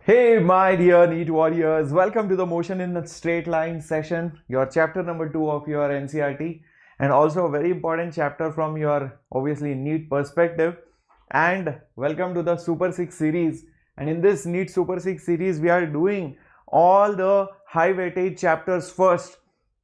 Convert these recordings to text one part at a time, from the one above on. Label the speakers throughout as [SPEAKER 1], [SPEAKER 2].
[SPEAKER 1] Hey my dear NEET warriors, welcome to the Motion in a Straight Line session, your chapter number 2 of your NCERT, and also a very important chapter from your obviously NEET perspective. And welcome to the Super 6 series. And in this NEET Super 6 series, we are doing all the high weightage chapters first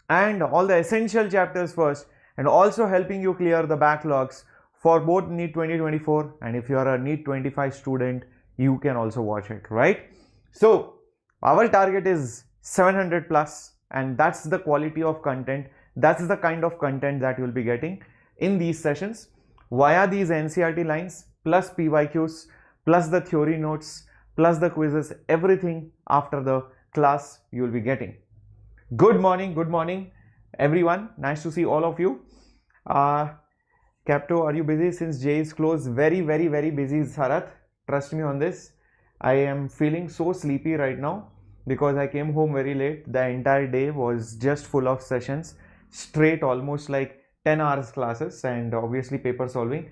[SPEAKER 1] and all the essential chapters first, and also helping you clear the backlogs for both NEET 2024, and if you are a NEET 25 student, you can also watch it, right? So our target is 700 plus, and that's the quality of content, that's the kind of content that you'll be getting in these sessions via these NCERT lines plus PYQs plus the theory notes plus the quizzes, everything after the class you will be getting. Good morning everyone, nice to see all of you. Capto, are you busy since J is closed? Very busy, Sarath. Trust me on this. I am feeling so sleepy right now because I came home very late. The entire day was just full of sessions, straight almost like 10 hours classes and obviously paper solving.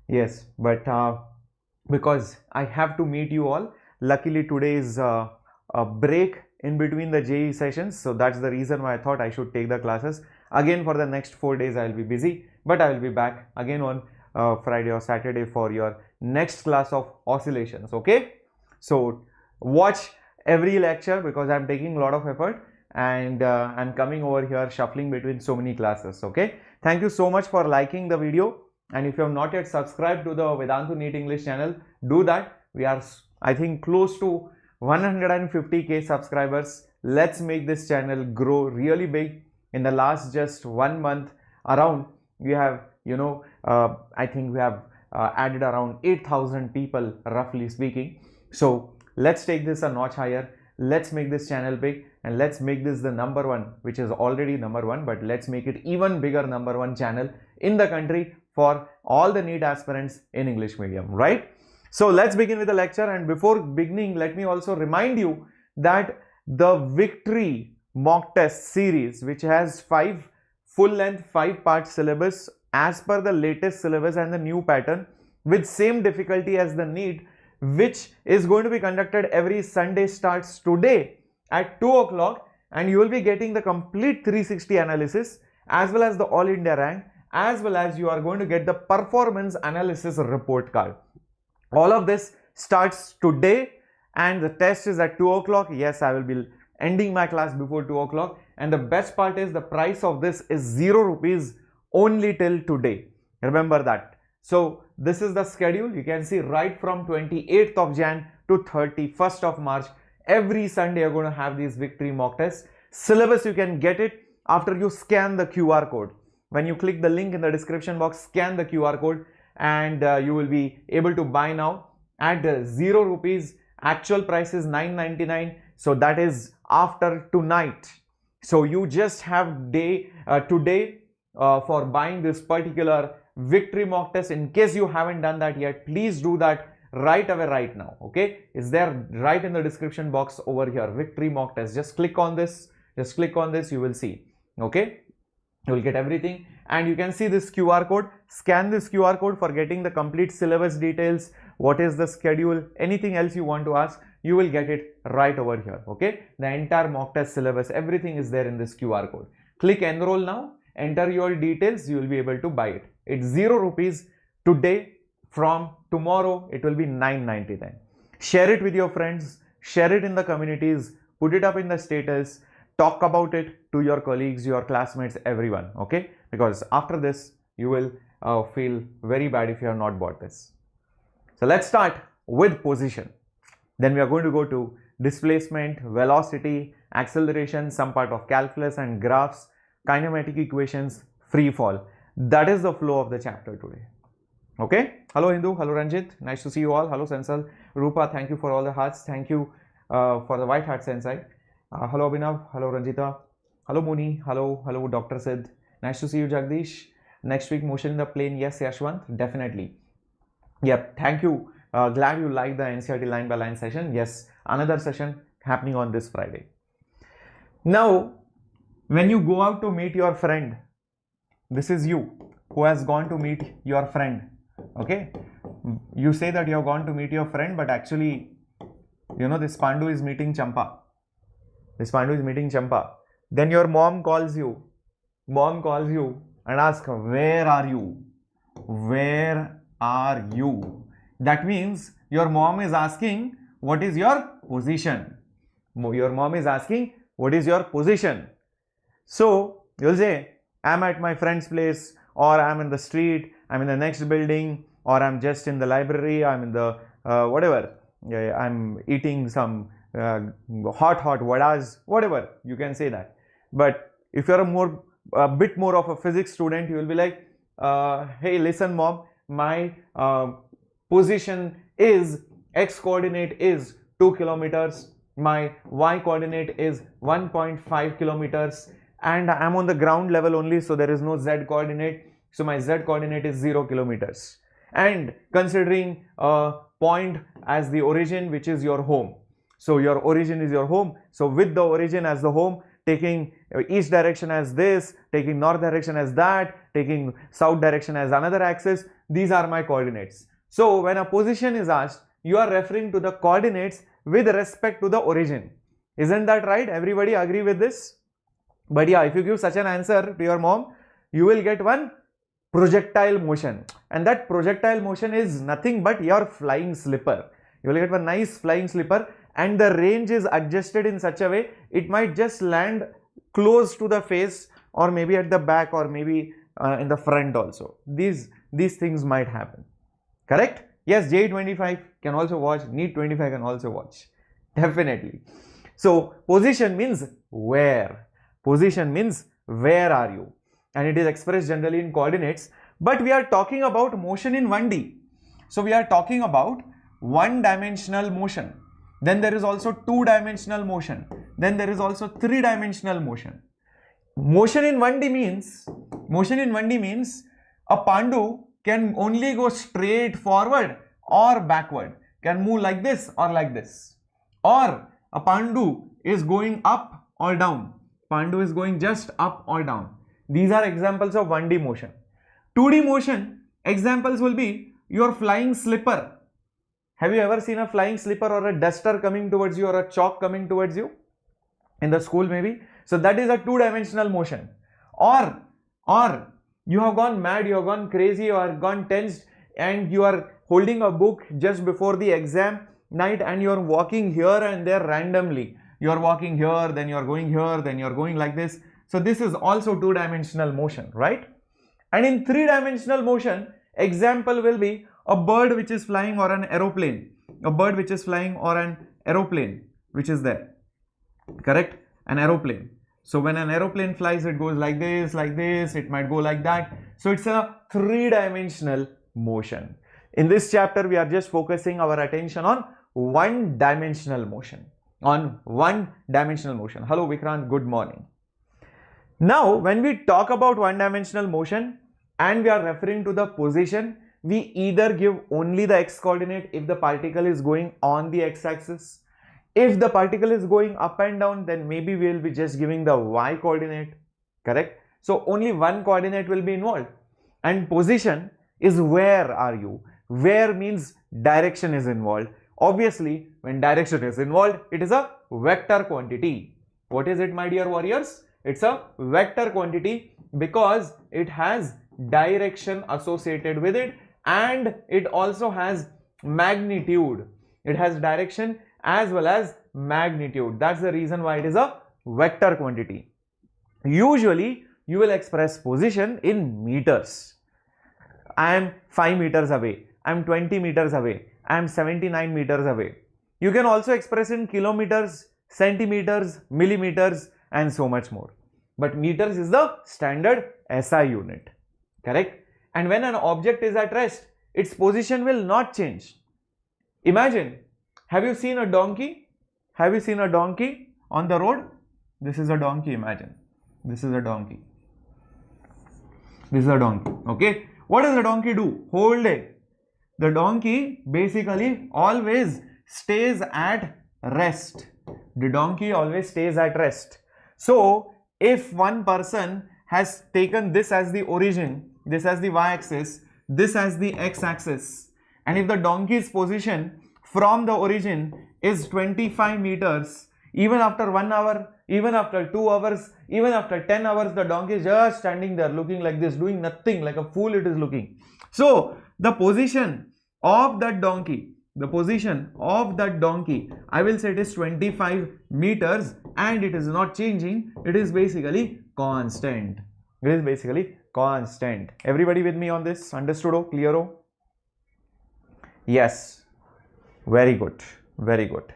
[SPEAKER 1] Yes, but because I have to meet you all. Luckily today is a break in between the JE sessions, so that's the reason why I thought I should take the classes. Again, for the next 4 days I will be busy, but I will be back again on Friday or Saturday for your next class of oscillations. Okay, so watch every lecture because I'm taking a lot of effort and I'm coming over here shuffling between so many classes. Okay, thank you so much for liking the video, and if you have not yet subscribed to the Vedantu Neet English channel, do that. We are, I think, close to 150k subscribers. Let's make this channel grow really big. In the last just 1 month around, we have, I think we have added around 8,000 people, roughly speaking. So let's take this a notch higher. Let's make this channel big, and let's make this the number one, which is already number one, but let's make it even bigger number one channel in the country for all the NEET aspirants in English medium, right? So let's begin with the lecture, and before beginning, let me also remind you that the Victory mock test series, which has 5 full-length 5-part syllabus as per the latest syllabus and the new pattern with same difficulty as the NEET, which is going to be conducted every Sunday, starts today at 2 o'clock, and you will be getting the complete 360 analysis as well as the All India rank, as well as you are going to get the performance analysis report card. All of this starts today, and the test is at 2 o'clock. Yes, I will be ending my class before 2 o'clock, and the best part is the price of this is 0 rupees only till today. Remember that. So this is the schedule. You can see right from 28th of Jan to 31st of March, every Sunday you're going to have these Victory mock tests. Syllabus, you can get it after you scan the QR code. When you click the link in the description box, scan the QR code, and you will be able to buy now at 0 rupees. Actual price is 9.99, so that is after tonight. So you just have today for buying this particular Victory mock test. In case you haven't done that yet, please do that right away, right now. Okay, is there right in the description box over here, Victory mock test. Just click on this, you will see. Okay, you will get everything, and you can see this QR code. Scan this QR code for getting the complete syllabus details, what is the schedule, anything else you want to ask, you will get it right over here. Okay, the entire mock test syllabus, everything is there in this QR code. Click enroll now, enter your details, you will be able to buy it. It's 0 rupees today. From tomorrow it will be 9.99. Share it with your friends, share it in the communities, put it up in the status, talk about it to your colleagues, your classmates, everyone. Okay, because after this you will feel very bad if you have not bought this. So let's start with position. Then we are going to go to displacement, velocity, acceleration, some part of calculus and graphs, kinematic equations, free fall. That is the flow of the chapter today. Okay, hello Hindu, hello Ranjit, nice to see you all. Hello Sensal, Rupa, thank you for all the hearts, thank you for the white hearts inside. Hello Abhinav, hello Ranjita, hello Muni, hello Dr. Sid, nice to see you Jagdish. Next week motion in the plane, yes Yashwant, definitely. Yep, thank you. Glad you liked the NCERT line by line session. Yes, another session happening on this Friday. Now, when you go out to meet your friend, this is you who has gone to meet your friend. Okay, you say that you have gone to meet your friend, but actually You know, this Pandu is meeting Champa. This Pandu is meeting Champa. Then your mom calls you. Mom calls you and asks, where are you? Where are you? That means your mom is asking, what is your position? Your mom is asking, what is your position? So you'll say, I'm at my friend's place, or I'm in the street, I'm in the next building, or I'm just in the library, I'm in the whatever, I'm eating some hot vadas, whatever, you can say that. But if you're a bit more of a physics student, you will be like, hey, listen mom, my position is, x coordinate is 2 kilometers, my y coordinate is 1.5 kilometers, and I am on the ground level only, so there is no z coordinate, so my z coordinate is 0 kilometers. And considering a point as the origin, which is your home, so your origin is your home, so with the origin as the home, taking east direction as this, taking north direction as that, taking south direction as another axis, these are my coordinates. So when a position is asked, you are referring to the coordinates with respect to the origin. Isn't that right? Everybody agree with this? But yeah, if you give such an answer to your mom, you will get one projectile motion, and that projectile motion is nothing but your flying slipper. You will get one nice flying slipper, and the range is adjusted in such a way it might just land close to the face, or maybe at the back, or maybe in the front also. These things might happen. Correct? Yes, J25 can also watch, NEET 25 can also watch. Definitely. So position means where. Position means where are you, and it is expressed generally in coordinates, but we are talking about motion in 1D. So we are talking about one-dimensional motion. Then there is also two-dimensional motion. Then there is also three-dimensional motion. Motion in 1D means a Pandu can only go straight forward or backward, can move like this or like this, or a Pandu is going up or down. Pandu is going just up or down. These are examples of 1D motion. 2D motion examples will be your flying slipper. Have you ever seen a flying slipper or a duster coming towards you, or a chalk coming towards you in the school maybe? So that is a two-dimensional motion. Or you have gone mad, you have gone crazy, you have gone tensed, and you are holding a book just before the exam night, and you are walking here and there randomly. You are walking here, then you are going here, then you are going like this. So this is also two-dimensional motion, right? And in three-dimensional motion, example will be a bird which is flying, or an aeroplane. A bird which is flying, or an aeroplane which is there. Correct? An aeroplane. So when an aeroplane flies, it goes like this, it might go like that. So it's a three-dimensional motion. In this chapter, we are just focusing our attention on one-dimensional motion. Hello Vikrant, good morning. Now, when we talk about one-dimensional motion and we are referring to the position, we either give only the x coordinate if the particle is going on the x-axis. If the particle is going up and down, then maybe we will be just giving the y coordinate. Correct? So only one coordinate will be involved. And position is where are you. Where means direction is involved. Obviously, when direction is involved, it is a vector quantity. What is it, my dear warriors? It's a vector quantity because it has direction associated with it, and it also has magnitude. It has direction as well as magnitude. That's the reason why it is a vector quantity. Usually, you will express position in meters. I am 5 meters away. I am 20 meters away. I am 79 meters away. You can also express in kilometers, centimeters, millimeters, and so much more. But meters is the standard SI unit. Correct? And when an object is at rest, its position will not change. Imagine, have you seen a donkey? Have you seen a donkey on the road? This is a donkey, imagine. This is a donkey. This is a donkey. Okay? What does the donkey do? Whole day. The donkey basically always stays at rest. The donkey always stays at rest. So, if one person has taken this as the origin, this as the y-axis, this as the x-axis, and if the donkey's position from the origin is 25 meters, even after 1 hour, even after 2 hours, even after 10 hours, the donkey is just standing there looking like this, doing nothing, like a fool it is looking. So the position of that donkey, I will say it is 25 meters and it is not changing. It is basically constant. It is basically constant. Everybody with me on this? Understood? Oh, clear? Oh? Yes. Very good. Very good.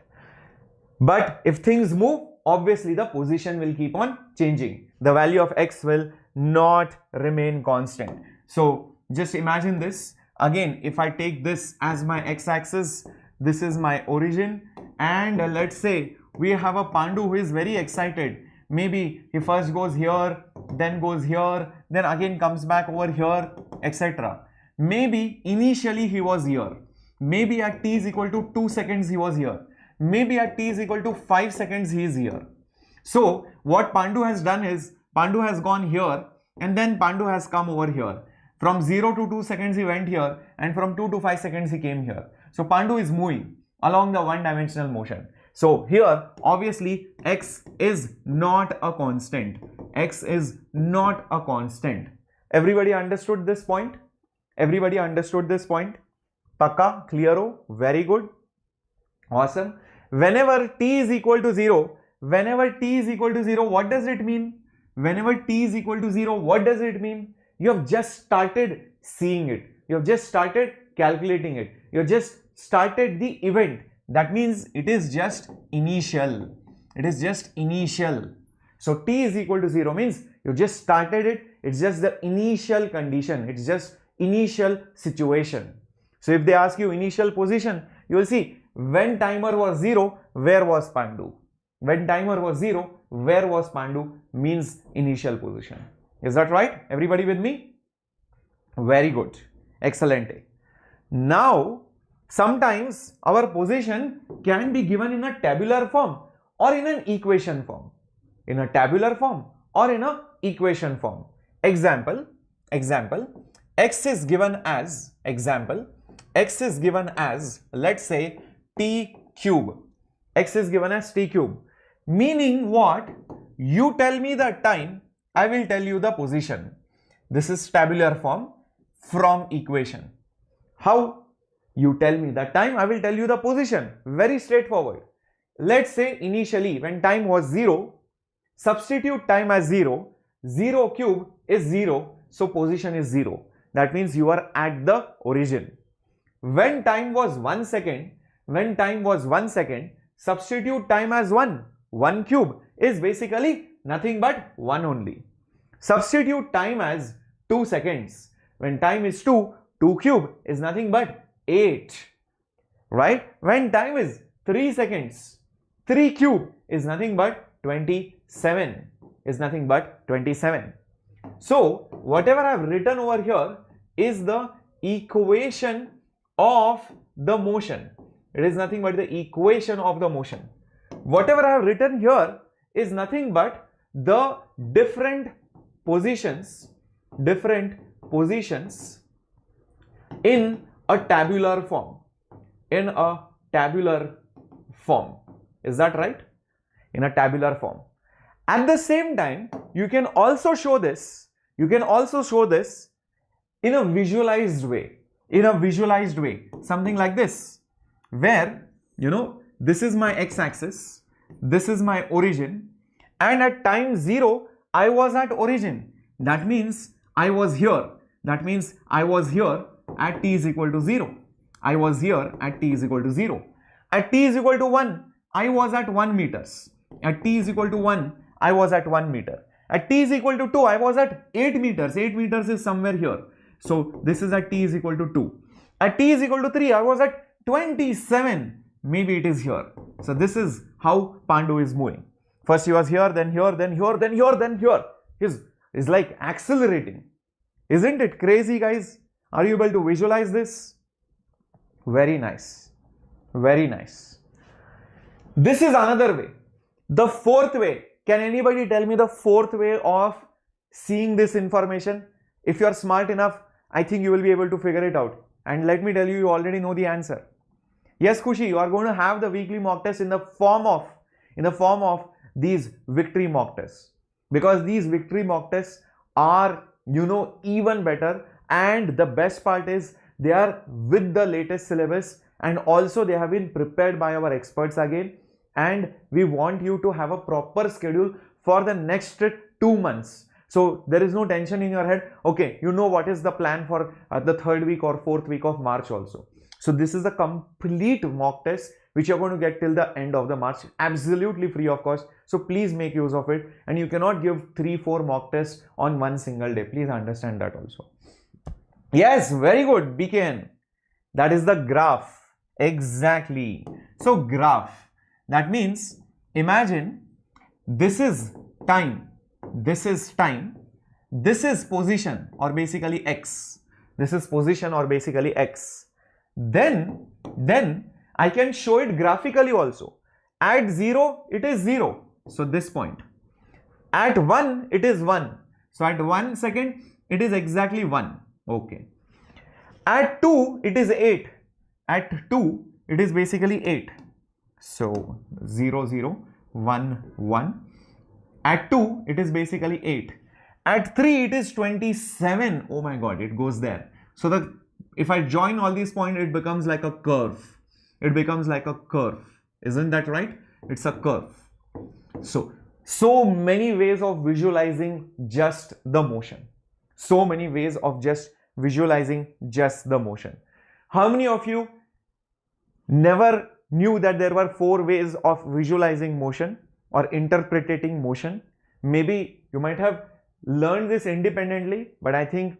[SPEAKER 1] But if things move, obviously the position will keep on changing. The value of x will not remain constant. So just imagine this. Again, if I take this as my x-axis, this is my origin, and let's say we have a Pandu who is very excited. Maybe he first goes here, then goes here, then again comes back over here, etc. Maybe initially he was here. Maybe at t is equal to 2 seconds he was here. Maybe at t is equal to 5 seconds he is here. So what Pandu has done is, Pandu has gone here and then Pandu has come over here. From 0 to 2 seconds he went here, and from 2 to 5 seconds he came here. So Pandu is moving along the one-dimensional motion. So here obviously x is not a constant. X is not a constant. Everybody understood this point? Everybody understood this point? Pakka? Clearo? Very good. Awesome. Whenever t is equal to 0, what does it mean? Whenever t is equal to 0, what does it mean? You have just started seeing it. You have just started calculating it. You have just started the event. That means it is just initial. It is just initial. So t is equal to 0 means you just started it. It's just the initial condition. It's just initial situation. So if they ask you initial position, you will see when timer was 0, where was Pandu? When timer was 0, where was Pandu means initial position. Is that right? Everybody with me? Very good. Excellent. Now, sometimes our position can be given in a tabular form or in an equation form. In a tabular form or in a equation form. Example, x is given as, let's say t cube. X is given as t cube. Meaning what? You tell me the time, I will tell you the position. This is tabular form from equation. How? You tell me the time, I will tell you the position. Very straightforward. Let's say initially when time was 0, substitute time as 0, 0 cube is 0, so position is 0. That means you are at the origin. When time was 1 second, substitute time as 1. 1 cube is basically nothing but 1 only. Substitute time as 2 seconds. When time is 2, 2 cube is nothing but 8. Right? When time is 3 seconds, 3 cube is nothing but 27. So whatever I have written over here is the equation of the motion. It is nothing but the equation of the motion. Whatever I have written here is nothing but the different positions in a tabular form. Is that right? In a tabular form. At the same time, you can also show this in a visualized way. Something like this, where this is my x-axis, this is my origin, and at time 0 I was at origin. That means I was here. At t is equal to 0. At t is equal to 1, I was at 1 meters. At t is equal to 1, I was at 1 meter. At t is equal to 2, I was at 8 meters. 8 meters is somewhere here. So this is at t is equal to 2. At t is equal to 3, I was at 27. Maybe it is here. So this is how Pandu is moving. First he was here, then here, then here, then here, then here. He's like accelerating. Isn't it crazy, guys? Are you able to visualize this? Very nice. Very nice. This is another way. The fourth way. Can anybody tell me the fourth way of seeing this information? If you are smart enough, I think you will be able to figure it out. And let me tell you, you already know the answer. Yes, Khushi, you are going to have the weekly mock test in the form of these victory mock tests, because these victory mock tests are, you know, even better, and the best part is they are with the latest syllabus, and also they have been prepared by our experts again, and we want you to have a proper schedule for the next 2 months. So there is no tension in your head. Okay, you know what is the plan for the 3rd week or 4th week of March also. So this is a complete mock test which you're going to get till the end of the March, absolutely free of cost. So please make use of it, and you cannot give 3-4 mock tests on one single day. Please understand that also. Yes, very good, BKN. That is the graph. Exactly. So graph, that means imagine this is time, this is time, this is position or basically x. This is position or basically x. Then I can show it graphically also. At 0, it is 0. So this point. At 1, it is 1. So at 1 second, it is exactly 1. Okay. At 2, it is 8. At 2, it is basically 8. So 0, 0, 1, 1. At 2, it is basically 8. At 3, it is 27. Oh my God, it goes there. So if I join all these points, it becomes like a curve. It becomes like a curve. Isn't that right? It's a curve. So many ways of visualizing just the motion. So many ways of just visualizing just the motion. How many of you never knew that there were 4 ways of visualizing motion or interpreting motion? Maybe you might have learned this independently, but I think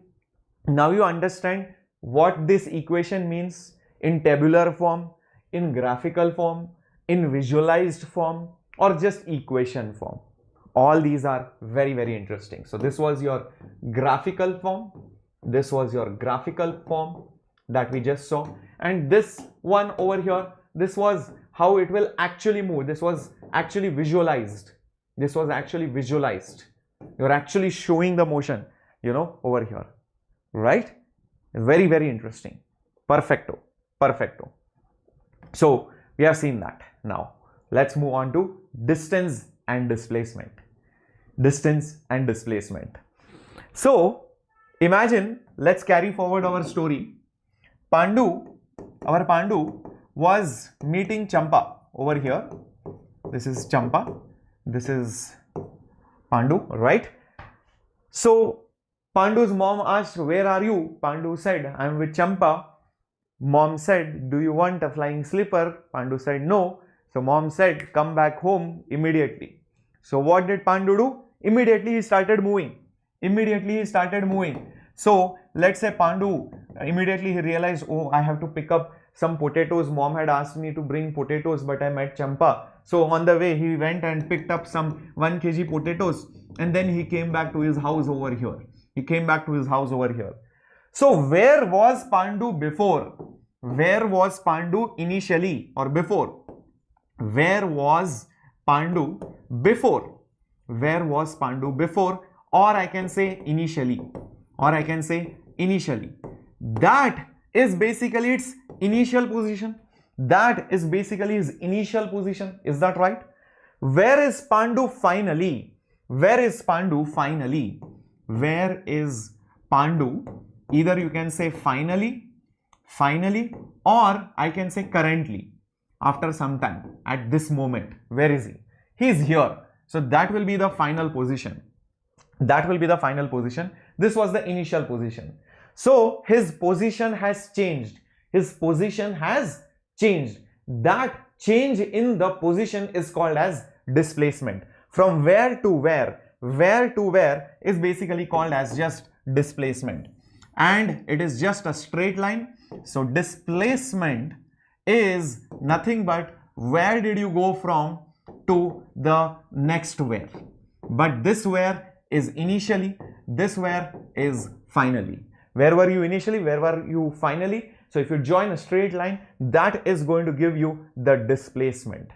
[SPEAKER 1] now you understand what this equation means in tabular form, in graphical form, in visualized form, or just equation form. All these are very, very interesting. So this was your graphical form. This was your graphical form that we just saw. And this one over here, this was how it will actually move. This was actually visualized. This was actually visualized. You're actually showing the motion, you know, over here, right? Very, very interesting. Perfecto, perfecto. So we have seen that. Now let's move on to distance and displacement. Distance and displacement. So imagine, let's carry forward our story. Our Pandu was meeting Champa over here. This is Champa. This is Pandu, right? So Pandu's mom asked, "Where are you?" Pandu said, "I am with Champa." Mom said, "Do you want a flying slipper?" Pandu said, "No." So mom said, "Come back home immediately." So what did Pandu do? Immediately he started moving. Immediately he started moving. So let's say Pandu, immediately he realized, oh, I have to pick up some potatoes. Mom had asked me to bring potatoes, but I met Champa. So on the way, he went and picked up some 1 kg potatoes, and then he came back to his house over here. He came back to his house over here. So where was Pandu before? Where was Pandu initially or before? Where was Pandu before? Where was Pandu before? Or I can say initially. Or I can say initially. That is basically its initial position. That is basically his initial position. Is that right? Where is Pandu finally? Where is Pandu finally? Where is Pandu? Either you can say finally, or I can say currently, after some time, at this moment. Where is he? He is here. So that will be the final position. That will be the final position. This was the initial position. So his position has changed. His position has changed. That change in the position is called as displacement. From where to where is basically called as just displacement. And it is just a straight line. So displacement is nothing but where did you go from to the next where. But this where is initially, this where is finally. Where were you initially? Where were you finally? So if you join a straight line, that is going to give you the displacement.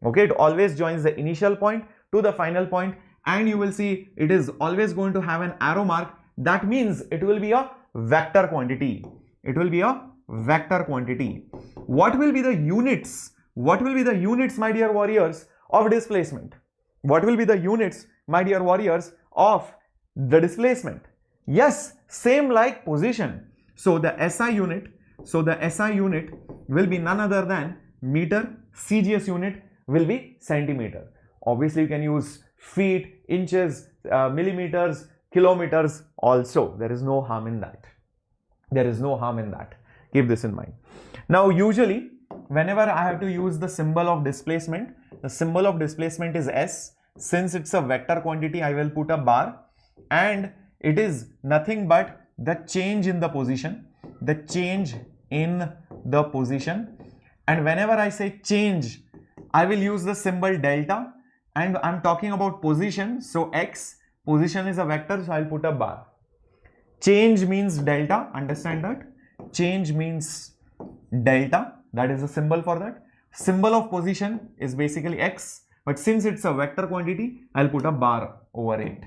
[SPEAKER 1] Okay, it always joins the initial point to the final point, and you will see it is always going to have an arrow mark. That means it will be a vector quantity. It will be a vector quantity. what will be the units? What will be the units, my dear warriors, of displacement? What will be the units, my dear warriors, of the displacement? Yes, same like position. So the SI unit, will be none other than meter. CGS unit will be centimeter. Obviously, you can use feet, inches, millimeters, kilometers also. There is no harm in that. There is no harm in that. Keep this in mind. Now, usually, whenever I have to use the symbol of displacement, the symbol of displacement is S. Since it's a vector quantity, I will put a bar, and it is nothing but the change in the position. The change in the position. And whenever I say change, I will use the symbol delta, and I'm talking about position. So X, position is a vector, so I'll put a bar. Change means delta, understand that? Change means delta, that is a symbol for that. Symbol of position is basically X, but since it's a vector quantity, I'll put a bar over it.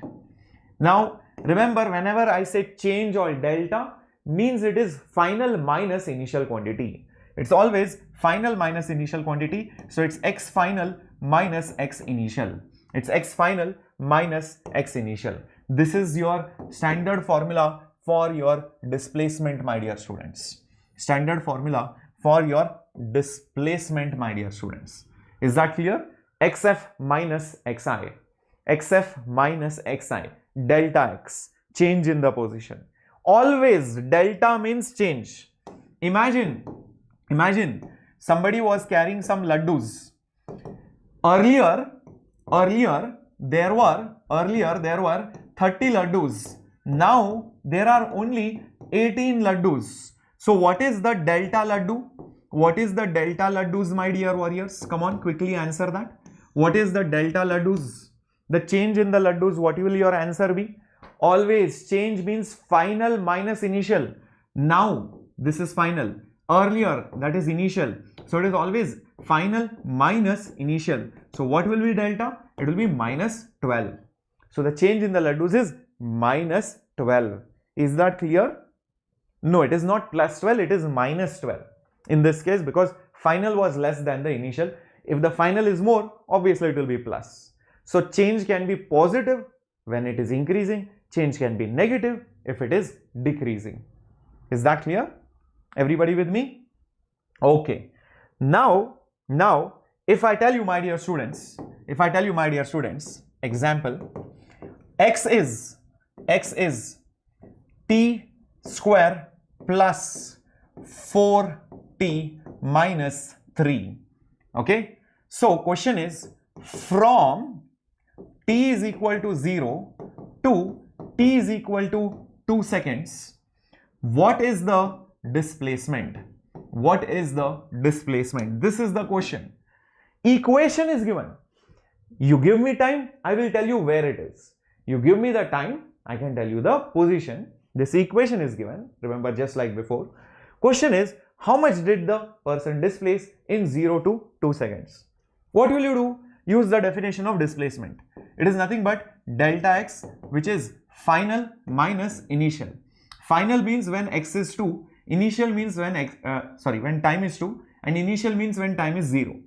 [SPEAKER 1] Now, remember, whenever I say change or delta, means it is final minus initial quantity. It's always final minus initial quantity. So it's X final minus X initial. It's X final minus X initial. This is your standard formula for your displacement, my dear students. Standard formula for your displacement, my dear students. Is that clear? XF minus XI. XF minus XI. Delta X. Change in the position. Always delta means change. Imagine somebody was carrying some laddus. Earlier there were 30 laddus. Now there are only 18 laddus. So what is the delta laddu? What is the delta laddus, my dear warriors? Come on, quickly answer that. What is the delta laddus? The change in the laddus, what will your answer be? Always change means final minus initial. Now this is final. Earlier, that is initial. So it is always final minus initial. So what will be delta? It will be minus 12. So the change in the laddus is minus 12. Is that clear? No, it is not plus 12, it is minus 12. In this case, because final was less than the initial. If the final is more, obviously it will be plus. So change can be positive when it is increasing. Change can be negative if it is decreasing. Is that clear? Everybody with me? Okay. Now, if I tell you, my dear students, example, x is t square plus 4t minus 3. Okay. So question is, from t is equal to 0 to t is equal to 2 seconds, what is the displacement? What is the displacement? This is the question. Equation is given. You give me time, I will tell you where it is. You give me the time, I can tell you the position. This equation is given. Remember, just like before. Question is, how much did the person displace in 0 to 2 seconds? What will you do? Use the definition of displacement. It is nothing but delta x, which is final minus initial. Final means when x is 2, initial means when when time is 2, and initial means when time is 0.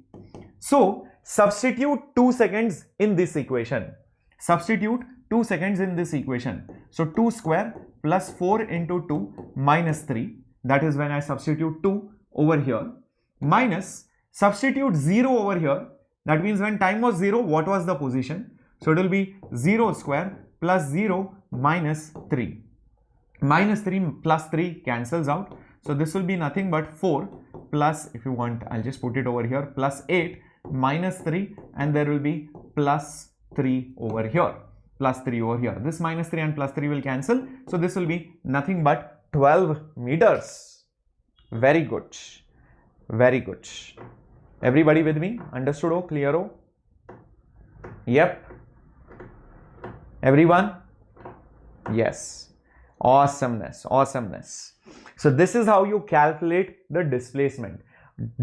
[SPEAKER 1] So substitute 2 seconds in this equation. Substitute 2 seconds in this equation. So 2 square plus 4 into 2 minus 3. That is when I substitute 2 over here, minus substitute 0 over here. That means when time was 0, what was the position? So it will be 0 square plus 0 minus 3. Minus 3 plus 3 cancels out. So this will be nothing but 4 plus, if you want, I'll just put it over here, plus 8 minus 3, and there will be plus 3 over here. Plus 3 over here. This minus 3 and plus 3 will cancel. So this will be nothing but 12 meters. Very good. Very good. Everybody with me? Understood? Oh, clear? Oh? Yep. Everyone? Yes. Awesomeness. Awesomeness. So this is how you calculate the displacement.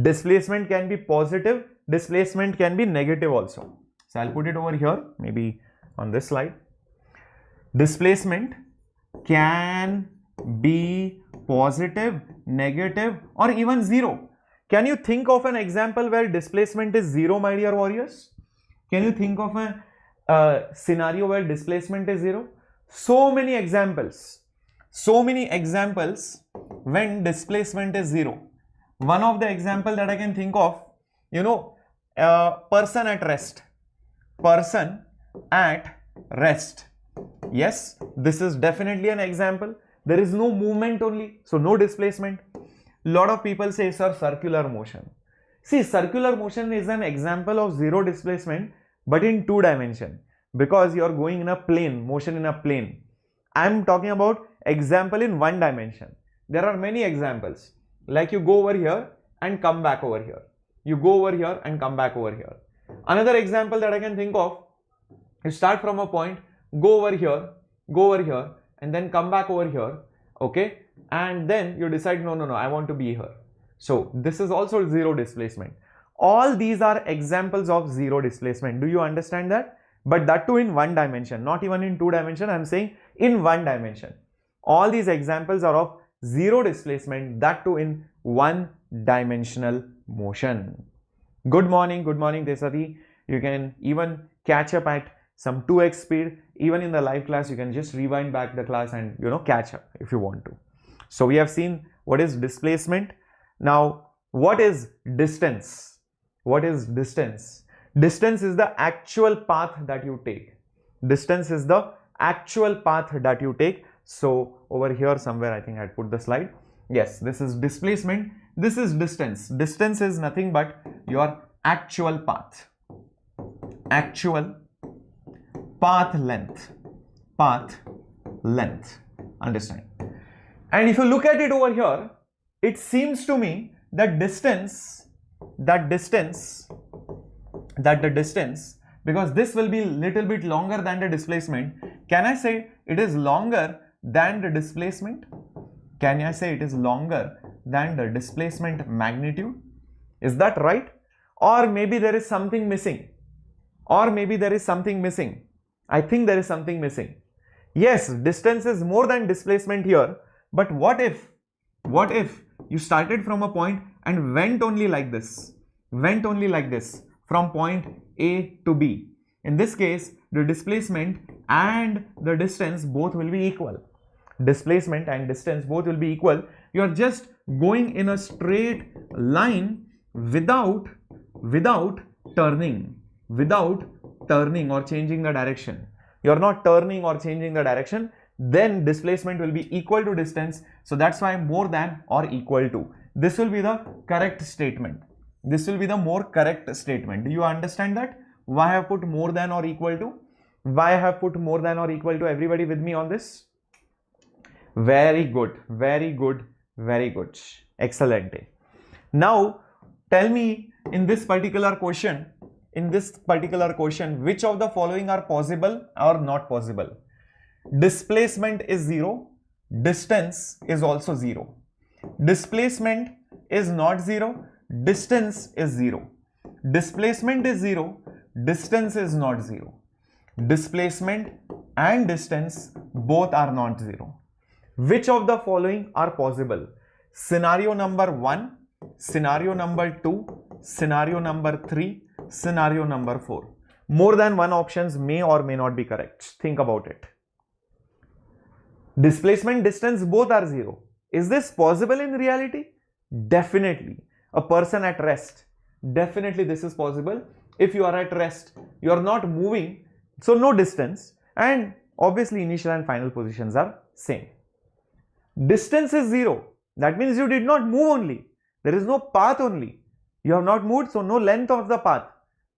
[SPEAKER 1] Displacement can be positive. Displacement can be negative also. So I'll put it over here, maybe on this slide. Displacement can be positive, negative, or even 0. Can you think of an example where displacement is 0, my dear warriors? Can you think of a scenario where displacement is 0? So many examples when displacement is 0. One of the example that I can think of, you know, person at rest. Yes, this is definitely an example. There is no movement only, so no displacement. Lot of people say, sir, circular motion. See, circular motion is an example of 0 displacement, but in 2 dimension, because you are going in a plane, motion in a plane. I am talking about example in 1 dimension. There are many examples, like you go over here and come back over here. You go over here and come back over here. Another example that I can think of, you start from a point, go over here, and then come back over here, okay? And then you decide, no, I want to be here. So this is also 0 displacement. All these are examples of 0 displacement. Do you understand that? But that too in 1 dimension, not even in 2 dimension. I am saying in 1 dimension. All these examples are of 0 displacement, that too in 1 dimensional motion. Good morning, Desati. You can even catch up at some 2x speed. Even in the live class, you can just rewind back the class and, you know, catch up if you want to. So we have seen what is displacement. Now, what is distance? What is distance? Distance is the actual path that you take. Distance is the actual path that you take. So over here somewhere, I think I put the slide. Yes, this is displacement. This is distance. Distance is nothing but your actual path. Actual path length. Path length. Understand? And if you look at it over here, it seems to me that the distance, because this will be little bit longer than the displacement. Can I say it is longer than the displacement? Can I say it is longer than the displacement magnitude? Is that right? Or maybe there is something missing. I think there is something missing. Yes, distance is more than displacement here. But what if you started from a point and went only like this, from point A to B? In this case, the displacement and the distance both will be equal. Displacement and distance both will be equal. You are just going in a straight line without turning or changing the direction. You are not turning or changing the direction. Then displacement will be equal to distance. So that's why more than or equal to. This will be the correct statement. This will be the more correct statement. Do you understand that? Why I have put more than or equal to? Why I have put more than or equal to? Everybody with me on this? Very good. Excellent. Now tell me, in this particular question, which of the following are possible or not possible? Displacement is 0, distance is also 0. Displacement is not 0, distance is 0. Displacement is 0, distance is not 0. Displacement and distance both are not 0. Which of the following are possible? Scenario number 1, scenario number 2, scenario number 3, scenario number 4. More than one options may or may not be correct. Think about it. Displacement, distance both are 0. Is this possible in reality? Definitely. A person at rest. Definitely this is possible. If you are at rest, you are not moving, so no distance, and obviously initial and final positions are same. Distance is 0. That means you did not move only. There is no path only. You have not moved, so no length of the path.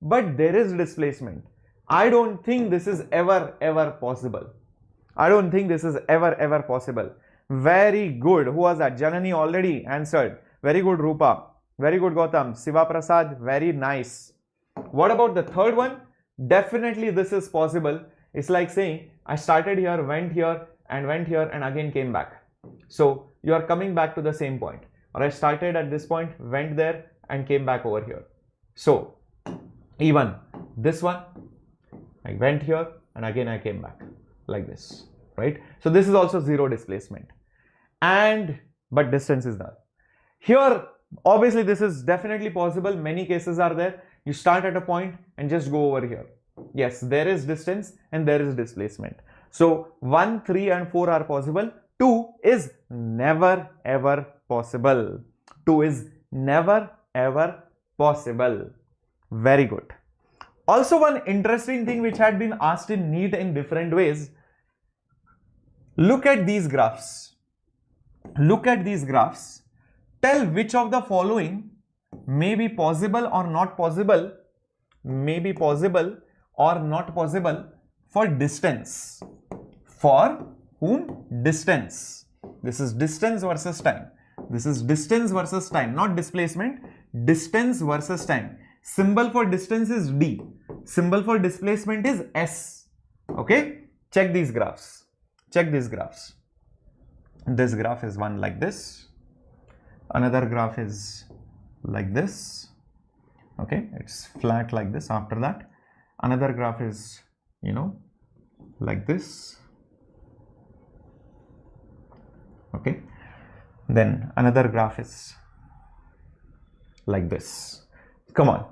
[SPEAKER 1] But there is displacement. I don't think this is ever possible. I don't think this is ever possible. Very good. Who was that? Janani already answered. Very good, Rupa. Very good, Gautam. Siva Prasad. Very nice. What about the third one? Definitely this is possible. It's like saying I started here, went here and again came back. So you are coming back to the same point. Or I started at this point, went there and came back over here. So even this one, I went here and again I came back like this, right? So this is also 0 displacement, but distance is there. Here Obviously, this is definitely possible. Many cases are there. You start at a point and just go over here. Yes, there is distance and there is displacement. So 1, 3 and 4 are possible. 2 is never ever possible. 2 is never ever possible. Very good. Also, one interesting thing which had been asked in NEET in different ways. Look at these graphs. Look at these graphs. Tell which of the following may be possible or not possible, for distance. For whom? Distance. This is distance versus time. This is distance versus time, not displacement. Distance versus time. Symbol for distance is D. Symbol for displacement is S. Okay? Check these graphs. Check these graphs. This graph is one like this. Another graph is like this. Okay, it's flat like this. After that, another graph is, like this. Okay, then another graph is like this. Come on,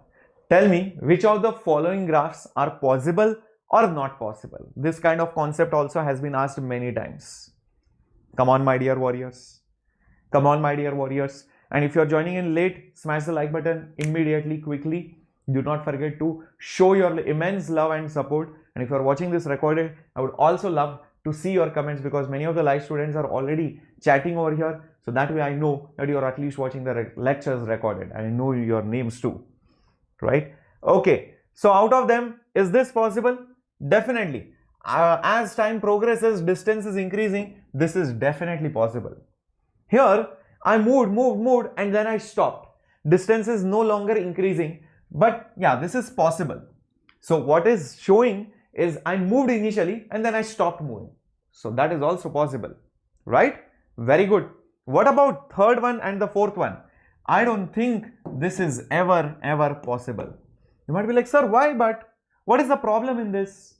[SPEAKER 1] tell me which of the following graphs are possible or not possible. This kind of concept also has been asked many times. Come on, my dear warriors. Come on, my dear warriors. And if you're joining in late, smash the like button immediately, quickly. Do not forget to show your immense love and support. And if you're watching this recorded, I would also love to see your comments, because many of the live students are already chatting over here. So that way I know that you're at least watching the lectures recorded, and I know your names too, right? Okay. So out of them, is this possible? Definitely. As time progresses, distance is increasing. This is definitely possible. Here, I moved, and then I stopped. Distance is no longer increasing, but yeah, this is possible. So what is showing is I moved initially and then I stopped moving. So that is also possible, right? Very good. What about third one and the fourth one? I don't think this is ever possible. You might be like, sir, why? But what is the problem in this?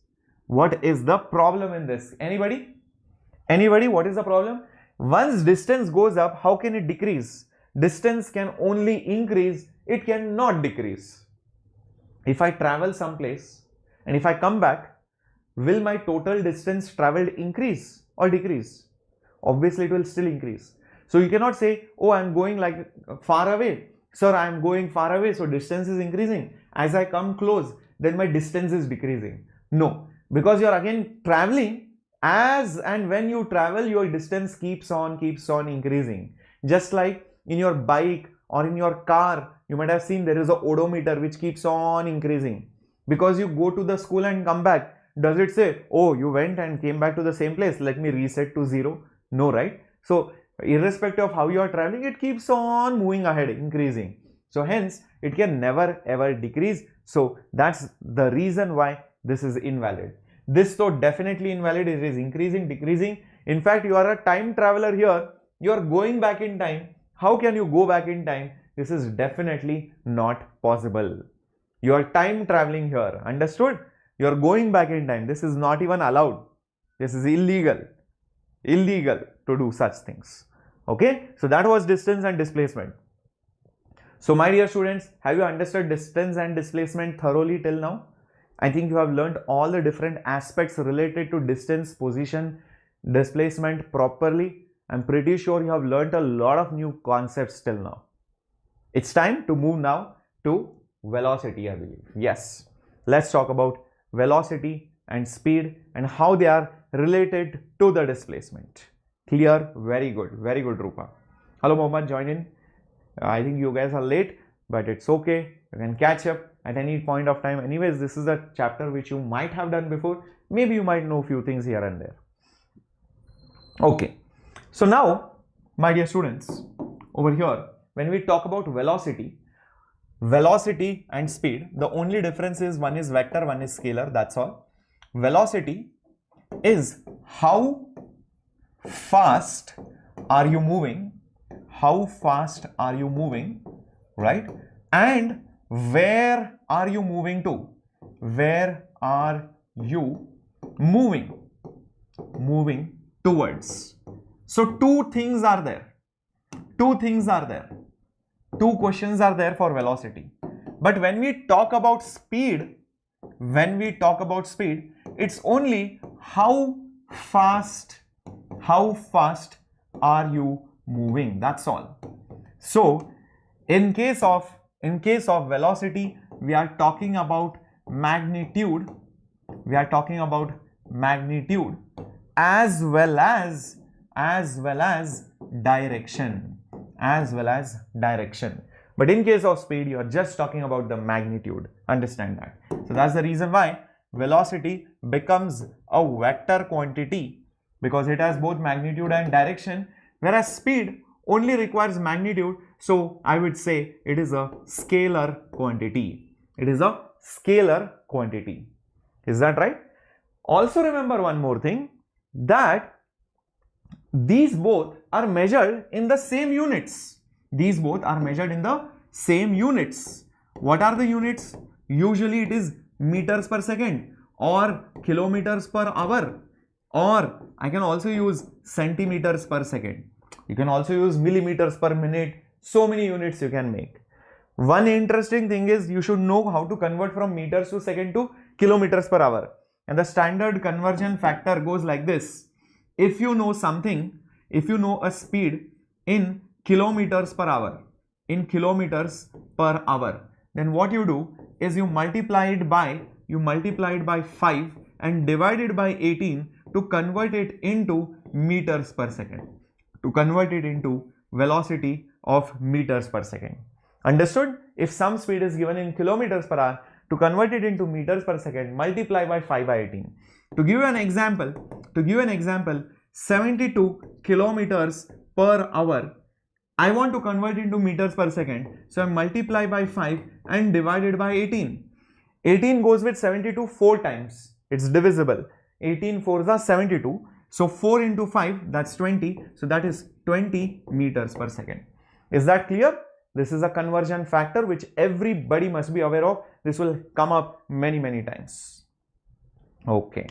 [SPEAKER 1] What is the problem in this? Anybody? Anybody? What is the problem? Once distance goes up, how can it decrease? Distance can only increase, it cannot decrease. If I travel someplace and if I come back, will my total distance traveled increase or decrease? Obviously, it will still increase. So you cannot say, oh, I am going like far away. Sir, I am going far away, so distance is increasing. As I come close, then my distance is decreasing. No, because you are again traveling. As and when you travel, your distance keeps on increasing. Just like in your bike or in your car, you might have seen there is a odometer which keeps on increasing. Because you go to the school and come back, does it say, oh, you went and came back to the same place, let me reset to 0? No, right? So irrespective of how you are traveling, it keeps on moving ahead, increasing. So hence, it can never ever decrease. So that's the reason why this is invalid. This though definitely invalid, it is increasing, decreasing. In fact, you are a time traveler here, you are going back in time. How can you go back in time? This is definitely not possible. You are time traveling here, understood? You are going back in time. This is not even allowed. This is illegal. Illegal to do such things. Okay, so that was distance and displacement. So my dear students, have you understood distance and displacement thoroughly till now? I think you have learned all the different aspects related to distance, position, displacement properly. I'm pretty sure you have learned a lot of new concepts till now. It's time to move now to velocity, I believe. Yes, let's talk about velocity and speed and how they are related to the displacement. Clear? Very good, Rupa. Hello Mohammed, join in. I think you guys are late, but it's okay. You can catch up at any point of time. Anyways, this is a chapter which you might have done before. Maybe you might know a few things here and there. Okay. So now, my dear students, over here, when we talk about velocity and speed, the only difference is one is vector, one is scalar, that's all. Velocity is how fast are you moving, right? And where are you moving to? Where are you moving towards? So two things are there. 2 questions are there for velocity. But when we talk about speed, it's only how fast are you moving, that's all. So in case of velocity, we are talking about magnitude, as well as direction, but in case of speed, you are just talking about the magnitude. Understand that. So that's the reason why velocity becomes a vector quantity, because it has both magnitude and direction, whereas speed only requires magnitude. So I would say it is a scalar quantity. Is that right? Also remember one more thing, that these both are measured in the same units. What are the units? Usually it is meters per second or kilometers per hour, or I can also use centimeters per second. You can also use millimeters per minute. So many units you can make. One interesting thing is you should know how to convert from meters to second to kilometers per hour. And the standard conversion factor goes like this. If you know something, if you know a speed in kilometers per hour, then what you do is you multiply it by 5 and divide it by 18 to convert it into meters per second, to convert it into velocity of meters per second. Understood? If some speed is given in kilometers per hour, to convert it into meters per second, multiply by 5 by 18. To give you an example, 72 kilometers per hour, I want to convert into meters per second. So I multiply by 5 and divide it by 18. 18 goes with 72 4 times. It's divisible. 18 4s are 72. So 4 into 5, that's 20. So that is 20 meters per second. Is that clear? This is a conversion factor which everybody must be aware of. This will come up many times. Okay,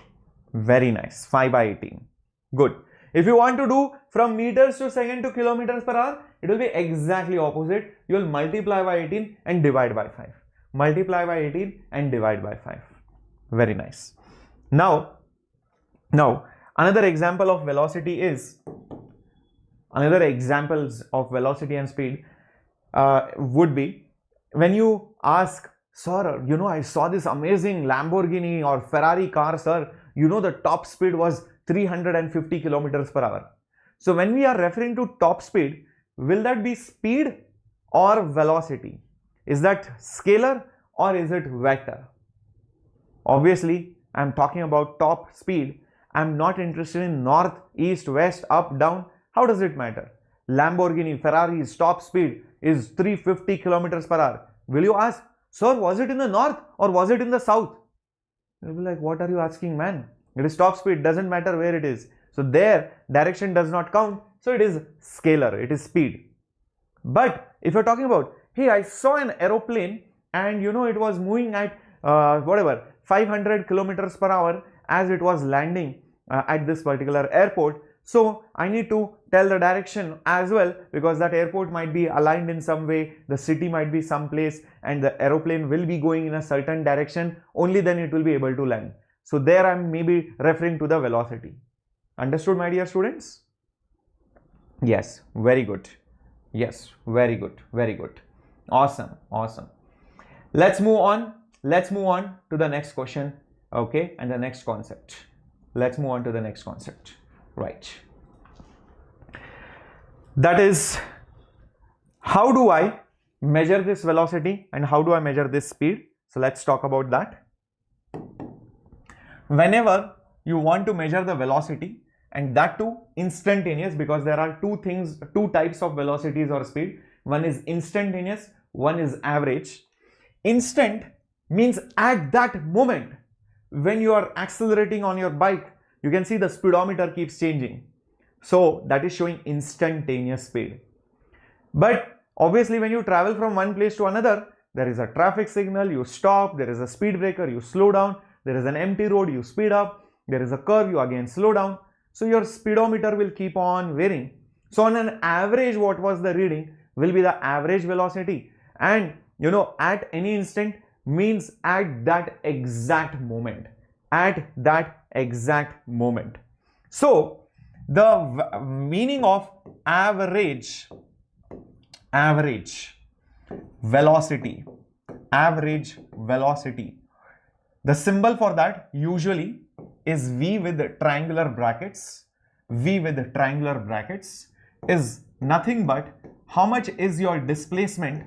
[SPEAKER 1] very nice. 5 by 18. Good. If you want to do from meters to second to kilometers per hour, it will be exactly opposite. You will multiply by 18 and divide by 5. Multiply by 18 and divide by 5. Very nice. Now another example of velocity is, another examples of velocity and speed would be when you ask, sir, you know, I saw this amazing Lamborghini or Ferrari car, sir, you know, the top speed was 350 kilometers per hour. So when we are referring to top speed, will that be speed or velocity? Is that scalar or is it vector? Obviously, I am talking about top speed. I am not interested in north, east, west, up, down. How does it matter? Lamborghini, Ferrari's top speed is 350 kilometers per hour. Will you ask, sir, was it in the north or was it in the south? You'll be like, what are you asking, man? It is top speed, doesn't matter where it is. So there, direction does not count. So it is scalar, it is speed. But if you're talking about, hey, I saw an aeroplane and you know it was moving at 500 kilometers per hour as it was landing at this particular airport. So I need to tell the direction as well, because that airport might be aligned in some way, the city might be someplace, and the aeroplane will be going in a certain direction. Only then it will be able to land. So there I am maybe referring to the velocity. Understood, my dear students? Yes, very good. Yes, very good, very good. Awesome, awesome. Let's move on to the next question, okay, and the next concept. Let's move on to the next concept. Right. That is, how do I measure this velocity and how do I measure this speed? So let's talk about that. Whenever you want to measure the velocity, and that too instantaneous, because there are two types of velocities or speed. One is instantaneous, one is average. Instant means at that moment when you are accelerating on your bike, you can see the speedometer keeps changing. So that is showing instantaneous speed. But obviously when you travel from one place to another, there is a traffic signal, you stop, there is a speed breaker, you slow down, there is an empty road, you speed up, there is a curve, you again slow down. So your speedometer will keep on varying. So on an average, what was the reading will be the average velocity, and you know, at any instant means at that exact moment, at that exact moment. So the meaning of average velocity, the symbol for that usually is V with triangular brackets. V with triangular brackets is nothing but how much is your displacement,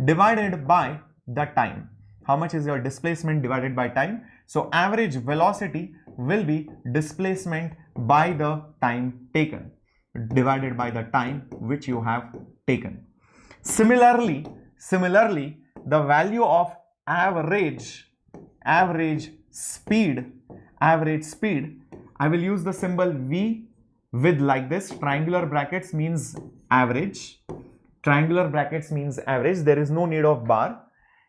[SPEAKER 1] divided by the time. How much is your displacement divided by time? So average velocity will be displacement by the time taken, divided by the time which you have taken. Similarly, the value of average speed, I will use the symbol V with like this, triangular brackets means average, there is no need of bar.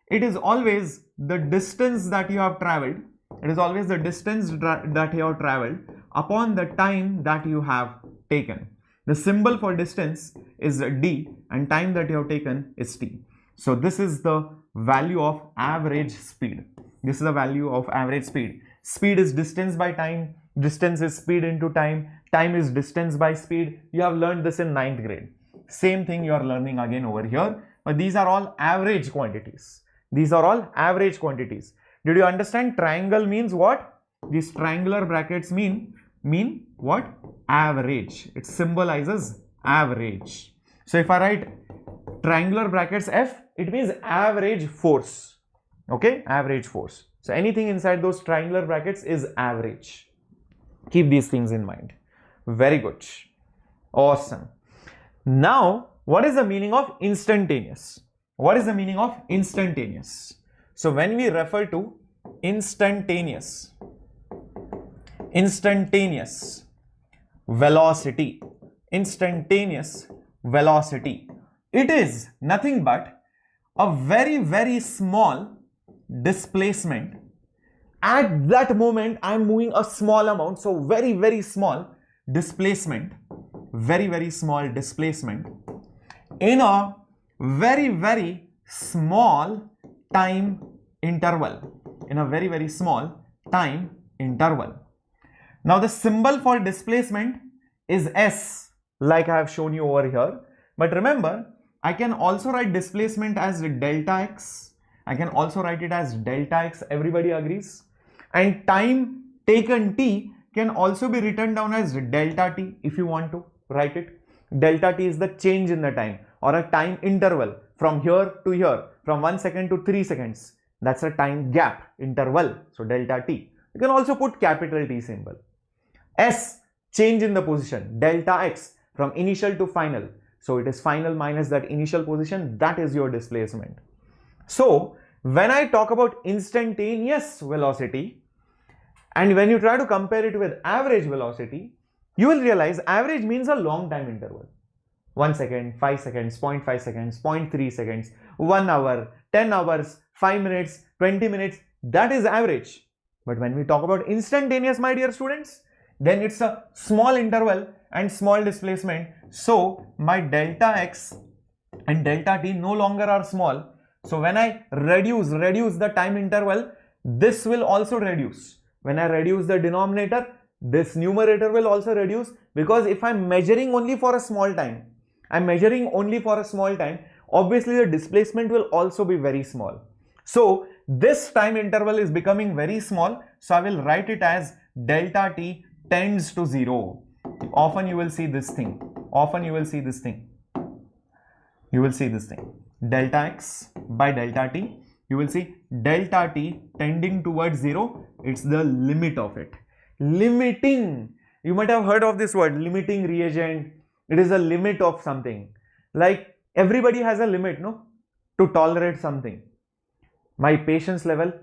[SPEAKER 1] It is always the distance that you have traveled, upon the time that you have taken. The symbol for distance is d and time that you have taken is t. So this is the value of average speed. Speed is distance by time, distance is speed into time, time is distance by speed. You have learned this in 9th grade. Same thing you are learning again over here, but these are all average quantities. Did you understand triangle means what? These triangular brackets mean what? Average. It symbolizes average. So if I write triangular brackets F, it means average force. Okay, average force. So anything inside those triangular brackets is average. Keep these things in mind. Very good. Awesome. Now, what is the meaning of instantaneous? So when we refer to instantaneous velocity, it is nothing but a very, very small displacement. At that moment, I am moving a small amount, so very, very small displacement, in a very, very small time interval, Now the symbol for displacement is S, like I have shown you over here. But remember, I can also write displacement as delta x. Everybody agrees? And time taken t can also be written down as delta t if you want to write it. Delta t is the change in the time, or a time interval from here to here, from 1 second to 3 seconds. That's a time gap interval. So delta t. You can also put capital T symbol. S, change in the position. Delta x, from initial to final. So it is final minus that initial position. That is your displacement. So when I talk about instantaneous velocity, and when you try to compare it with average velocity, you will realize average means a long time interval. 1 second, 5 seconds, 0.5 seconds, 0.3 seconds, 1 hour, 10 hours, 5 minutes, 20 minutes, that is average. But when we talk about instantaneous, my dear students, then it's a small interval and small displacement. So my delta x and delta t no longer are small. So when I reduce the time interval, this will also reduce. When I reduce the denominator, this numerator will also reduce, because if I'm measuring only for a small time, obviously the displacement will also be very small. So this time interval is becoming very small, so I will write it as delta t tends to 0. Often you will see this thing. Delta x by delta t. You will see delta t tending towards 0. It's the limit of it. Limiting. You might have heard of this word, limiting reagent. It is a limit of something. Like everybody has a limit, no? To tolerate something. My patience level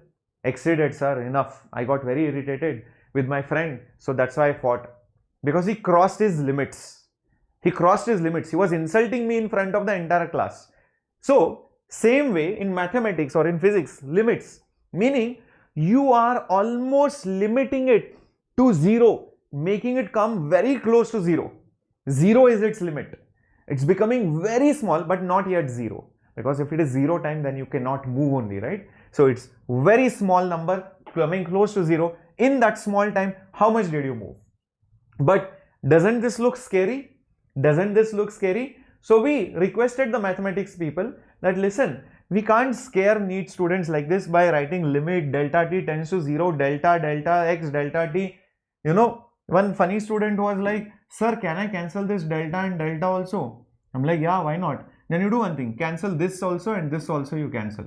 [SPEAKER 1] exceeded, sir, enough. I got very irritated with my friend. So that's why I fought. Because he crossed his limits. He was insulting me in front of the entire class. So, same way in mathematics or in physics, limits. Meaning, you are almost limiting it to 0. Making it come very close to 0. 0 is its limit. It's becoming very small, but not yet 0. Because if it is 0 time, then you cannot move only, right? So it's very small number coming close to 0. In that small time, how much did you move? But doesn't this look scary? Doesn't this look scary? So we requested the mathematics people that listen, we can't scare NEET students like this by writing limit delta t tends to 0, delta x, delta t. You know, one funny student was like, sir, can I cancel this delta and delta also? I'm like, yeah, why not? Then you do one thing, cancel this also and this also you cancel.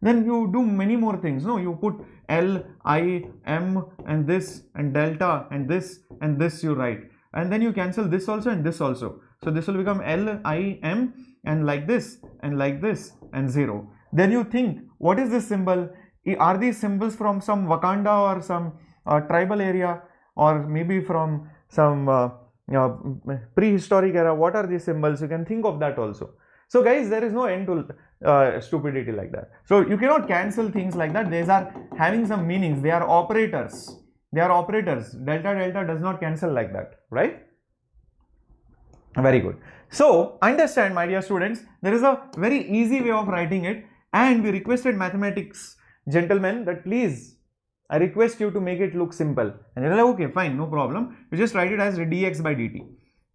[SPEAKER 1] Then you do many more things. No, you put L, I, M and this and delta and this you write. And then you cancel this also and this also. So this will become L, I, M and like this and 0. Then you think, what is this symbol? Are these symbols from some Wakanda or some tribal area, or maybe from some prehistoric era? What are these symbols? You can think of that also. So guys, there is no end to stupidity like that. So you cannot cancel things like that. These are having some meanings. They are operators. They are operators. Delta does not cancel like that, right? Very good. So understand, my dear students, there is a very easy way of writing it, and we requested mathematics gentlemen that please, I request you to make it look simple. And they're like, okay, fine, no problem. You just write it as dx by dt.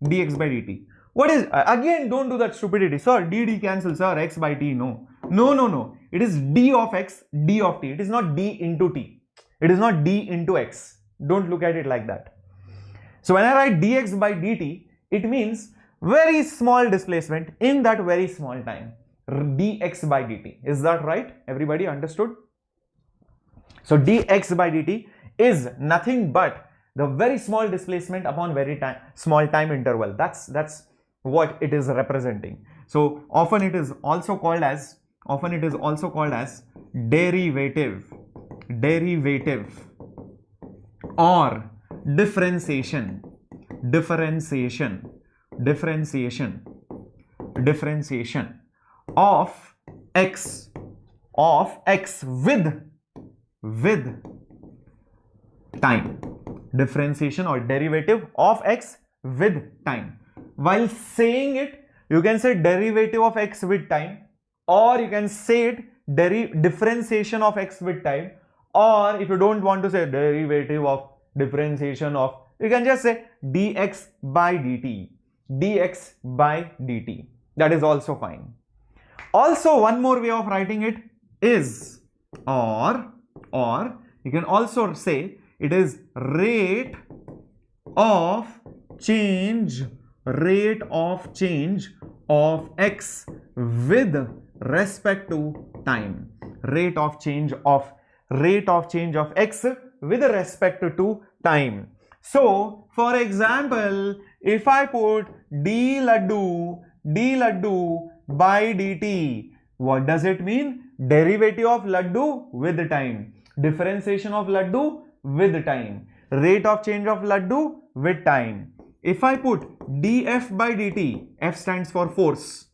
[SPEAKER 1] Dx by dt. What is, again, don't do that stupidity. Sir, dd cancels, sir, x by t. No. It is d of x, d of t. It is not d into t. It is not d into x. Don't look at it like that. So when I write dx by dt, it means very small displacement in that very small time. Dx by dt. Is that right? Everybody understood? So dx by dt is nothing but the very small displacement upon very small time interval. That's what it is representing. So often it is also called as derivative or differentiation of x with time. Differentiation or derivative of x with time. While saying it, you can say derivative of x with time, or you can say it differentiation of x with time, or if you don't want to say derivative of differentiation of, you can just say dx by dt. That is also fine. Also, one more way of writing it is or you can also say it is rate of change of x with respect to time. Rate of change of x with respect to time. So for example, if I put d laddu by dt, what does it mean? Derivative of laddu with time, differentiation of laddu with time, rate of change of laddu with time. If I put df by dt, f stands for force,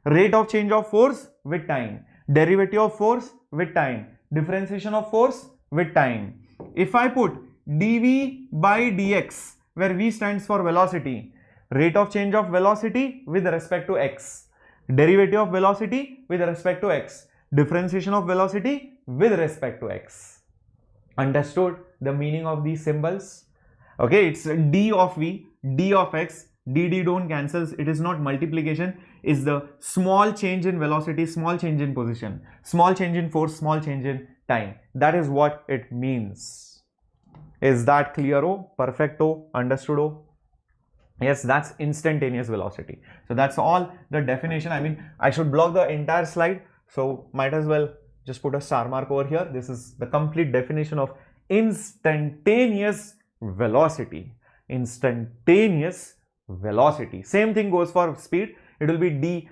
[SPEAKER 1] rate of change of force with time, derivative of force with time, differentiation of force with time. If I put dv by dx, where v stands for velocity, rate of change of velocity with respect to x, derivative of velocity with respect to x, differentiation of velocity with respect to x. Understood the meaning of these symbols? Okay, it's d of v, d of x, dd don't cancels. It is not multiplication. Is the small change in velocity, small change in position, small change in force, small change in time. That is what it means. Is that clear-o? Perfecto? Understood-o? Yes, that's instantaneous velocity. So that's all the definition. I mean, I should block the entire slide, so might as well just put a star mark over here. This is the complete definition of instantaneous velocity. Instantaneous velocity. Same thing goes for speed. It will be d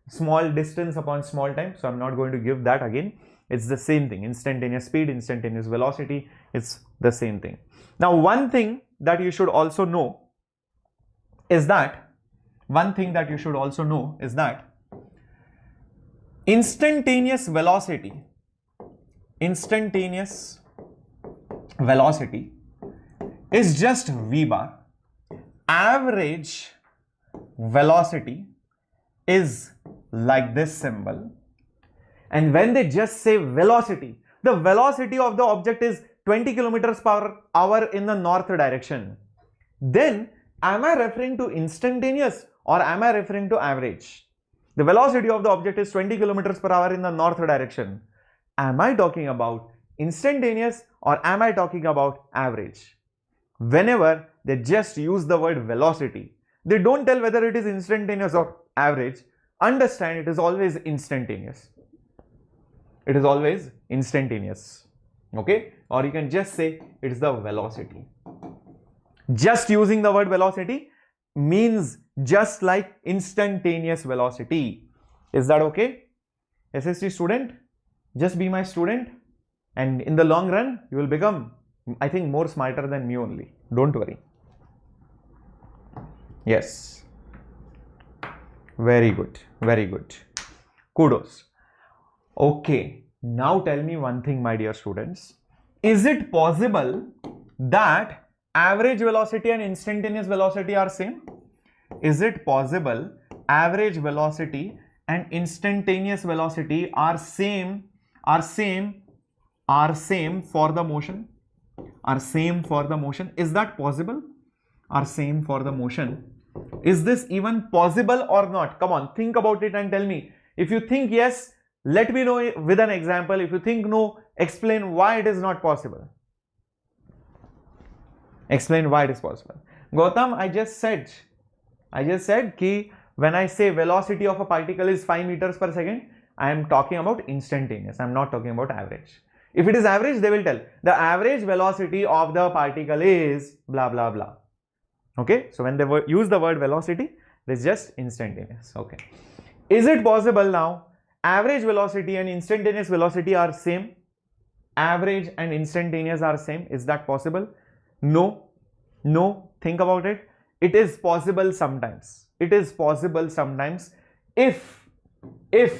[SPEAKER 1] small distance upon small time. So I'm not going to give that again. It's the same thing. Instantaneous speed, instantaneous velocity. It's the same thing. Now, one thing that you should also know is that instantaneous velocity is just v bar. Average velocity is like this symbol, and when they just say velocity, the velocity of the object is 20 kilometers per hour in the north direction, then am I referring to instantaneous or am I referring to average? The velocity of the object is 20 kilometers per hour in the north direction. Am I talking about instantaneous or am I talking about average? Whenever they just use the word velocity, they don't tell whether it is instantaneous or average. Understand, it is always instantaneous. It is always instantaneous. Okay? Or you can just say it is the velocity. Just using the word velocity means just like instantaneous velocity. Is that okay? SST student, just be my student, and in the long run you will become, I think, more smarter than me only. Don't worry. Yes. Very good. Very good. Kudos. Okay. Now tell me one thing, my dear students. Is it possible that average velocity and instantaneous velocity are same? Is it possible average velocity and instantaneous velocity are same for the motion? Are same for the motion? Is that possible? Are same for the motion? Is this even possible or not? Come on, think about it and tell me. If you think yes, let me know with an example. If you think no, explain why it is not possible. Explain why it is possible. Gautam, I just said ki when I say velocity of a particle is 5 meters per second, I am talking about instantaneous. I am not talking about average. If it is average, they will tell the average velocity of the particle is blah blah blah. Okay, so when they use the word velocity, it is just instantaneous. Okay, is it possible now average velocity and instantaneous velocity are same? Average and instantaneous are same. Is that possible? No. No. Think about it. It is possible sometimes. It is possible sometimes if it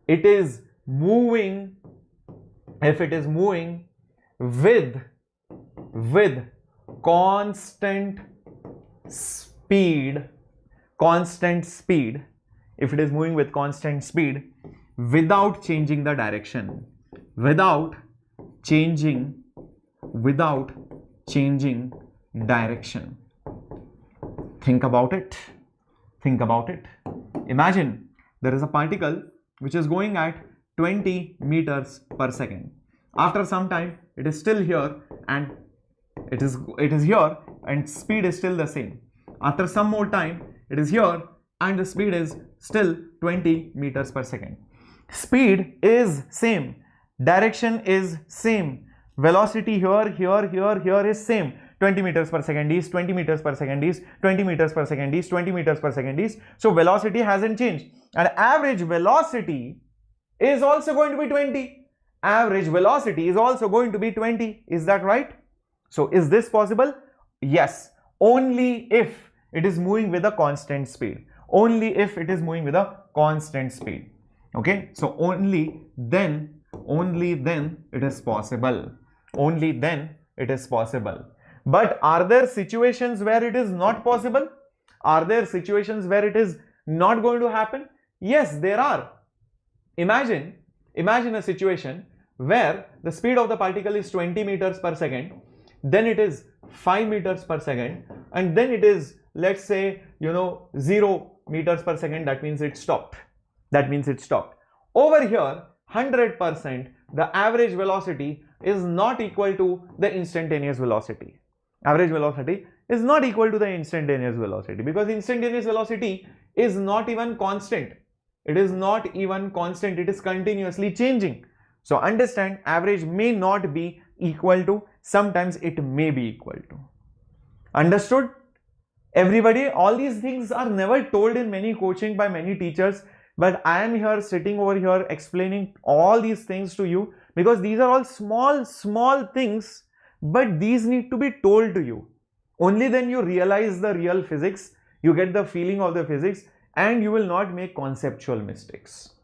[SPEAKER 1] is moving, with constant speed, if it is moving with constant speed without changing the direction, without changing direction. Think about it. Think about it. Imagine there is a particle which is going at 20 meters per second. After some time, it is still here and it is here and speed is still the same. After some more time, it is here and the speed is still 20 meters per second. Speed is same, direction is same, velocity here is same. 20 meters per second is 20 meters per second is 20 meters per second is 20 meters per second is. So velocity hasn't changed, and average velocity is also going to be 20. Average velocity is also going to be 20. Is that right? So is this possible? Yes, only if it is moving with a constant speed. Only if it is moving with a constant speed. Okay, so only then it is possible. Only then it is possible. But are there situations where it is not possible? Are there situations where it is not going to happen? Yes, there are. Imagine a situation where the speed of the particle is 20 meters per second, then it is 5 meters per second, and then it is, let's say, 0 meters per second. That means it stopped. Over here, 100%, the average velocity is not equal to the instantaneous velocity. Average velocity is not equal to the instantaneous velocity, because instantaneous velocity is not even constant. It is not even constant. It is continuously changing. So understand, average may not be equal to, sometimes it may be equal to. Understood? Everybody, all these things are never told in many coaching by many teachers, but I am here sitting over here explaining all these things to you because these are all small things, but these need to be told to you. Only then you realize the real physics, you get the feeling of the physics, and you will not make conceptual mistakes.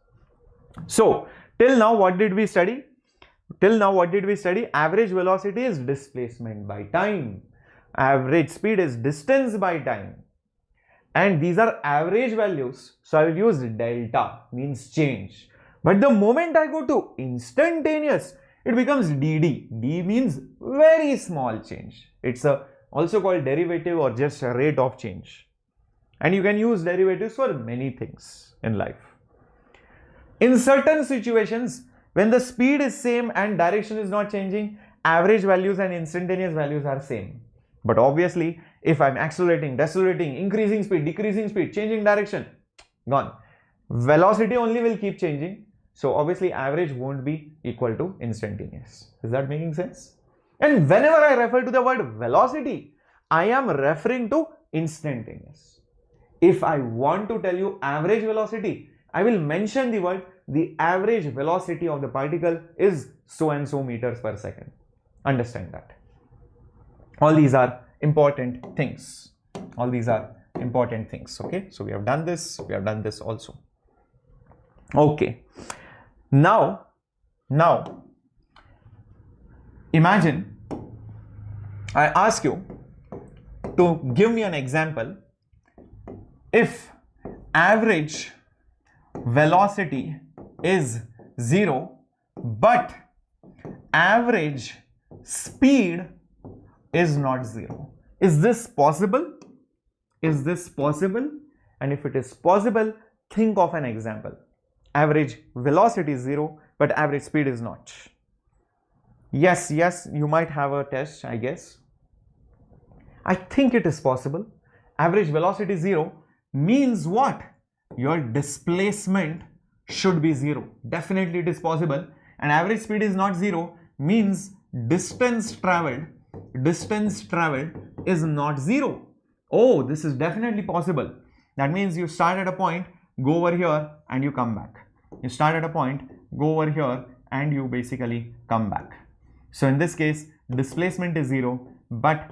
[SPEAKER 1] So till now what did we study? Average velocity is displacement by time. Average speed is distance by time. and these are average values, so I will use delta, means change. But the moment I go to instantaneous, it becomes dd. D means very small change. It's also called derivative or just a rate of change. And you can use derivatives for many things in life. In certain situations, when the speed is same and direction is not changing, average values and instantaneous values are same. But obviously, if I'm accelerating, decelerating, increasing speed, decreasing speed, changing direction, gone. Velocity only will keep changing. So obviously average won't be equal to instantaneous. Is that making sense? And whenever I refer to the word velocity, I am referring to instantaneous. If I want to tell you average velocity, I will mention the word the average velocity of the particle is so and so meters per second. Understand that. All these are important things. All these are important things. Okay. So we have done this. We have done this also. Okay. Now imagine I ask you to give me an example if average velocity is 0 but average speed is not 0. Is this possible? Is this possible? And if it is possible, think of an example. Average velocity is 0 but average speed is not. Yes, you might have a test, I guess. I think it is possible. Average velocity 0 means what? Your displacement should be 0. Definitely it is possible. And average speed is not 0 means distance traveled is not 0. Oh, this is definitely possible. That means you start at a point, go over here and you come back. You start at a point, go over here and you basically come back. So in this case, displacement is 0 but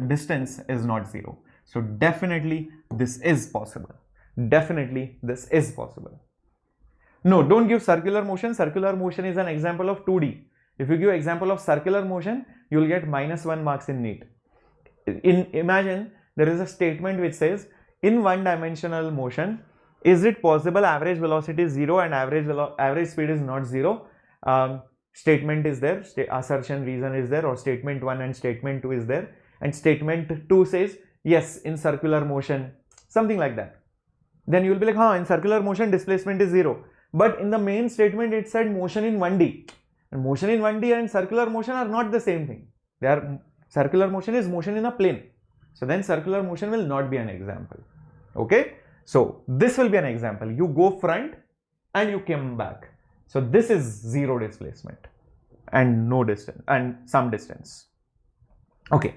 [SPEAKER 1] distance is not 0. So definitely this is possible. Definitely this is possible. No, don't give circular motion. Circular motion is an example of 2D. If you give example of circular motion, you will get -1 marks in NEET. Imagine there is a statement which says in one-dimensional motion, is it possible average velocity is 0 and average speed is not 0? Statement is there, assertion reason is there, or statement 1 and statement 2 is there, and statement 2 says yes in circular motion, something like that. Then you will be like, in circular motion displacement is 0, but in the main statement it said motion in 1D, and motion in 1D and circular motion are not the same thing. Circular motion is motion in a plane, so then circular motion will not be an example. Okay, so this will be an example. You go front and you come back. So this is 0 displacement and no distance and some distance. Okay.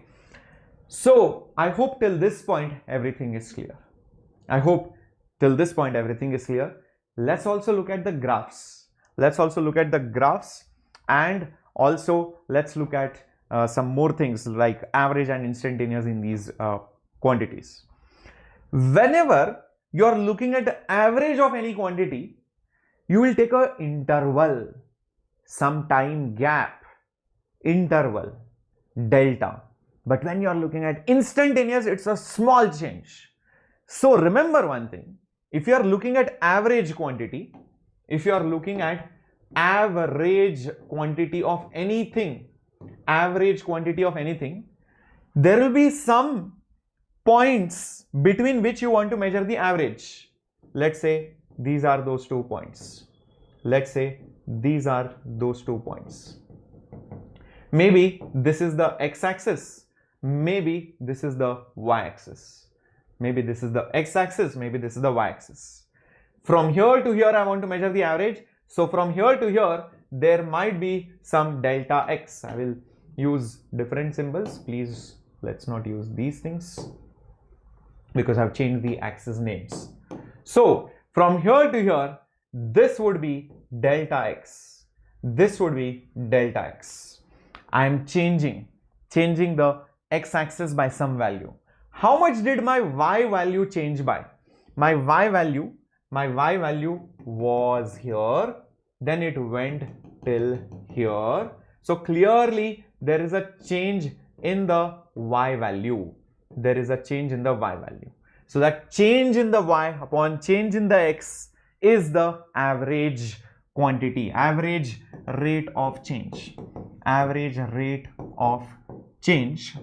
[SPEAKER 1] So I hope till this point everything is clear. I hope till this point everything is clear. Let's also look at the graphs. Let's also look at the graphs, and also let's look at some more things like average and instantaneous in these quantities. Whenever you are looking at the average of any quantity, you will take an interval, some time gap, interval, delta. But when you are looking at instantaneous, it's a small change. So remember one thing, if you are looking at average quantity, if you are looking at average quantity of anything, there will be some points between which you want to measure the average. Let's say these are those 2 points. Let's say these are those 2 points. Maybe this is the x-axis. Maybe this is the y-axis. Maybe this is the x-axis. Maybe this is the y-axis. From here to here, I want to measure the average. So from here to here, there might be some delta x. I will use different symbols. Please, let's not use these things because I've changed the axis names. So from here to here, this would be delta x. This would be delta x. I am changing the x-axis by some value. How much did my y value change by? My y value was here, then it went till here. So clearly there is a change in the y value. There is a change in the y value. So that change in the y upon change in the x is the average quantity, average rate of change. Average rate of change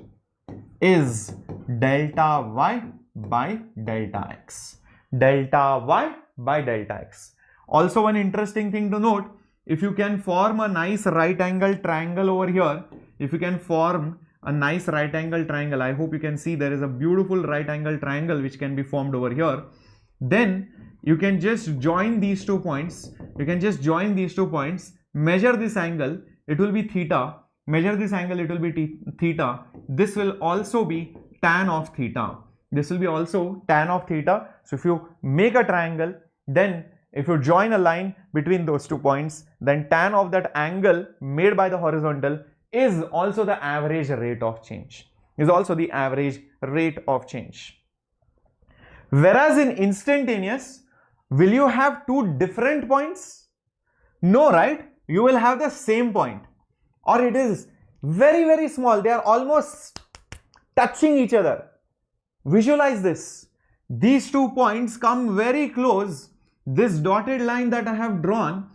[SPEAKER 1] is delta y by delta x. Delta y by delta x. Also, one interesting thing to note, if you can form a nice right angle triangle over here, if you can form a nice right angle triangle, I hope you can see there is a beautiful right angle triangle which can be formed over here, then you can just join these 2 points. You can just join these 2 points, measure this angle, it will be theta, measure this angle, it will be theta. This will also be tan of theta. This will be also tan of theta. So if you make a triangle, then if you join a line between those 2 points, then tan of that angle made by the horizontal is also the average rate of change. Is also the average rate of change. Whereas in instantaneous, will you have 2 different points? No, right? You will have the same point, or it is very, very small. They are almost touching each other. Visualize this. These 2 points come very close. This dotted line that I have drawn,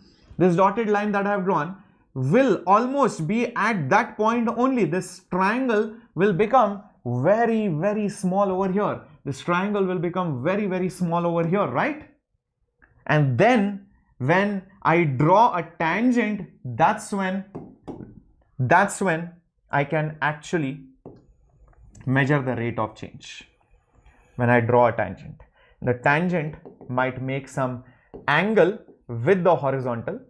[SPEAKER 1] will almost be at that point only. This triangle will become very, very small over here. This triangle will become very, very small over here, right? And then when I draw a tangent, that's when I can actually measure the rate of change. When I draw a tangent, the tangent might make some angle with the horizontal.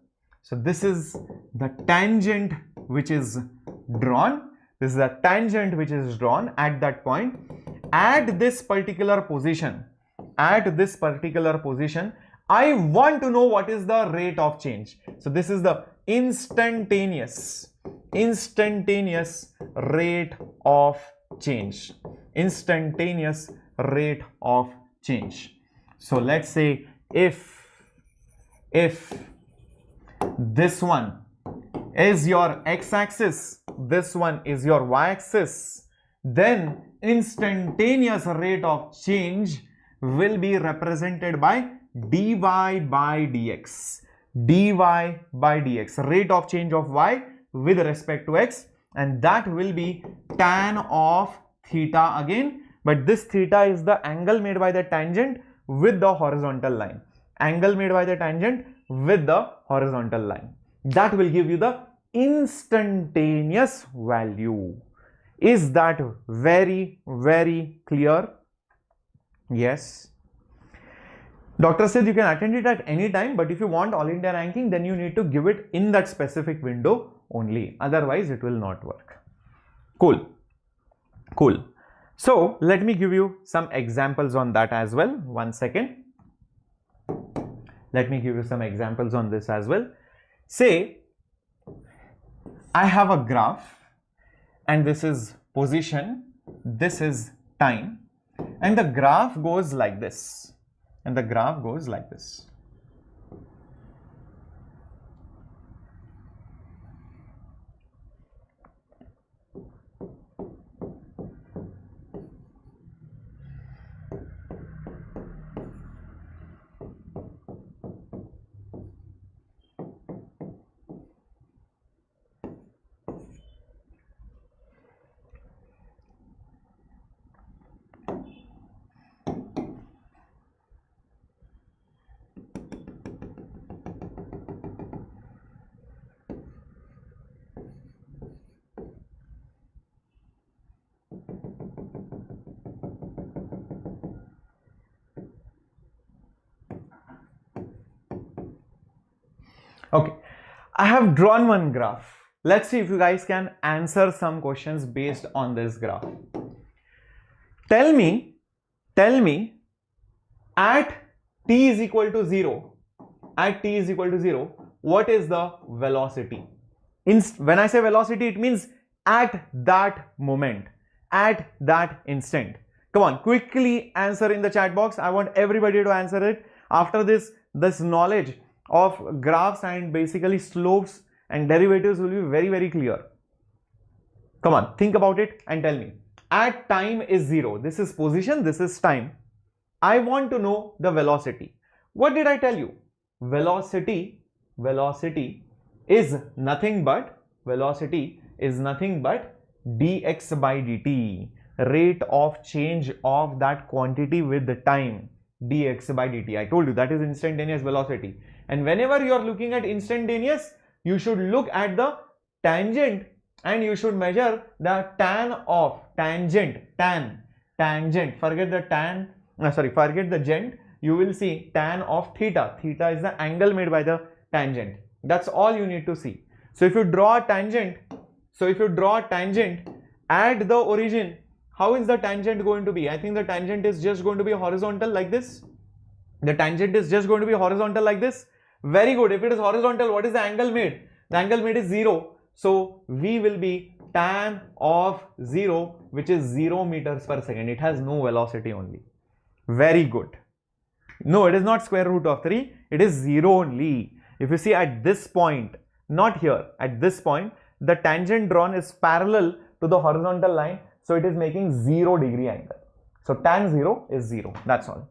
[SPEAKER 1] So this is the tangent which is drawn. This is the tangent which is drawn at that point. At this particular position, I want to know what is the rate of change. So this is the instantaneous rate of change. Instantaneous rate of change. So let's say if this one is your x-axis, this one is your y-axis, then instantaneous rate of change will be represented by dy by dx. Dy by dx, rate of change of y with respect to x, and that will be tan of theta again. But this theta is the angle made by the tangent with the horizontal line. Angle made by the tangent with the horizontal line. That will give you the instantaneous value. Is that very, very clear? Yes. Doctor said you can attend it at any time, but if you want all India ranking, then you need to give it in that specific window only. Otherwise, it will not work. Cool. Cool. So let me give you some examples on that as well. 1 second. Let me give you some examples on this as well. Say I have a graph, and this is position, this is time, and the graph goes like this. Okay, I have drawn one graph. Let's see if you guys can answer some questions based on this graph. Tell me at t is equal to 0, what is the velocity? When I say velocity, it means at that moment, at that instant. Come on, quickly answer in the chat box. I want everybody to answer it. After this knowledge of graphs and basically slopes and derivatives will be very, very clear. Come on, think about it and tell me. At time is 0. This is position, this is time. I want to know the velocity. What did I tell you? Velocity is nothing but dx by dt, rate of change of that quantity with the time, dx by dt. I told you that is instantaneous velocity. And whenever you are looking at instantaneous, you should look at the tangent and you should measure the tan of tangent. Forget the gent. You will see tan of theta. Theta is the angle made by the tangent. That's all you need to see. So if you draw a tangent, at the origin, how is the tangent going to be? I think the tangent is just going to be horizontal like this. Very good. If it is horizontal, what is the angle made? The angle made is 0. So V will be tan of 0, which is 0 meters per second. It has no velocity only. Very good. No, it is not square root of 3. It is 0 only. If you see at this point, not here, at this point, the tangent drawn is parallel to the horizontal line. So it is making 0 degree angle. So tan 0 is 0. That's all.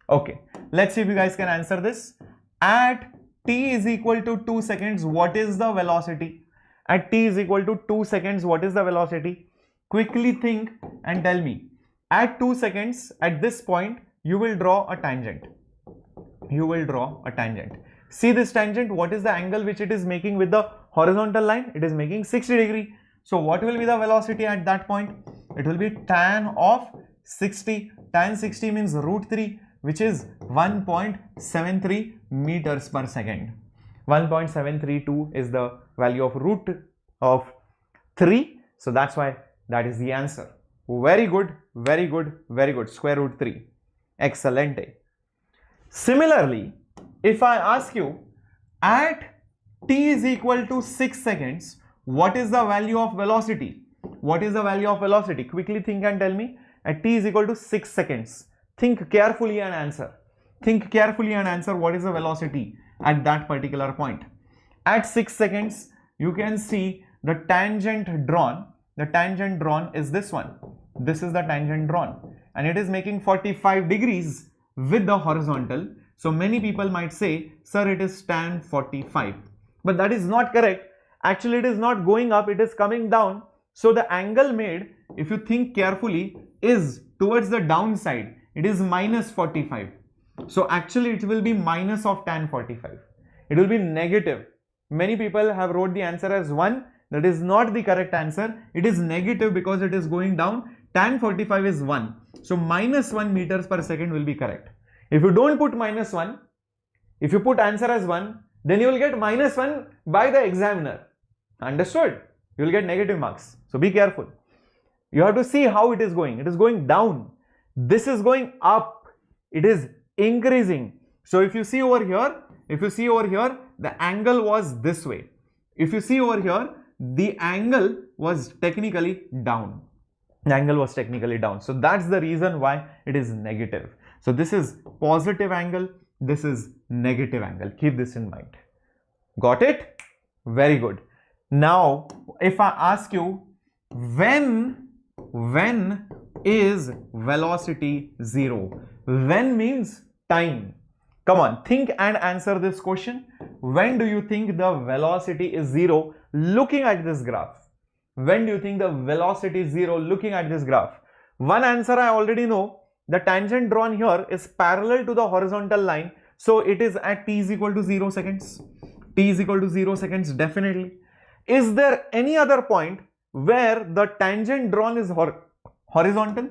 [SPEAKER 1] Okay. Let's see if you guys can answer this. At t is equal to 2 seconds, what is the velocity? At t is equal to 2 seconds, what is the velocity? Quickly think and tell me. At 2 seconds, at this point, you will draw a tangent. See this tangent, what is the angle which it is making with the horizontal line? It is making 60 degree. So what will be the velocity at that point? It will be tan of 60. Tan 60 means root 3, which is 1.73 meters per second. 1.732 is the value of root of 3. So that's why that is the answer. Very good. Square root 3. Excelente. Similarly, if I ask you at t is equal to 6 seconds, what is the value of velocity? Quickly think and tell me. At t is equal to 6 seconds. Think carefully and answer. What is the velocity at that particular point? At 6 seconds, you can see the tangent drawn. The tangent drawn is this one. This is the tangent drawn. And it is making 45 degrees with the horizontal. So many people might say, sir, it is tan 45. But that is not correct. Actually, it is not going up, it is coming down. So the angle made, if you think carefully, is towards the downside. It is minus 45. So actually it will be minus of tan 45. It will be negative. Many people have wrote the answer as 1. That is not the correct answer. It is negative because it is going down. Tan 45 is 1. So minus 1 meters per second will be correct. If you don't put minus 1, if you put answer as 1, then you will get minus 1 by the examiner. Understood? You will get negative marks. So be careful. You have to see how it is going. It is going down. This is going up. It is increasing. So if you see over here, the angle was this way. If you see over here, the angle was technically down. So that's the reason why it is negative. So this is positive angle. This is negative angle. Keep this in mind. Got it? Very good. Now, if I ask you, when is velocity 0? When means time. Come on, think and answer this question. When do you think the velocity is 0 looking at this graph? When do you think the velocity is 0 looking at this graph? One answer I already know. The tangent drawn here is parallel to the horizontal line. So it is at t is equal to 0 seconds. T is equal to 0 seconds definitely. Is there any other point where the tangent drawn is horizontal?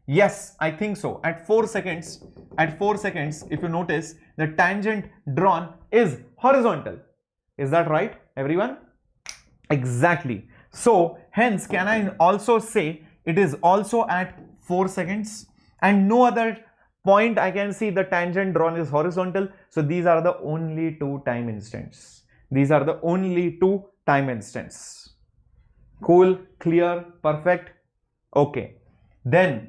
[SPEAKER 1] Yes, I think so. At 4 seconds, if you notice, the tangent drawn is horizontal. Is that right, everyone? Exactly. So hence, can I also say it is also at 4 seconds? And no other point I can see the tangent drawn is horizontal. So these are the only two time instants. Cool, clear, perfect. Okay. Then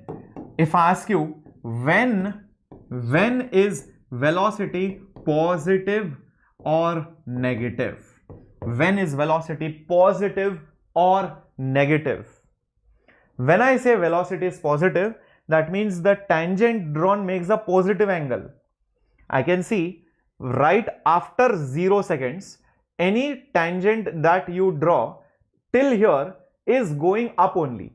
[SPEAKER 1] if I ask you, when is velocity positive or negative? When is velocity positive or negative? When I say velocity is positive, that means the tangent drawn makes a positive angle. I can see right after 0 seconds, any tangent that you draw till here is going up only.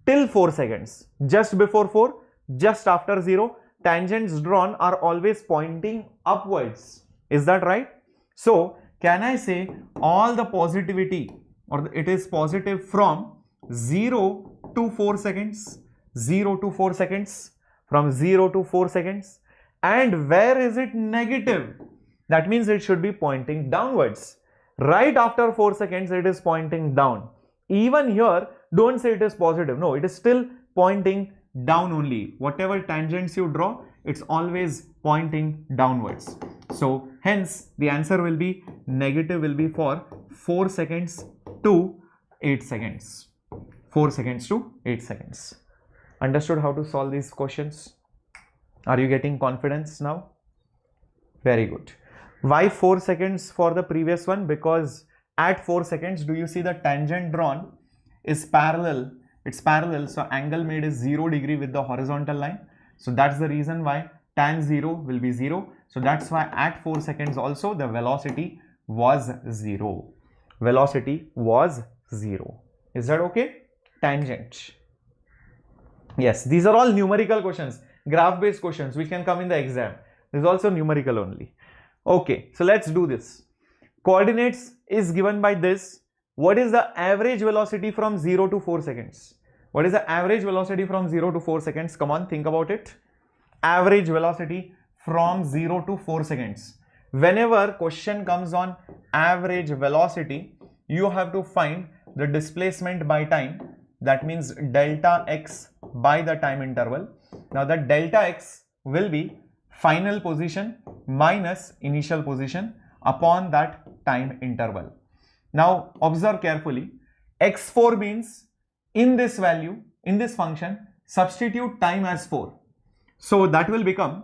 [SPEAKER 1] Till 4 seconds, just before 4, just after 0, tangents drawn are always pointing upwards. Is that right? So can I say all the positivity, or it is positive from 0 to 4 seconds, 0 to 4 seconds, from 0 to 4 seconds, and where is it negative? That means it should be pointing downwards. Right after 4 seconds it is pointing down. Even here, don't say it is positive. No, it is still pointing down only. Whatever tangents you draw, it's always pointing downwards. So hence the answer will be negative, will be for 4 seconds to 8 seconds. 4 seconds to 8 seconds. Understood how to solve these questions? Are you getting confidence now? Very good. Why 4 seconds for the previous one? Because at 4 seconds, do you see the tangent drawn is parallel? It's parallel, so angle made is 0 degree with the horizontal line. So that's the reason why tan 0 will be 0. So that's why at 4 seconds also the velocity was 0. Velocity was 0. Is that okay? Tangent. Yes, these are all numerical questions, graph based questions which can come in the exam. This is also numerical only. Okay, so let's do this. Coordinates is given by this. What is the average velocity from 0 to 4 seconds? What is the average velocity from 0 to 4 seconds? Come on, think about it. Average velocity from 0 to 4 seconds. Whenever question comes on average velocity, you have to find the displacement by time. That means delta x by the time interval. Now the delta x will be final position minus initial position upon that time interval. Now observe carefully. X4 means in this value, in this function, substitute time as 4. So that will become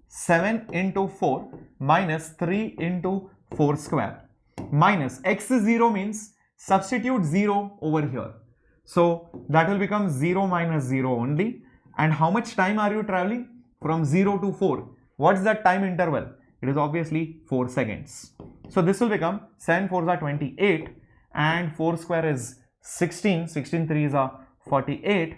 [SPEAKER 1] 7 into 4 minus 3 into 4 square minus x0 means substitute 0 over here. So that will become 0 minus 0 only. And how much time are you traveling? From 0 to 4. What's that time interval? It is obviously 4 seconds. So this will become 7 4s are 28 and 4 square is 16. 16 3s are 48.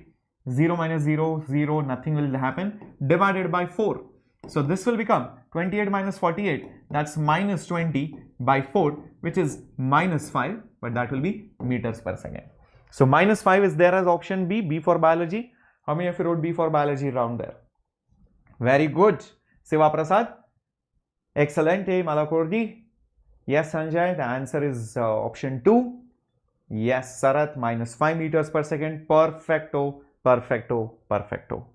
[SPEAKER 1] 0 minus 0, 0, nothing will happen, divided by 4. So this will become 28 minus 48, that's minus 20 by 4, which is minus 5, but that will be meters per second. So minus 5 is there as option B, B for biology. How many of you wrote B for biology around there? Very good. Siva Prasad. Excellent. Hey, Malakorji. Yes, Sanjay. The answer is option 2. Yes, Sarath, minus 5 meters per second. Perfecto, perfecto, perfecto.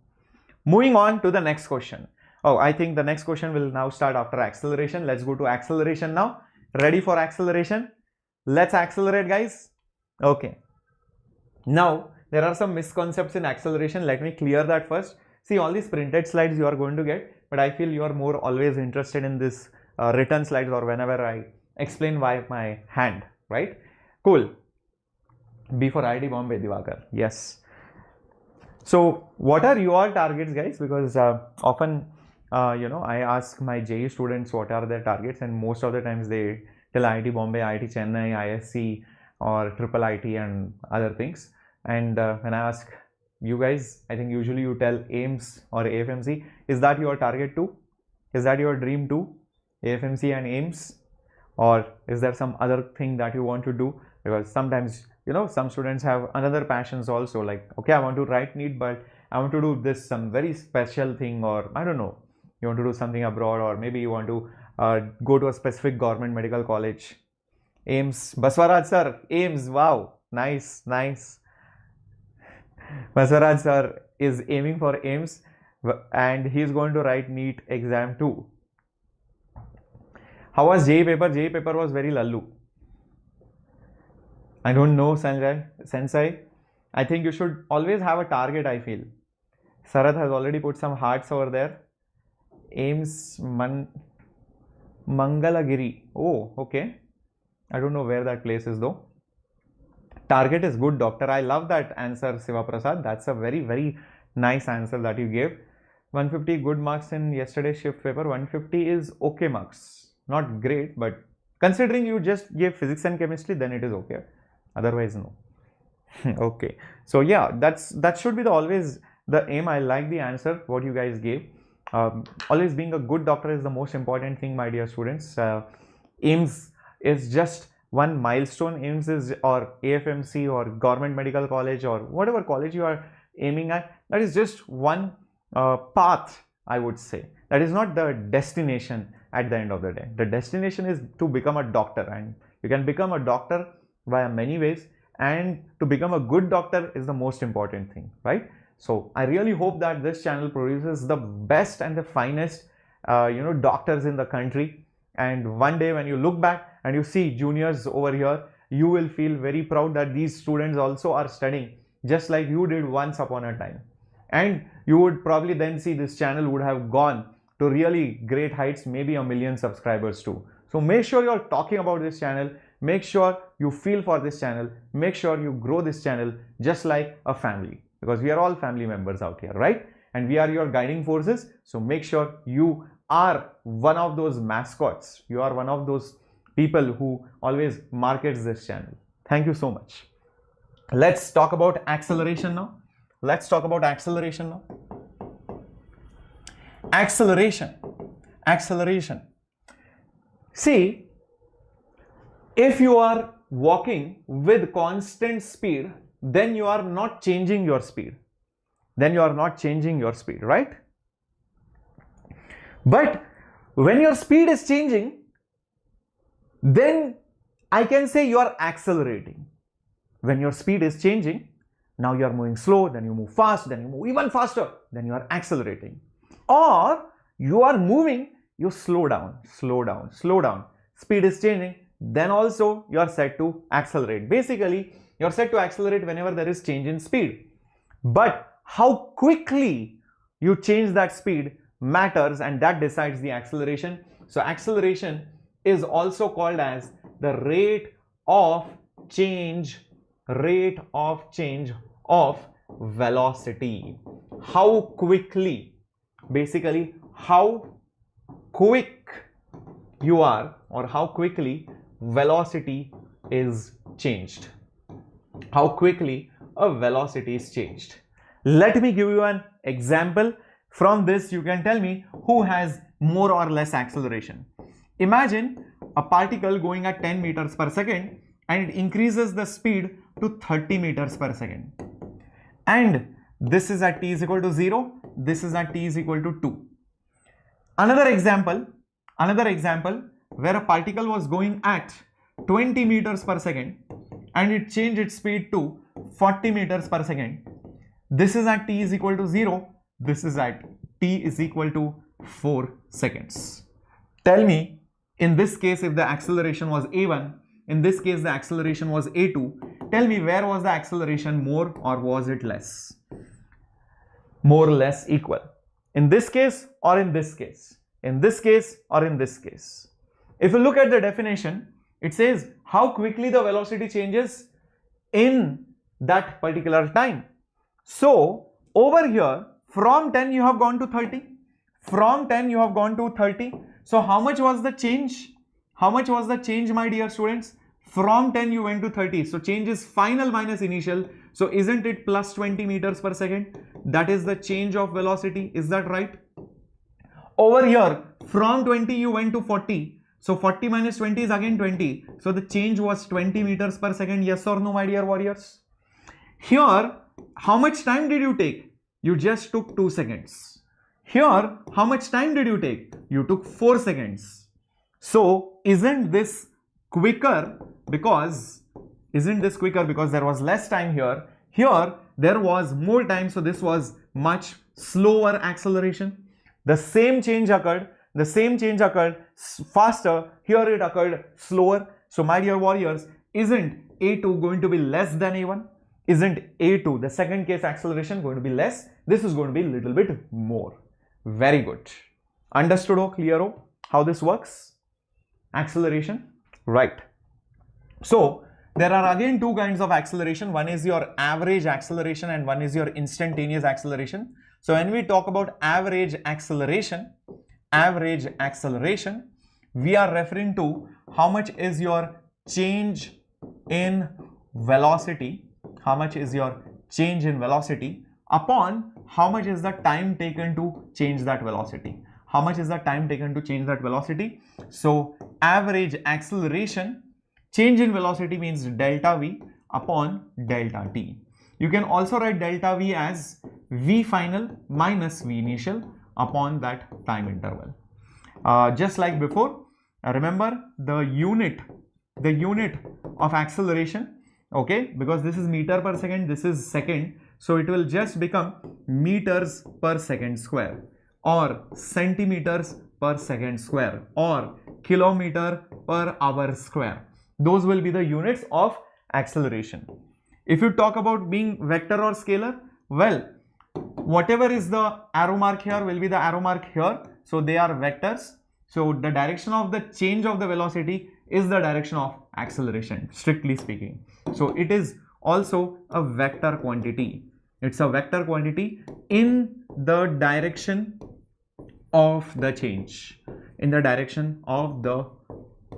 [SPEAKER 1] Moving on to the next question. Oh, I think the next question will now start after acceleration. Let's go to acceleration now. Ready for acceleration? Let's accelerate, guys. Okay. Now, there are some misconceptions in acceleration. Let me clear that first. See, all these printed slides you are going to get, but I feel you are more always interested in this written slides or whenever I explain by my hand, right? Cool. B for IIT Bombay, Divakar. Yes. So, what are your targets, guys? Because often, I ask my JE students what are their targets, and most of the times they tell IIT Bombay, IIT Chennai, ISC, or Triple IT and other things. And when I ask you guys, I think usually you tell AIMS or AFMC. Is that your target too? Is that your dream too? AFMC and AIMS? Or is there some other thing that you want to do? Because sometimes, some students have another passions also, like, okay, I want to write NEET, but I want to do this, some very special thing, or I don't know, you want to do something abroad, or maybe you want to go to a specific government medical college. AIMS, Baswaraj sir, AIMS, wow, nice, nice. Baswaraj sir is aiming for AIMS and he is going to write NEET exam too. How was JE paper? JE paper was very lallu. I don't know, Sensei. I think you should always have a target, I feel. Sarath has already put some hearts over there. AIMS Mangalagiri. Oh, okay. I don't know where that place is though. Target is good doctor. I love that answer, Siva Prasad. That's a very, very nice answer that you gave. 150 good marks in yesterday's shift paper. 150 is okay marks. Not great, but considering you just gave physics and chemistry, then it is okay. Otherwise, no. Okay. So yeah, that should be always the aim. I like the answer what you guys gave. Always being a good doctor is the most important thing, my dear students. AIMS is just one milestone. AIMS is, or AFMC or government medical college or whatever college you are aiming at, that is just one path, I would say. That is not the destination at the end of the day. The destination is to become a doctor, and you can become a doctor via many ways, and to become a good doctor is the most important thing, right? So I really hope that this channel produces the best and the finest doctors in the country, and one day when you look back and you see juniors over here, you will feel very proud that these students also are studying just like you did once upon a time. And you would probably then see this channel would have gone to really great heights, maybe 1 million subscribers too. So make sure you're talking about this channel, make sure you feel for this channel, make sure you grow this channel just like a family, because we are all family members out here, right? And we are your guiding forces. So make sure you are one of those mascots. You are one of those people who always markets this channel. Thank you so much. Let's talk about acceleration now. Let's talk about acceleration now. Acceleration. See, if you are walking with constant speed, then you are not changing your speed. Right? But when your speed is changing, then I can say you are accelerating. When your speed is changing, now you are moving slow, then you move fast, then you move even faster, then you are accelerating. Or you are moving, you slow down. Speed is changing, then also you are set to accelerate. Basically, you are set to accelerate whenever there is change in speed. But how quickly you change that speed matters, and that decides the acceleration. So acceleration is also called as the rate of change of velocity. How quickly, basically how quick you are, or how quickly velocity is changed. How quickly a velocity is changed. Let me give you an example. From this you can tell me who has more or less acceleration. Imagine a particle going at 10 meters per second and it increases the speed to 30 meters per second. And this is at t is equal to 0, this is at t is equal to 2. Another example where a particle was going at 20 meters per second and it changed its speed to 40 meters per second. This is at t is equal to 0, this is at t is equal to 4 seconds. Tell me, in this case, if the acceleration was a1, in this case the acceleration was a2, tell me where was the acceleration more or was it less? More or less equal. In this case or in this case? In this case or in this case? If you look at the definition, it says how quickly the velocity changes in that particular time. So over here, from 10 you have gone to 30. From 10 you have gone to 30. So how much was the change? How much was the change, my dear students? From 10 you went to 30. So change is final minus initial. So isn't it plus 20 meters per second? That is the change of velocity. Is that right? Over here, from 20 you went to 40. So 40 minus 20 is again 20. So the change was 20 meters per second. Yes or no, my dear warriors? Here, how much time did you take? You just took 2 seconds. Here, how much time did you take? You took 4 seconds. So isn't this quicker because there was less time here. Here there was more time, so this was much slower acceleration. The same change occurred faster. Here it occurred slower. So my dear warriors, isn't A2 going to be less than A1? Isn't A2, the second case acceleration, going to be less? This is going to be a little bit more. Very good. Understood or clear how this works? Acceleration, right? So there are again two kinds of acceleration. One is your average acceleration and one is your instantaneous acceleration. So when we talk about average acceleration, we are referring to how much is your change in velocity, upon how much is the time taken to change that velocity. So average acceleration, change in velocity means delta v upon delta t. You can also write delta v as v final minus v initial upon that time interval. Just like before, remember the unit of acceleration, okay, because this is meter per second, this is second, so it will just become meters per second square or centimeters per second square or kilometer per hour square. Those will be the units of acceleration. If you talk about being vector or scalar, well, whatever is the arrow mark here will be the arrow mark here. So they are vectors. So the direction of the change of the velocity is the direction of acceleration, strictly speaking. So it is also a vector quantity. It's a vector quantity in the direction of the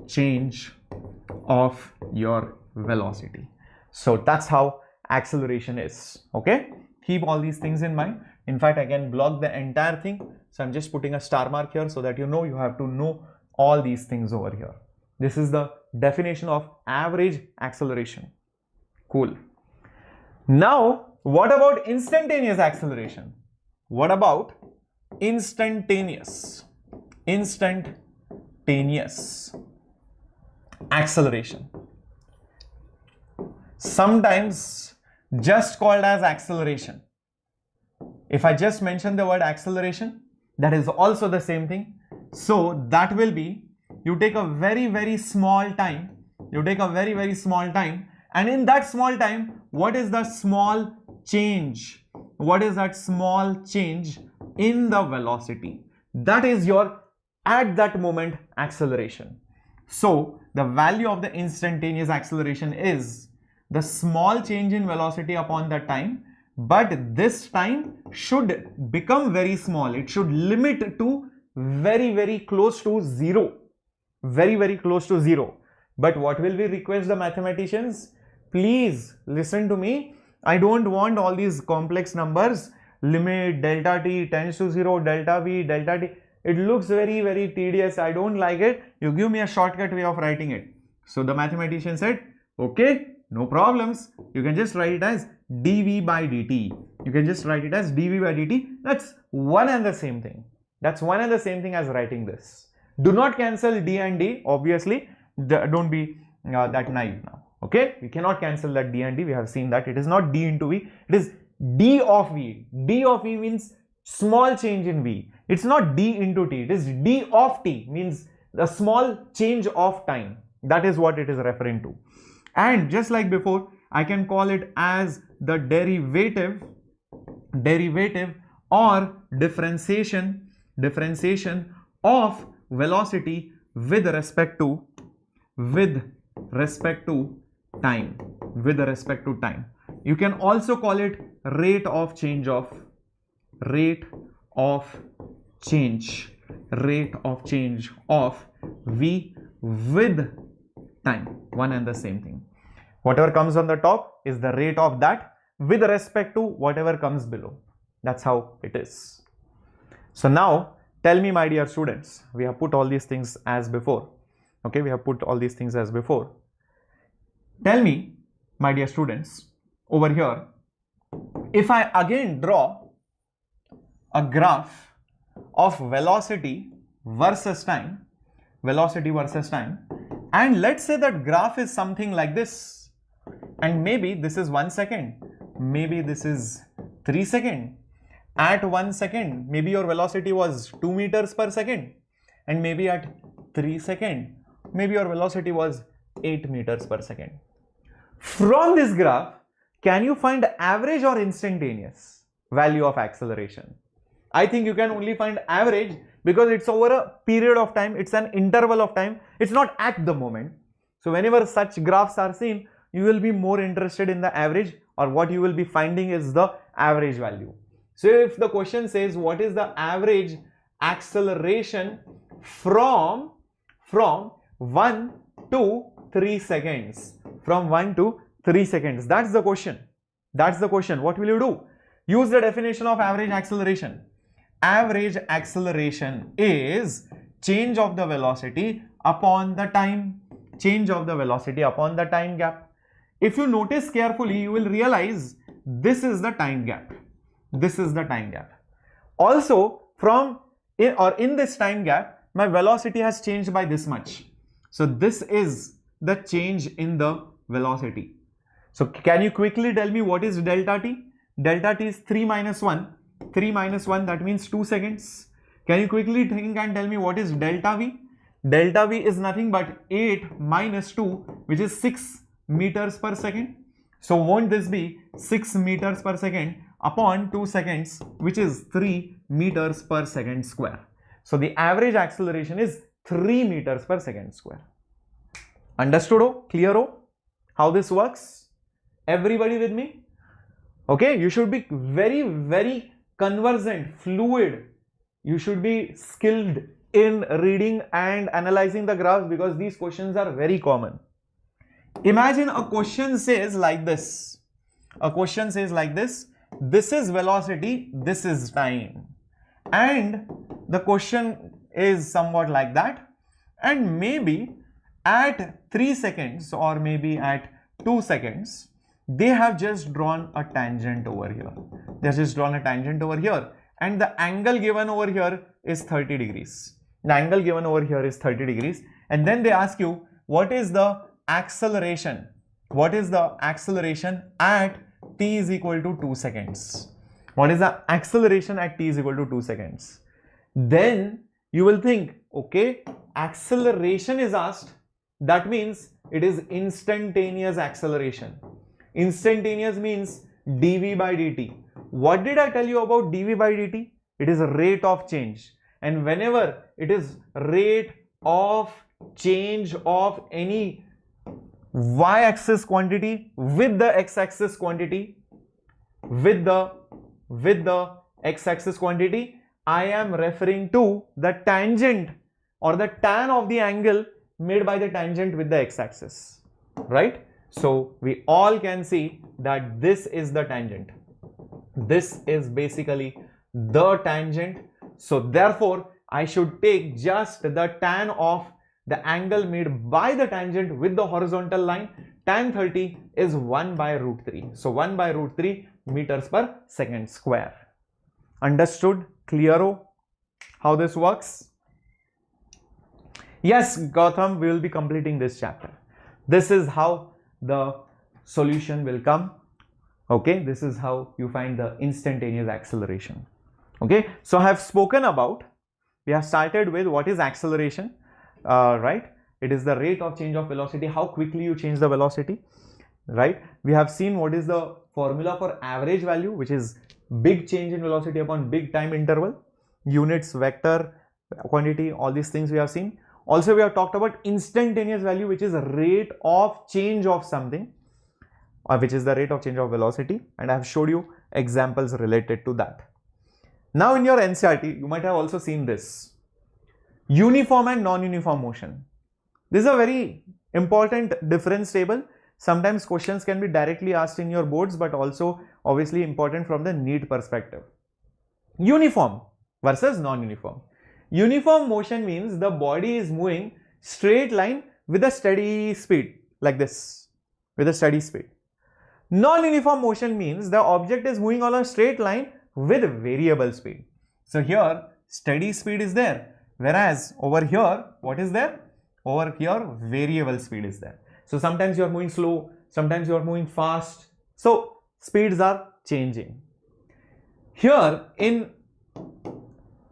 [SPEAKER 1] change, of your velocity. So that's how acceleration is. Okay, keep all these things in mind. In fact, I can block the entire thing, so I'm just putting a star mark here so that you know you have to know all these things over here. This is the definition of average acceleration. Cool. Now what about instantaneous acceleration? What about instantaneous acceleration, sometimes just called as acceleration. If I just mention the word acceleration, that is also the same thing. So that will be, you take a very small time, and in that small time, what is the small change? What is that small change in the velocity? That is your at that moment acceleration. So the value of the instantaneous acceleration is the small change in velocity upon that time, but this time should become very small. It should limit to very close to zero. Very close to zero. But what will we request the mathematicians? Please listen to me. I don't want all these complex numbers. Limit delta t tends to 0, delta v, delta t. It looks very tedious. I don't like it. You give me a shortcut way of writing it. So the mathematician said, okay, no problems. You can just write it as dv by dt. That's one and the same thing. As writing this. Do not cancel d and d, obviously. Don't be that naive now. Okay, we cannot cancel that d and d. We have seen that it is not d into v, it is d of v. D of v means small change in v. It's not d into t, it is d of t, means the small change of time. That is what it is referring to. And just like before, I can call it as the derivative or differentiation of velocity with respect to time. You can also call it rate of change of v with time. One and the same thing. Whatever comes on the top is the rate of that with respect to whatever comes below. That's how it is. So now tell me, my dear students, we have put all these things as before. Okay, Tell me, my dear students, over here, if I again draw a graph of velocity versus time, and let's say that graph is something like this, and maybe this is 1 second, maybe this is 3 seconds. At 1 second, maybe your velocity was 2 meters per second, and maybe at 3 seconds, maybe your velocity was 8 meters per second. From this graph, can you find average or instantaneous value of acceleration? I think you can only find average because it's over a period of time, it's an interval of time, it's not at the moment. So whenever such graphs are seen, you will be more interested in the average, or what you will be finding is the average value. So if the question says what is the average acceleration from 1 to 3 seconds, from 1 to 3 seconds, that's the question. That's the question. What will you do? Use the definition of average acceleration. Average acceleration is change of the velocity upon the time, change of the velocity upon the time gap. If you notice carefully, you will realize this is the time gap. This is the time gap. Also, in this time gap, my velocity has changed by this much. So this is the change in the velocity. So can you quickly tell me what is delta t? Delta t is 3 minus 1. 3 minus 1, that means 2 seconds. Can you quickly think and tell me what is delta v? Delta v is nothing but 8 minus 2, which is 6 meters per second. So won't this be 6 meters per second upon 2 seconds, which is 3 meters per second square. So the average acceleration is 3 meters per second square. Understood? Oh? Clear? Oh? How this works? Everybody with me? Okay, you should be very, very conversant, fluid. You should be skilled in reading and analyzing the graphs, because these questions are very common. Imagine a question says like this. A question says like this. This is velocity, this is time. And the question is somewhat like that. And maybe at 3 seconds or maybe at 2 seconds, they have just drawn a tangent over here. They have just drawn a tangent over here. And the angle given over here is 30 degrees. The angle given over here is 30 degrees. And then they ask you, what is the acceleration? What is the acceleration at t is equal to 2 seconds? What is the acceleration at t is equal to 2 seconds? Then you will think, okay, acceleration is asked. That means it is instantaneous acceleration. Instantaneous means dv by dt. What did I tell you about dv by dt? It is a rate of change. And whenever it is rate of change of any y-axis quantity with the x-axis quantity, with the x-axis quantity, I am referring to the tangent or the tan of the angle made by the tangent with the x-axis, right? So we all can see that this is the tangent. This is basically the tangent. So therefore, I should take just the tan of the angle made by the tangent with the horizontal line. Tan 30 is 1 by root 3. So 1 by root 3 meters per second square. Understood? Clearo? How this works? Yes, Gautam, we will be completing this chapter. This is how the solution will come. Okay, this is how you find the instantaneous acceleration. Okay, so I have spoken about, we have started with what is acceleration, right? It is the rate of change of velocity, how quickly you change the velocity, right? We have seen what is the formula for average value, which is big change in velocity upon big time interval, units, vector, quantity, all these things we have seen. Also, we have talked about instantaneous value, which is a rate of change of something, or which is the rate of change of velocity, and I have showed you examples related to that. Now in your NCERT, you might have also seen this. Uniform and non-uniform motion. This is a very important difference table. Sometimes questions can be directly asked in your boards, but also obviously important from the NEET perspective. Uniform versus non-uniform. Uniform motion means the body is moving straight line with a steady speed, like this, with a steady speed. Non-uniform motion means the object is moving on a straight line with variable speed. So here steady speed is there, whereas over here what is there? Over here variable speed is there. So sometimes you are moving slow, sometimes you are moving fast. So speeds are changing. Here in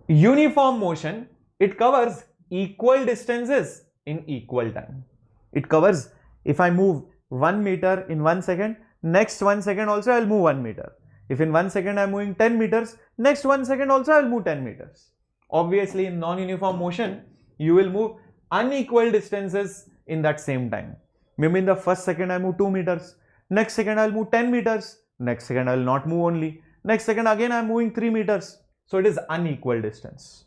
[SPEAKER 1] uniform motion, it covers equal distances in equal time. It covers, if I move 1 meter in 1 second, next 1 second also I will move 1 meter. If in 1 second I am moving 10 meters, next 1 second also I will move 10 meters. Obviously in non-uniform motion, you will move unequal distances in that same time. Maybe in the first second I move 2 meters, next second I'll move 10 meters, next second I will not move only, next second again I'm moving 3 meters. So it is unequal distance.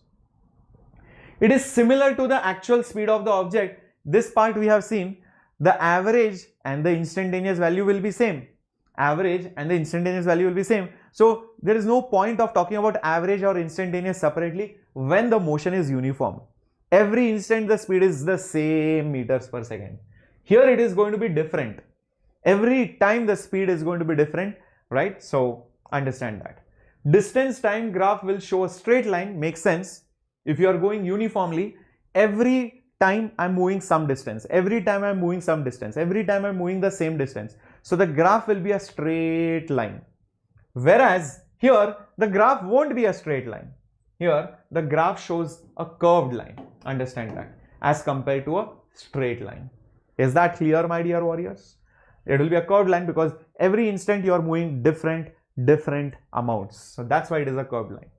[SPEAKER 1] It is similar to the actual speed of the object. This part we have seen, the average and the instantaneous value will be same. Average and the instantaneous value will be same. So there is no point of talking about average or instantaneous separately when the motion is uniform. Every instant the speed is the same meters per second. Here it is going to be different. Every time the speed is going to be different, right? So understand that. Distance time graph will show a straight line, makes sense. If you are going uniformly, every time I'm moving some distance, every time I'm moving some distance, every time I'm moving the same distance. So the graph will be a straight line. Whereas here the graph won't be a straight line. Here the graph shows a curved line. Understand that, as compared to a straight line. Is that clear, my dear warriors? It will be a curved line because every instant you are moving different amounts. So that's why it is a curved line.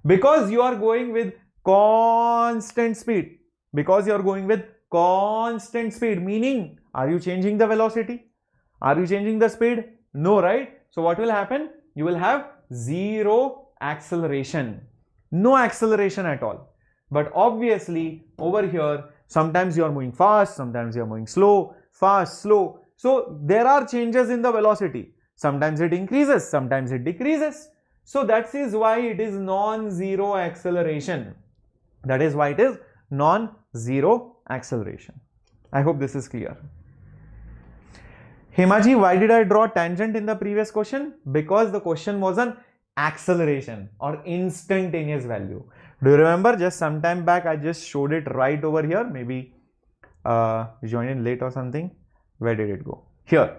[SPEAKER 1] Because you are going with constant speed. Because you are going with constant speed, meaning, are you changing the velocity? Are you changing the speed? No, right? So what will happen? You will have zero acceleration. No acceleration at all. But obviously over here, sometimes you are moving fast, sometimes you are moving slow, fast, slow. So there are changes in the velocity. Sometimes it increases, sometimes it decreases. So that is why it is non-zero acceleration. That is why it is non-zero acceleration. I hope this is clear. Hemaji, why did I draw tangent in the previous question? Because the question was an acceleration or instantaneous value. Do you remember just some time back I just showed it right over here? Maybe you joined in late or something. Where did it go? Here.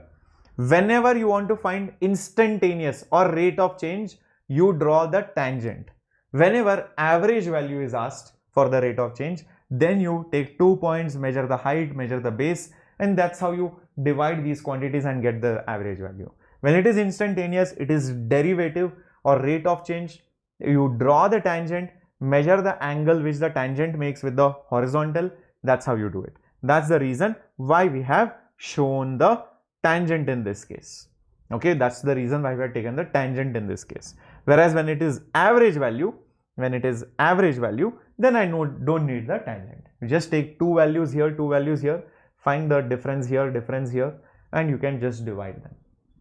[SPEAKER 1] Whenever you want to find instantaneous or rate of change, you draw the tangent. Whenever average value is asked for the rate of change, then you take 2 points, measure the height, measure the base, and that's how you divide these quantities and get the average value. When it is instantaneous, it is derivative or rate of change. You draw the tangent, measure the angle which the tangent makes with the horizontal. That's how you do it. That's the reason why we have shown the tangent in this case. Okay, that's the reason why we have taken the tangent in this case. Whereas when it is average value, then I don't need the tangent. You just take two values here, find the difference here, and you can just divide them.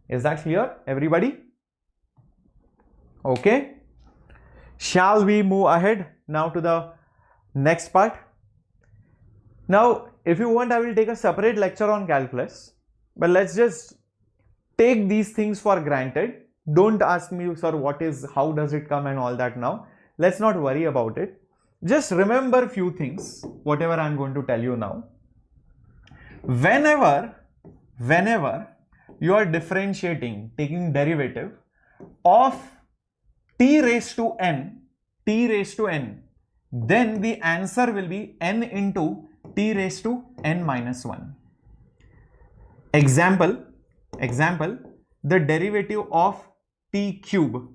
[SPEAKER 1] Is that clear, everybody? Okay. Shall we move ahead now to the next part? Now, if you want, I will take a separate lecture on calculus, but let's just take these things for granted. Don't ask me, sir, how does it come and all that now. Let's not worry about it. Just remember few things, whatever I am going to tell you now. Whenever you are differentiating, taking derivative of t raised to n, then the answer will be n into t raised to n minus 1. Example, the derivative of t cube,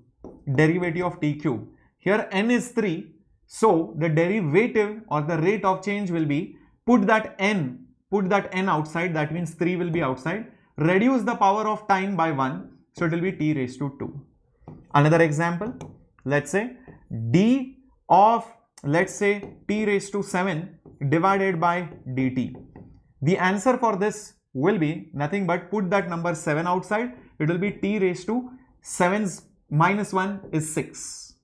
[SPEAKER 1] here n is 3, so the derivative or the rate of change will be, put that n outside, that means 3 will be outside, reduce the power of time by 1, so it will be t raised to 2. Another example, let's say d of, let's say, t raised to 7 divided by dt. The answer for this will be nothing but put that number 7 outside, it will be t raised to 7 minus 1 is 6.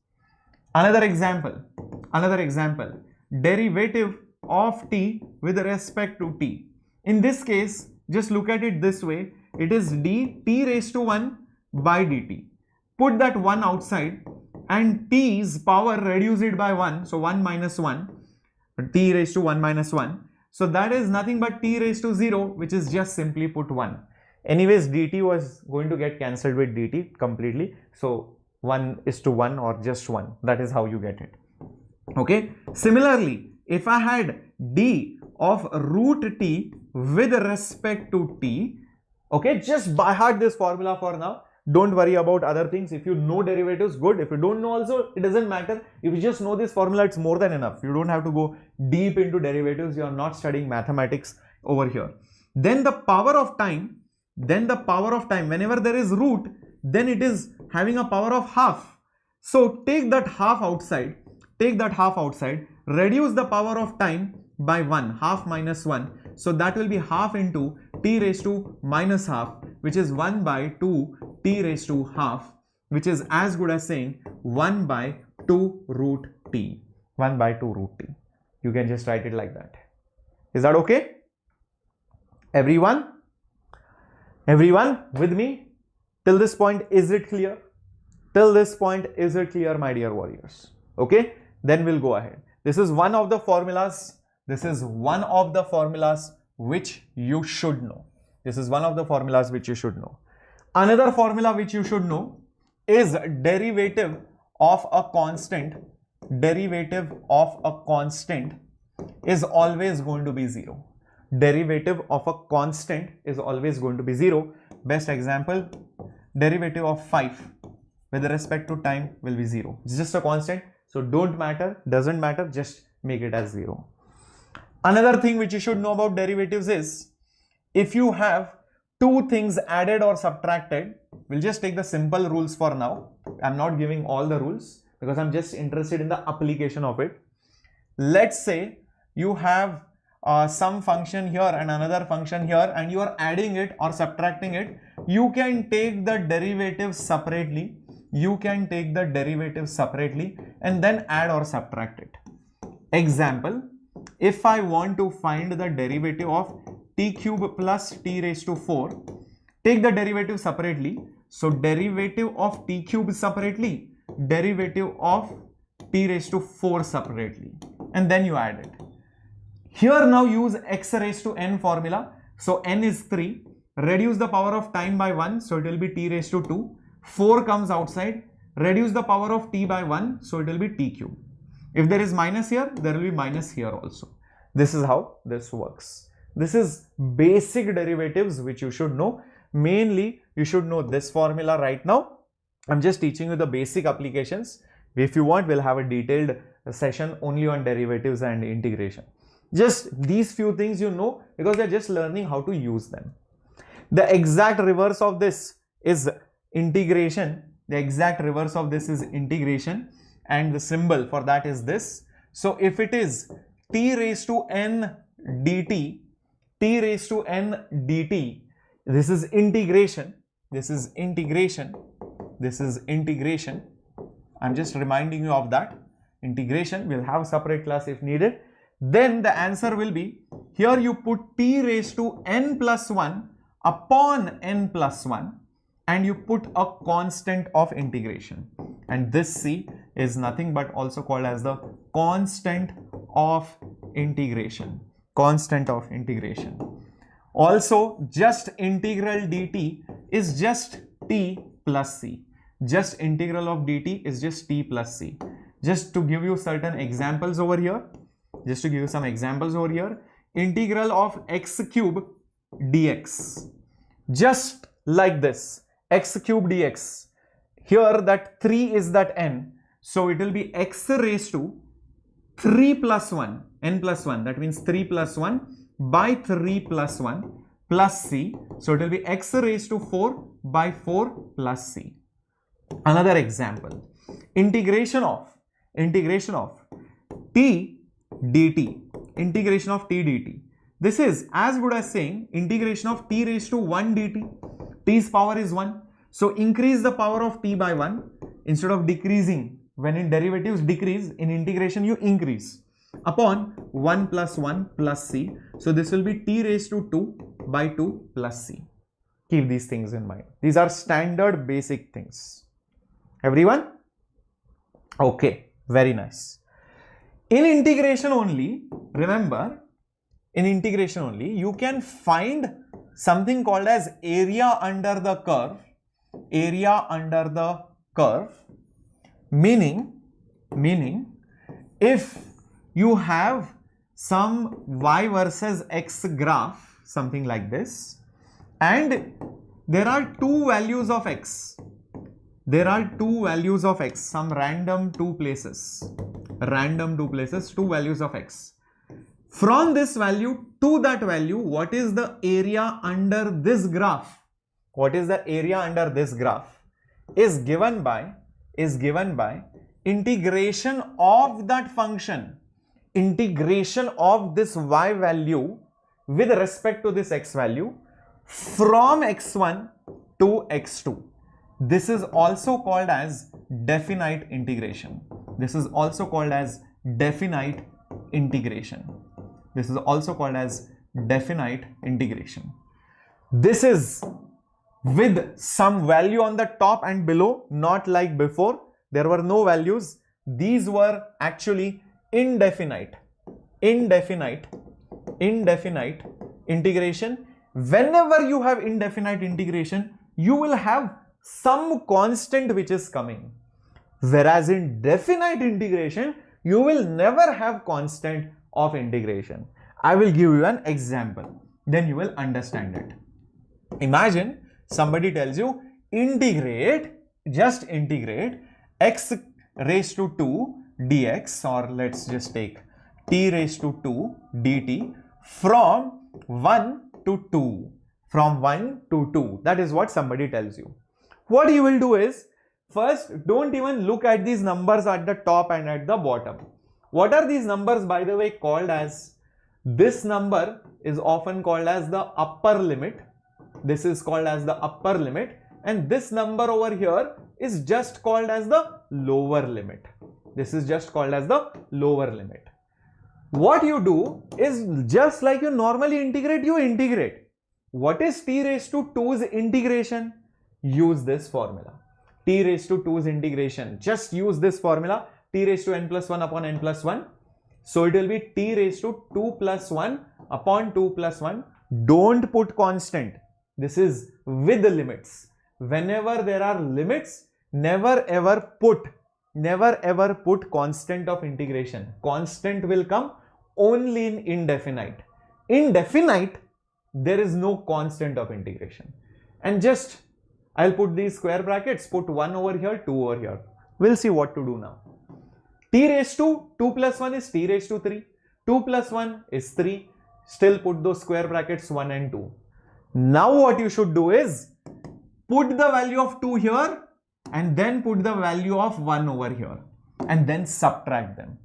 [SPEAKER 1] Another example, derivative of t with respect to t. In this case, just look at it this way, it is t raised to 1 by dt. Put that 1 outside and t's power reduce it by 1, so 1 minus 1, t raised to 1 minus 1. So that is nothing but t raised to 0, which is just simply put 1. Anyways, dt was going to get cancelled with dt completely. So 1:1 or just 1. That is how you get it. Okay. Similarly, if I had d of root t with respect to t, okay, just by heart this formula for now. Don't worry about other things. If you know derivatives, good. If you don't know also, it doesn't matter. If you just know this formula, it's more than enough. You don't have to go deep into derivatives. You are not studying mathematics over here. then the power of time, whenever there is root, then it is having a power of half. So take that half outside, reduce the power of time by 1, half minus 1. So that will be half into t raised to minus half, which is 1 by 2 t raised to half, which is as good as saying 1 by 2 root t. 1 by 2 root t. You can just write it like that. Is that okay? Everyone with me? Till this point, is it clear? Till this point, is it clear, my dear warriors? Okay, then we'll go ahead. This is one of the formulas. Which you should know. Another formula which you should know is derivative of a constant. Derivative of a constant is always going to be 0. Derivative of a constant is always going to be 0. Best example, derivative of 5 with respect to time will be 0. It's just a constant, so doesn't matter, just make it as 0. Another thing which you should know about derivatives is, if you have two things added or subtracted, we'll just take the simple rules for now. I'm not giving all the rules because I'm just interested in the application of it. Let's say you have some function here and another function here, and you are adding it or subtracting it. You can take the derivative separately. And then add or subtract it. Example, if I want to find the derivative of t cube plus t raised to 4, take the derivative separately. So derivative of t cube separately, derivative of t raised to 4 separately, and then you add it. Here now use x raised to n formula. So n is 3, reduce the power of time by 1, so it will be t raised to 2. 4 comes outside, reduce the power of t by 1, so it will be t cube. If there is minus here, there will be minus here also. This is how this works. This is basic derivatives which you should know. Mainly, you should know this formula right now. I'm just teaching you the basic applications. If you want, we'll have a detailed session only on derivatives and integration. Just these few things you know because they're just learning how to use them. The exact reverse of this is integration. And the symbol for that is this. So if it is t raised to n dt, this is integration. I'm just reminding you of that. Integration, we'll have a separate class if needed. Then the answer will be, here you put t raised to n plus 1 upon n plus 1, and you put a constant of integration. And this c is nothing but also called as the constant of integration. Also, just integral dt is just t plus c. Just integral of dt is just t plus c. Just to give you certain examples over here. Integral of x cube dx. Just like this. X cube dx. Here that 3 is that n. So it will be x raised to 3 plus 1, n plus 1. That means 3 plus 1 by 3 plus 1 plus c. So it will be x raised to 4 by 4 plus c. Another example. Integration of t dt. This is as good as saying integration of t raised to 1 dt. T's power is 1. So increase the power of t by 1 instead of decreasing. When in derivatives decrease, in integration you increase. Upon 1 plus 1 plus c. So this will be t raised to 2 by 2 plus c. Keep these things in mind. These are standard basic things. Everyone? Okay, very nice. In integration only, remember, you can find something called as area under the curve. Meaning if you have some y versus x graph, something like this, and there are two values of x, some random two places, two values of x. From this value to that value, what is the area under this graph? What is the area under this graph? Is given by integration of that function, integration of this y value with respect to this x value from x1 to x2. This is also called as definite integration. This is also called as definite integration. This is also called as definite integration. This is with some value on the top and below, not like before. There were no values. These were actually indefinite integration. Whenever you have indefinite integration, you will have some constant which is coming. Whereas in definite integration, you will never have constant of integration. I will give you an example, then you will understand it. Imagine somebody tells you integrate, just integrate x raised to 2 dx, or let's just take t raised to 2 dt from 1 to 2. From 1 to 2. That is what somebody tells you. What you will do is, first, don't even look at these numbers at the top and at the bottom. What are these numbers, by the way, called as? This number is often called as the upper limit. This is called as the upper limit, and this number over here is just called as the lower limit. This is just called as the lower limit. What you do is, just like you normally integrate, you integrate. What is t raised to 2's integration? Use this formula. T raised to 2's integration. Just use this formula. T raised to n plus 1 upon n plus 1. So it will be t raised to 2 plus 1 upon 2 plus 1. Don't put constant. This is with the limits. Whenever there are limits, never ever put constant of integration. Constant will come only in indefinite. Indefinite, there is no constant of integration. And just, I'll put these square brackets, put 1 over here, 2 over here. We'll see what to do now. T raised to 2 plus 1 is t raised to 3. 2 plus 1 is 3. Still put those square brackets 1 and 2. Now what you should do is, put the value of 2 here and then put the value of 1 over here and then subtract them.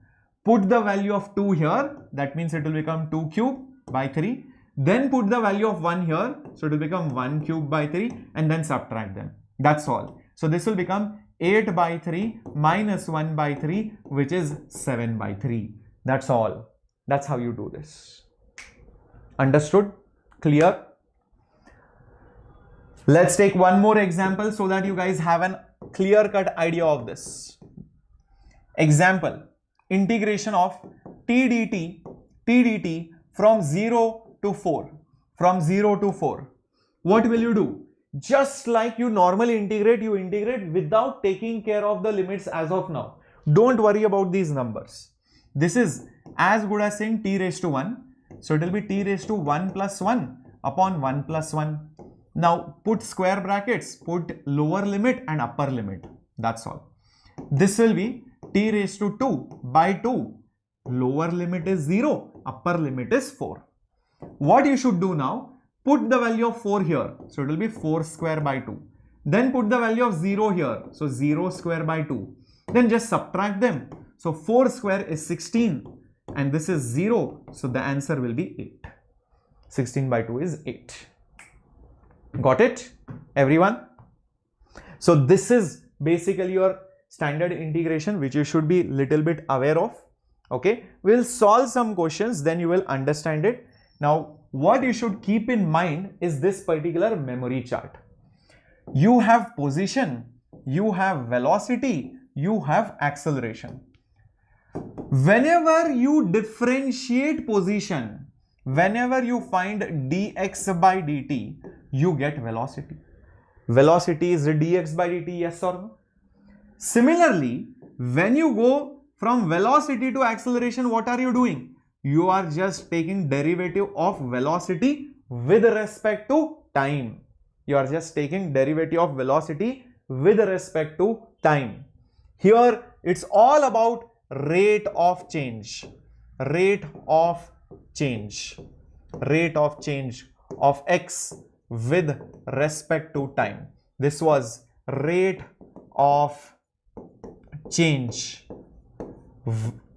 [SPEAKER 1] Put the value of 2 here, that means it will become 2 cube by 3. Then put the value of 1 here, so it will become 1 cube by 3 and then subtract them. That's all. So this will become 8 by 3 minus 1 by 3, which is 7 by 3. That's all. That's how you do this. Understood? Clear? Let's take one more example so that you guys have a clear-cut idea of this. Example, integration of t dt from 0 to 4. From 0 to 4. What will you do? Just like you normally integrate, you integrate without taking care of the limits as of now. Don't worry about these numbers. This is as good as saying t raised to 1. So it will be t raised to 1 plus 1 upon 1 plus 1. Now put square brackets, put lower limit and upper limit. That's all. This will be t raised to 2 by 2. Lower limit is 0, upper limit is 4. What you should do now, put the value of 4 here. So it will be 4 square by 2. Then put the value of 0 here. So 0 square by 2. Then just subtract them. So 4 square is 16 and this is 0. So the answer will be 8. 16 by 2 is 8. Got it, everyone? So this is basically your standard integration, which you should be little bit aware of. Okay, we'll solve some questions, then you will understand it. Now, what you should keep in mind is this particular memory chart. You have position, you have velocity, you have acceleration. Whenever you differentiate position, whenever you find dx by dt, you get velocity. Velocity is dx by dt, yes or no? Similarly, when you go from velocity to acceleration, what are you doing? You are just taking derivative of velocity with respect to time. You are just taking derivative of velocity with respect to time. Here, it's all about rate of change. Rate of change, rate of change of x with respect to time. This was rate of change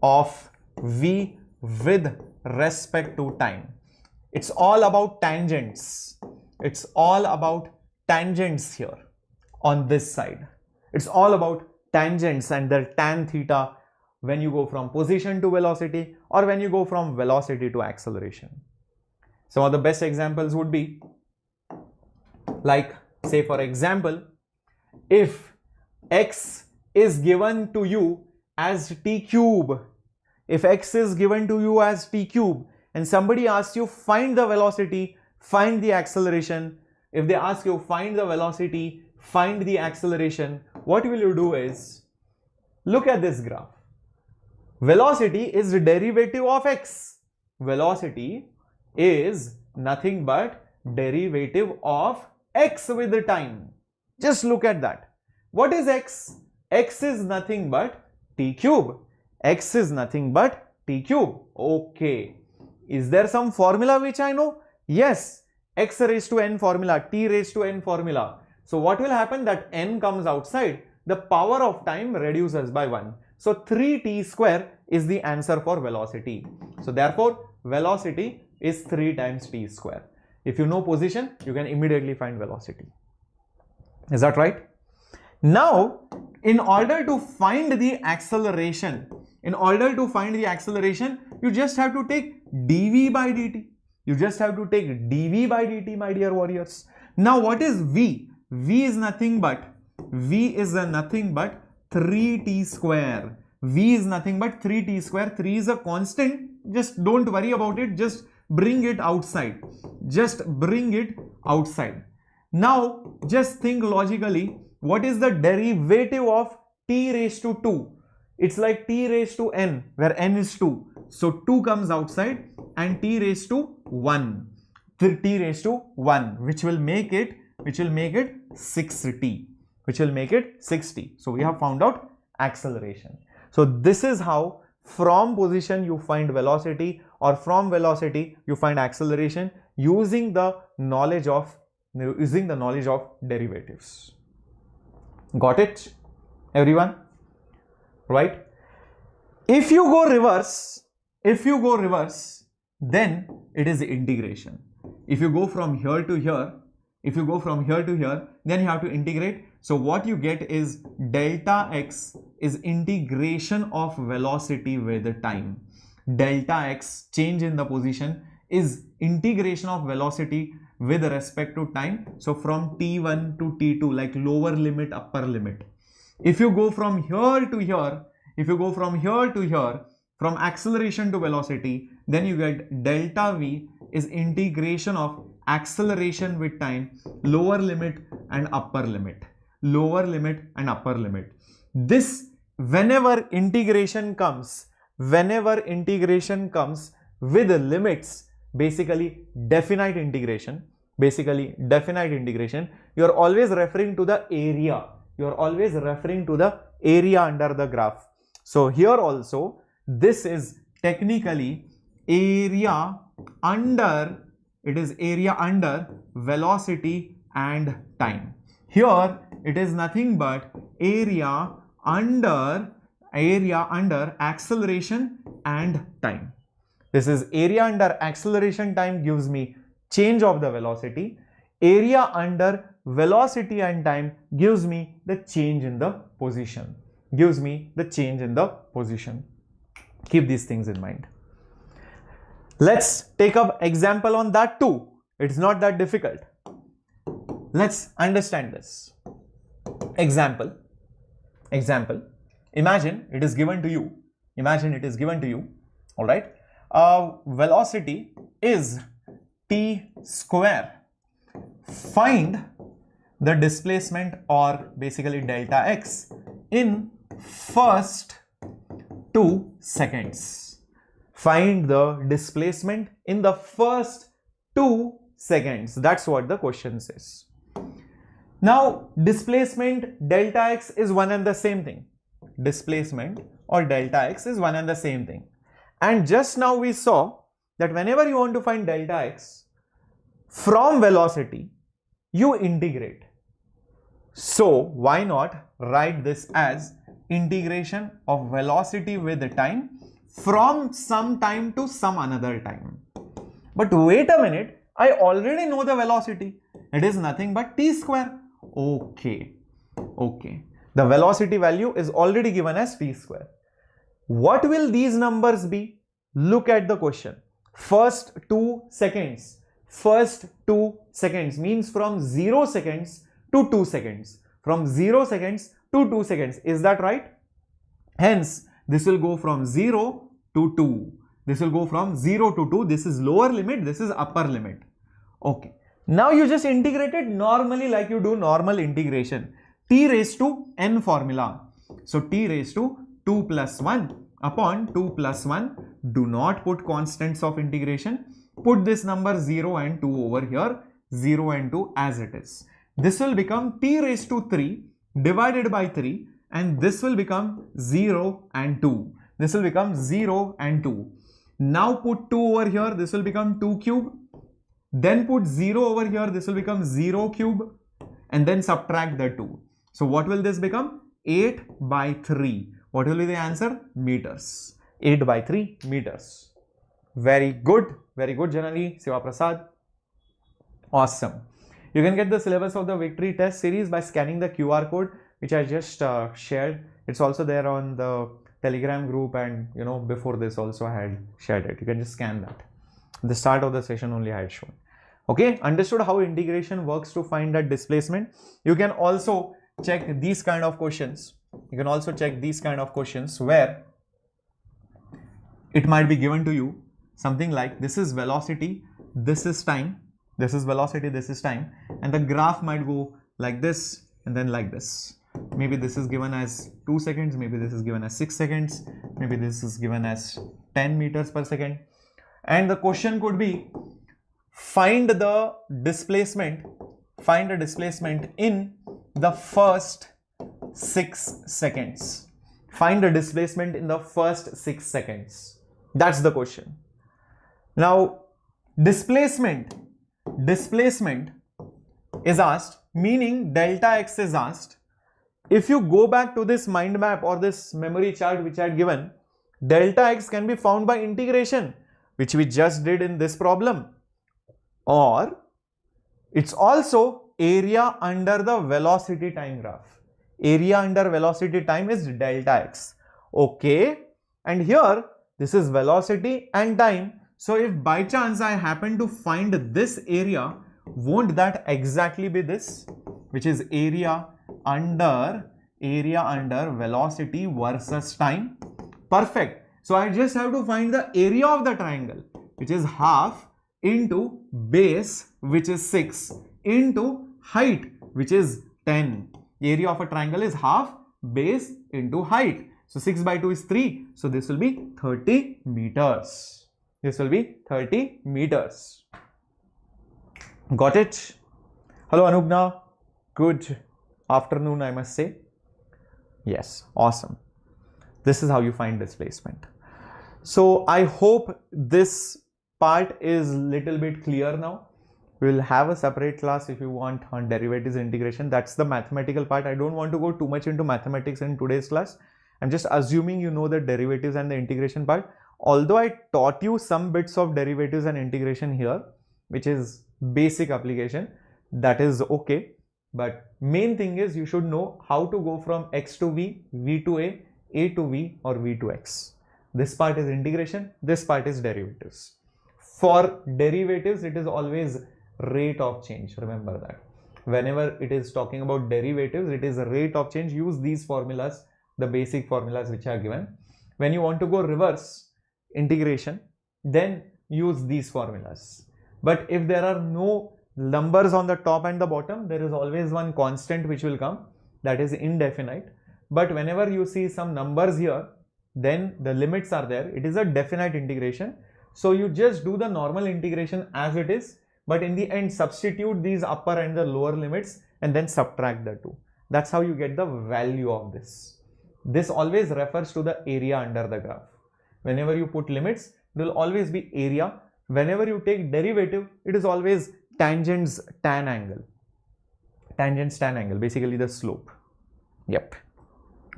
[SPEAKER 1] of v with respect to time. It's all about tangents. It's all about tangents here on this side. It's all about tangents and the tan theta when you go from position to velocity or when you go from velocity to acceleration. Some of the best examples would be like, say for example, if x is given to you as t cube, if x is given to you as t cube and somebody asks you find the velocity, find the acceleration, if they ask you find the velocity, find the acceleration, what will you do is, look at this graph. Velocity is the derivative of x. Velocity is nothing but derivative of x with the time. Just look at that. What is x? X is nothing but t cube. X is nothing but t cube. Okay. Is there some formula which I know? Yes. X raised to n formula, t raised to n formula. So what will happen, that n comes outside, the power of time reduces by 1. So 3t square is the answer for velocity. So therefore velocity is 3 times t square. If you know position, you can immediately find velocity. Is that right? Now, in order to find the acceleration, you just have to take dv by dt. You just have to take dv by dt, my dear warriors. Now what is v? V is nothing but 3t square. V is nothing but 3t square. 3 is a constant. Just don't worry about it. Just bring it outside. Just bring it outside. Now, just think logically. What is the derivative of t raised to 2? It's like t raised to n, where n is 2. So 2 comes outside and t raised to 1. T raised to 1, which will make it 6t. Which will make it 6t. So we have found out acceleration. So this is how from position you find velocity, or from velocity you find acceleration using the knowledge of derivatives. Got it, everyone? Right? If you go reverse, then it is integration. If you go from here to here, then you have to integrate. So what you get is delta x is integration of velocity with the time. Delta x, change in the position, is integration of velocity with respect to time. So from t1 to t2, like lower limit, upper limit. If you go from here to here, from acceleration to velocity, then you get delta v is integration of acceleration with time, lower limit and upper limit. This, whenever integration comes with limits, basically definite integration, you are always referring to the area. Under the graph. So here also, this is technically area under velocity and time. Here it is nothing but area under acceleration and time. This is area under acceleration time gives me change of the velocity. Area under velocity and time gives me the change in the position. Keep these things in mind. Let's take up example on that too. It's not that difficult. Let's understand this. Example. Imagine it is given to you. All right. Velocity is t square. Find the displacement, or basically delta x, in first 2 seconds. Find the displacement in the first 2 seconds. That's what the question says. Now, displacement delta x is one and the same thing. Displacement or delta x is one and the same thing. And just now we saw that whenever you want to find delta x from velocity, you integrate. So why not write this as integration of velocity with the time from some time to some another time. But wait a minute, I already know the velocity. It is nothing but t square. Okay. The velocity value is already given as t square. What will these numbers be? Look at the question. First 2 seconds. First 2 seconds means from 0 seconds to 2 seconds. From 0 seconds to 2 seconds. Is that right? Hence, this will go from 0 to 2. This will go from 0 to 2. This is lower limit. This is upper limit. Okay. Now you just integrate it normally like you do normal integration. T raised to n formula. So t raised to 2 plus 1 upon 2 plus 1. Do not put constants of integration. Put this number 0 and 2 over here. 0 and 2 as it is. This will become t raised to 3 divided by 3, and this will become 0 and 2. This will become 0 and 2. Now put 2 over here. This will become 2 cube. Then put 0 over here. This will become 0 cube. And then subtract the 2. So what will this become? 8 by 3. What will be the answer? Meters. 8 by 3 meters. Very good. Very good, Janali, Siva Prasad. Awesome. You can get the syllabus of the Victory Test series by scanning the QR code which I just shared. It's also there on the Telegram group, and before this also I had shared it. You can just scan that. The start of the session only I had shown. Okay, understood how integration works to find that displacement. You can also check these kind of questions. Where it might be given to you something like this is velocity, this is time, this is velocity, this is time, and the graph might go like this and then like this. Maybe this is given as 2 seconds, maybe this is given as 6 seconds, maybe this is given as 10 meters per second. And the question could be, find the displacement in the first 6 seconds. Find the displacement in the first 6 seconds. That's the question. Now, displacement is asked, meaning delta x is asked. If you go back to this mind map or this memory chart which I had given, delta x can be found by integration, which we just did in this problem, or it's also area under the velocity time graph. Area under velocity time is delta x. Okay, and here this is velocity and time. So if by chance I happen to find this area, won't that exactly be this, which is area under velocity versus time? Perfect. So I just have to find the area of the triangle, which is half into base, which is 6, into height, which is 10. Area of a triangle is half base into height. So 6 by 2 is 3. So this will be 30 meters. This will be 30 meters. Got it? Hello Anugna. Good afternoon, I must say. Yes, awesome. This is how you find displacement. So I hope this part is little bit clear now. We will have a separate class if you want on derivatives integration. That's the mathematical part. I don't want to go too much into mathematics in today's class. I'm just assuming you know the derivatives and the integration part. Although I taught you some bits of derivatives and integration here, which is basic application, that is okay. But main thing is you should know how to go from x to v, v to a to v, or v to x. This part is integration, this part is derivatives. For derivatives, it is always rate of change. Remember that. Whenever it is talking about derivatives, it is a rate of change. Use these formulas, the basic formulas which are given. When you want to go reverse integration, then use these formulas. But if there are no numbers on the top and the bottom, there is always one constant which will come, that is indefinite. But whenever you see some numbers here, then the limits are there. It is a definite integration. So you just do the normal integration as it is, but in the end substitute these upper and the lower limits and then subtract the two. That's how you get the value of this. This always refers to the area under the graph. Whenever you put limits, there will always be area whenever you take derivative, it is always tangents tan angle. Tangents tan angle, basically the slope. Yep.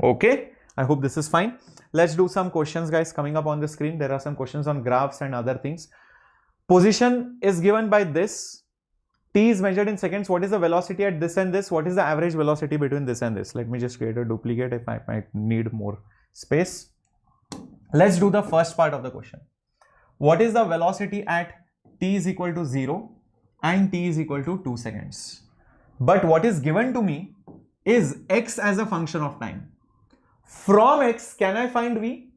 [SPEAKER 1] Okay, I hope this is fine. Let's do some questions, guys, coming up on the screen. There are some questions on graphs and other things. Position is given by this. T is measured in seconds. What is the velocity at this and this? What is the average velocity between this and this? Let me just create a duplicate if I might need more space. Let's do the first part of the question. What is the velocity at t is equal to 0 and t is equal to 2 seconds? But what is given to me is x as a function of time. From x, can I find v?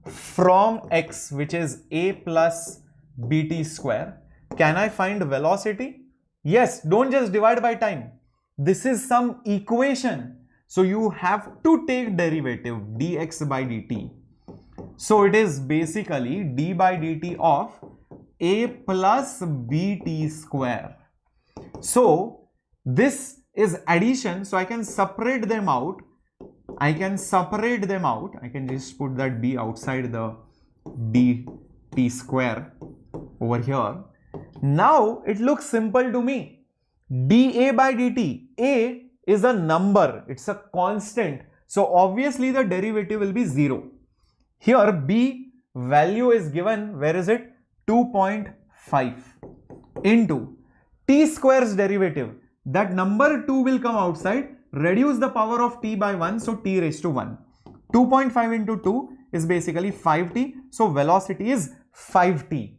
[SPEAKER 1] From x, which is a plus bt square, can I find velocity? Yes, don't just divide by time. This is some equation. So you have to take derivative dx by dt. So it is basically d by dt of a plus bt square. So this is addition. So I can separate them out. I can just put that b outside the dt square over here. Now it looks simple to me. dA by dt. A is a number. It's a constant. So obviously the derivative will be 0. Here b value is given. Where is it? 2.5 into t square's derivative. That number 2 will come outside. Reduce the power of t by 1. So t raised to 1. 2.5 into 2 is basically 5t. So velocity is 5t.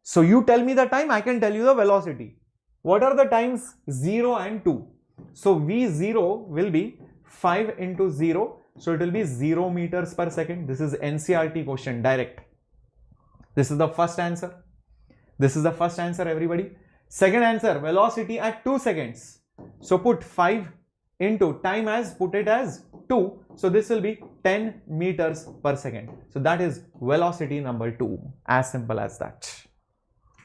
[SPEAKER 1] So you tell me the time, I can tell you the velocity. What are the times? 0 and 2. So v0 will be 5 into 0. So it will be 0 meters per second. This is NCERT question, direct. This is the first answer. This is the first answer, everybody. Second answer, velocity at 2 seconds. So put 5 into time as, put it as 2. So this will be 10 meters per second. So that is velocity number 2. As simple as that.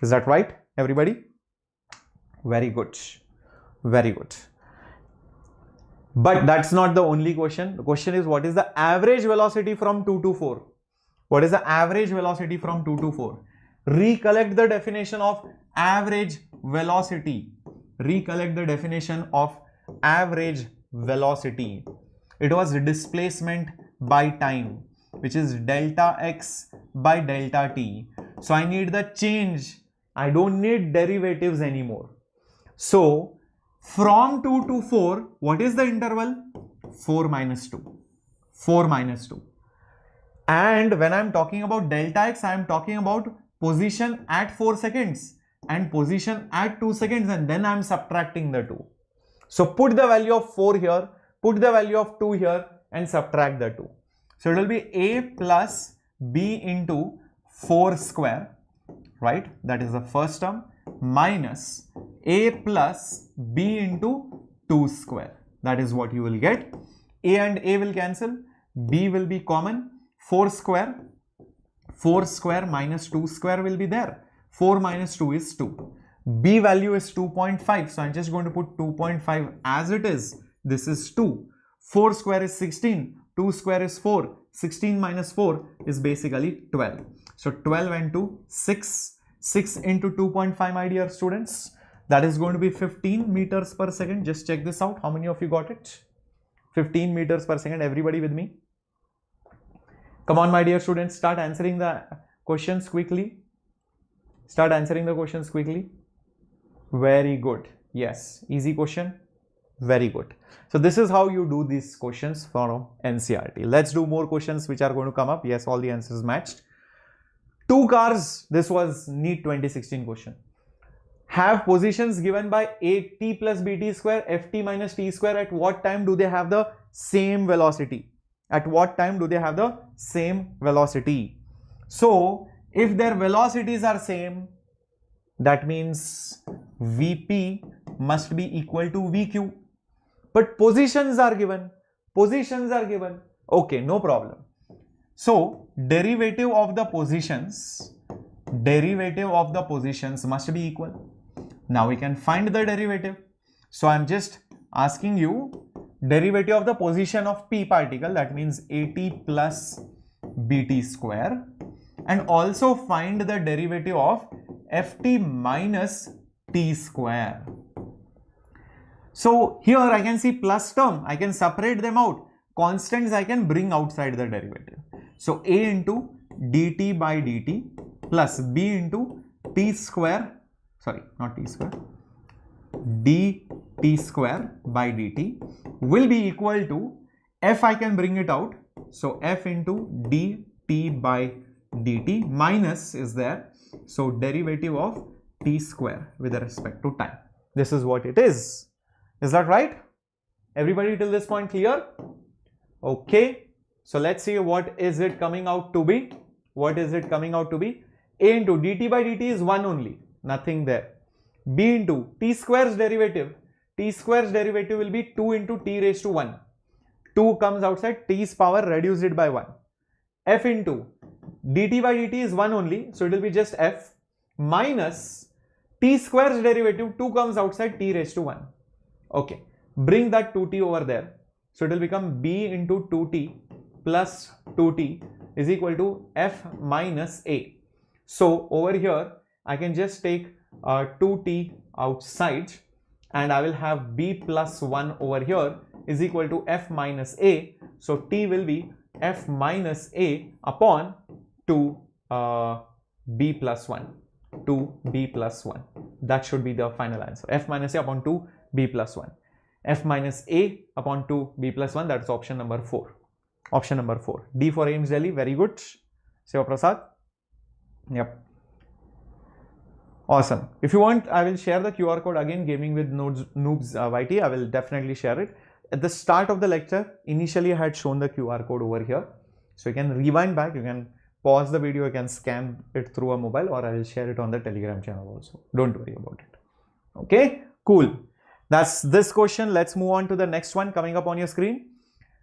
[SPEAKER 1] Is that right, everybody? Very good. Very good. But that's not the only question. The question is, what is the average velocity from 2 to 4? What is the average velocity from 2 to 4? Recollect the definition of average velocity. Recollect the definition of average velocity. It was displacement by time, which is delta x by delta t. So I need the change. I don't need derivatives anymore. So from 2 to 4, what is the interval? 4 minus 2. 4 minus 2. And when I'm talking about delta x, I am talking about position at 4 seconds and position at 2 seconds, and then I'm subtracting the 2. So put the value of 4 here, put the value of 2 here and subtract the 2. So it will be a plus b into 4 square, right? That is the first term, minus a plus b into 2 square. That is what you will get. A and a will cancel, b will be common, 4 square minus 2 square will be there. 4 minus 2 is 2. B value is 2.5. So I'm just going to put 2.5 as it is. This is 2. 4 square is 16. 2 square is 4. 16 minus 4 is basically 12. So 12 and 2, 6. 6 into 2.5, my dear students. That is going to be 15 meters per second. Just check this out. How many of you got it? 15 meters per second. Everybody with me? Come on, my dear students. Start answering the questions quickly. Start answering the questions quickly. Very good. Yes. Easy question. Very good. So this is how you do these questions from NCERT. Let's do more questions which are going to come up. Yes, all the answers matched. 2 cars. This was NEET 2016 question. Have positions given by at plus bt square, ft minus t square. At what time do they have the same velocity? At what time do they have the same velocity? So if their velocities are same, that means Vp must be equal to Vq. But positions are given. Positions are given. Okay, no problem. So derivative of the positions must be equal. Now we can find the derivative. So I'm just asking you derivative of the position of p particle, that means at plus bt square, and also find the derivative of ft minus t square. So here I can see plus term, I can separate them out. Constants I can bring outside the derivative. So a into dt by dt plus b into t square, sorry, not t square, dt square by dt will be equal to f, I can bring it out. So f into dt by dt minus is there. So derivative of t square with respect to time. This is what it is. Is that right? Everybody till this point clear? Okay. So let's see what is it coming out to be. What is it coming out to be? A into dt by dt is 1 only. Nothing there. B into t square's derivative. T square's derivative will be 2 into t raised to 1. 2 comes outside, t's power, reduce it by 1. F into dt by dt is 1 only, so it will be just f minus t square's derivative, 2 comes outside, t raised to 1. Okay, bring that 2t over there. So it will become b into 2t plus 2t is equal to f minus a. So over here, I can just take 2t outside and I will have b plus 1 over here is equal to f minus a. So t will be f minus a upon 2 b plus 1. 2b plus 1. That should be the final answer. F minus a upon 2b plus 1. F minus a upon 2b plus 1. That's option number 4. Option number 4. D for Ames Delhi. Very good. Siva Prasad. Yep. Awesome. If you want, I will share the QR code again. Gaming with Noobs YT. I will definitely share it. At the start of the lecture, initially I had shown the QR code over here. So you can rewind back. You can pause the video. You can scan it through a mobile, or I will share it on the Telegram channel also. Don't worry about it. Okay. Cool. That's this question. Let's move on to the next one coming up on your screen.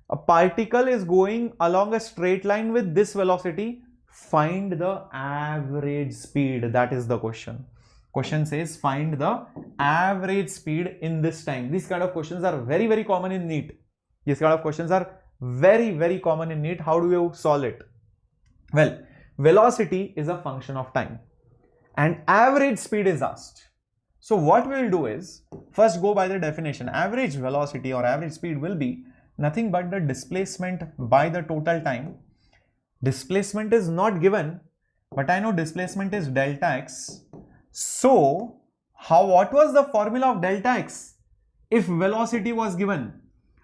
[SPEAKER 1] A particle is going along a straight line with this velocity. Find the average speed. That is the question. Question says find the average speed in this time. These kind of questions are very, very common in NEET. These kind of questions are very, very common in NEET. How do you solve it? Well, velocity is a function of time and average speed is asked. So what we will do is first go by the definition. Average velocity or average speed will be nothing but the displacement by the total time. Displacement is not given, but I know displacement is delta x. So what was the formula of delta x if velocity was given?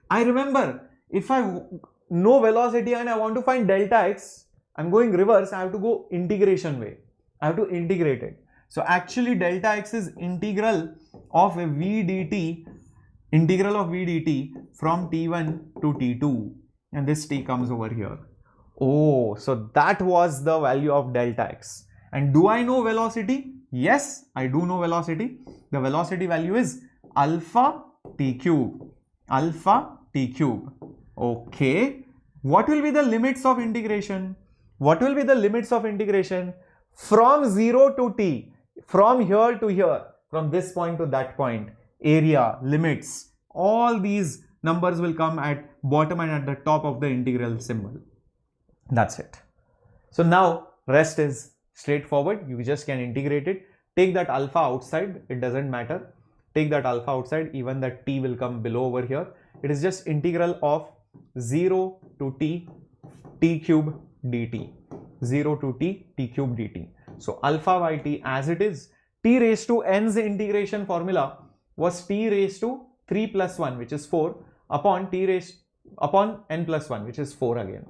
[SPEAKER 1] I remember, if I know velocity and I want to find delta x, I'm going reverse. I have to go integration way. I have to integrate it. So actually delta x is integral of a v dt, integral of v dt from t1 to t2, and this t comes over here. Oh, so that was the value of delta x. And do I know velocity? Yes, I do know velocity. The velocity value is alpha t cube. Alpha t cube. Okay. What will be the limits of integration? What will be the limits of integration? From 0 to t. From here to here. From this point to that point. Area, limits. All these numbers will come at bottom and at the top of the integral symbol. That's it. So now rest is straightforward. You just can integrate it. Take that alpha outside. It doesn't matter. Take that alpha outside. Even that t will come below over here. It is just integral of 0 to t cube dt. 0 to t cube dt. So alpha by t as it is. T raised to n's integration formula was t raised to 3 plus 1, which is 4, upon n plus 1, which is 4 again.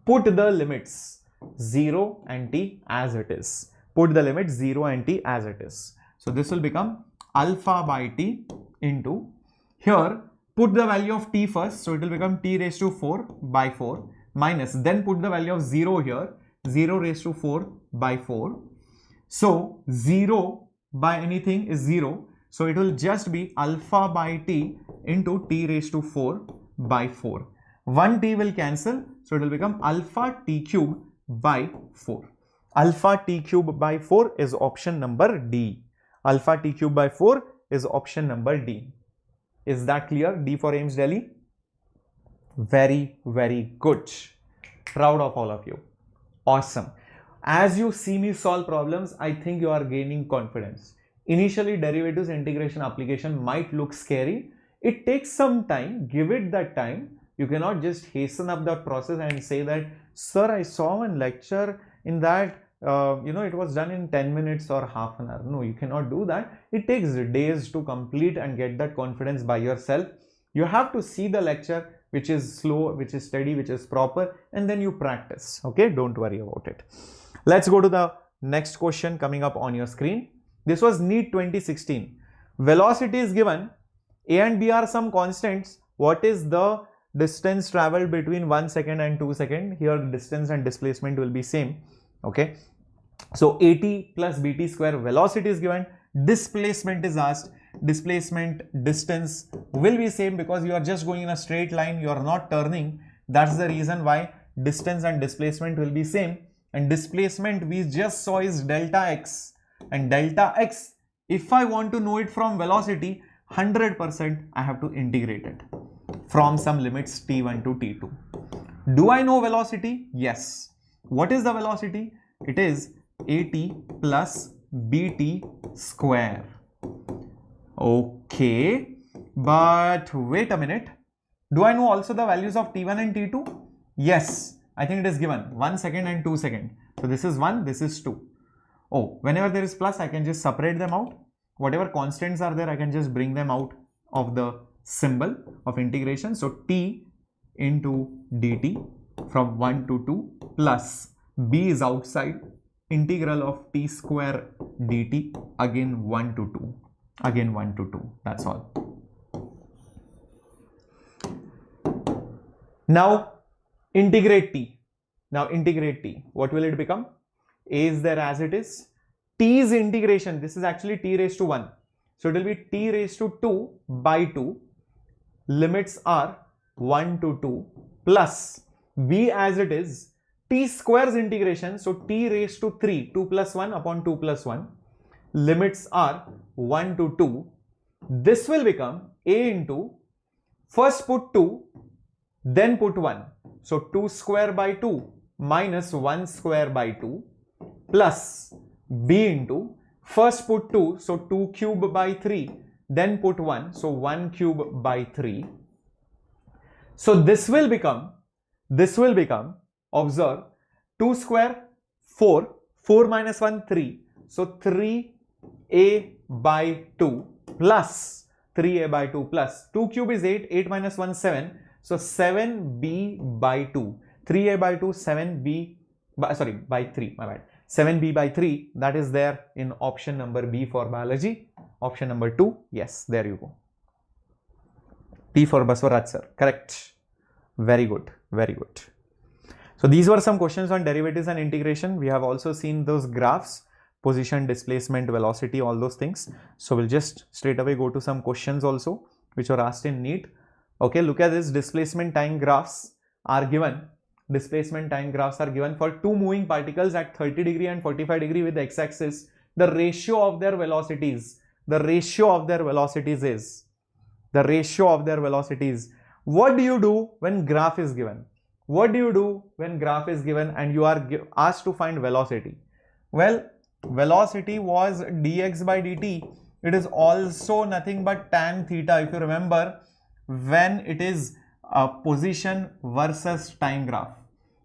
[SPEAKER 1] Put the limits 0 and t as it is. Put the limits 0 and t as it is. So this will become alpha by t into, here put the value of t first. So it will become t raised to 4 by 4 minus, then put the value of 0 here, 0 raised to 4 by 4. So 0 by anything is 0. So it will just be alpha by t into t raised to 4 by 4. 1 t will cancel. So it will become alpha t cube by 4. Alpha t cube by 4 is option number D. Alpha t cube by 4 is option number D. Is that clear? D for Ames Delhi. Very, very good. Proud of all of you. Awesome. As you see me solve problems, I think you are gaining confidence. Initially, derivatives integration application might look scary. It takes some time. Give it that time. You cannot just hasten up the process and say that, sir, I saw one lecture in that, it was done in 10 minutes or half an hour. No, you cannot do that. It takes days to complete and get that confidence by yourself. You have to see the lecture, which is slow, which is steady, which is proper, and then you practice. Okay, don't worry about it. Let's go to the next question coming up on your screen. This was NEET 2016. Velocity is given. A and B are some constants. What is the distance traveled between 1 second and 2 seconds? Here distance and displacement will be same. Okay. So AT plus BT square, velocity is given. Displacement is asked. Displacement distance will be same because you are just going in a straight line. You are not turning. That's the reason why distance and displacement will be same. And displacement we just saw is delta x. And delta x, if I want to know it from velocity, 100% I have to integrate it from some limits t1 to t2. Do I know velocity? Yes. What is the velocity? It is at plus bt square. Okay, but wait a minute. Do I know also the values of t1 and t2? Yes, I think it is given 1 second and 2 seconds. So this is 1, this is 2. Oh, whenever there is plus, I can just separate them out. Whatever constants are there, I can just bring them out of the symbol of integration. So t into dt from 1 to 2 plus b is outside, integral of t square dt, again 1 to 2, again 1 to 2. That's all. Now integrate t. Now integrate t. What will it become? A is there as it is. T's integration, this is actually t raised to 1. So it will be t raised to 2 by 2. Limits are 1 to 2 plus b as it is. T squares integration, so t raised to 3, 2 plus 1 upon 2 plus 1. Limits are 1 to 2. This will become a into, first put 2, then put 1. So 2 square by 2 minus 1 square by 2 plus b into, first put 2, so 2 cube by 3, then put 1, so 1 cube by 3. So this will become, observe, 2 square 4, 4 minus 1 3, so 3a by 2 plus 3a by 2 plus 2 cube is 8, 8 minus 1 7, so 7b by 2, 3a by 2, 7b by, sorry, by 3, my bad, 7b by 3, that is there in option number B for biology. Option number 2, yes, there you go. T for Baswaraj sir, correct. Very good, very good. So these were some questions on derivatives and integration. We have also seen those graphs, position, displacement, velocity, all those things. So we'll just straight away go to some questions also which were asked in NEET. Okay, look at this. Displacement time graphs are given. Displacement time graphs are given for two moving particles at 30 degree and 45 degree with the x-axis. The ratio of their velocities, What do you do when graph is given? What do you do when graph is given and you are asked to find velocity? Well, velocity was dx by dt. It is also nothing but tan theta, if you remember, when it is a position versus time graph.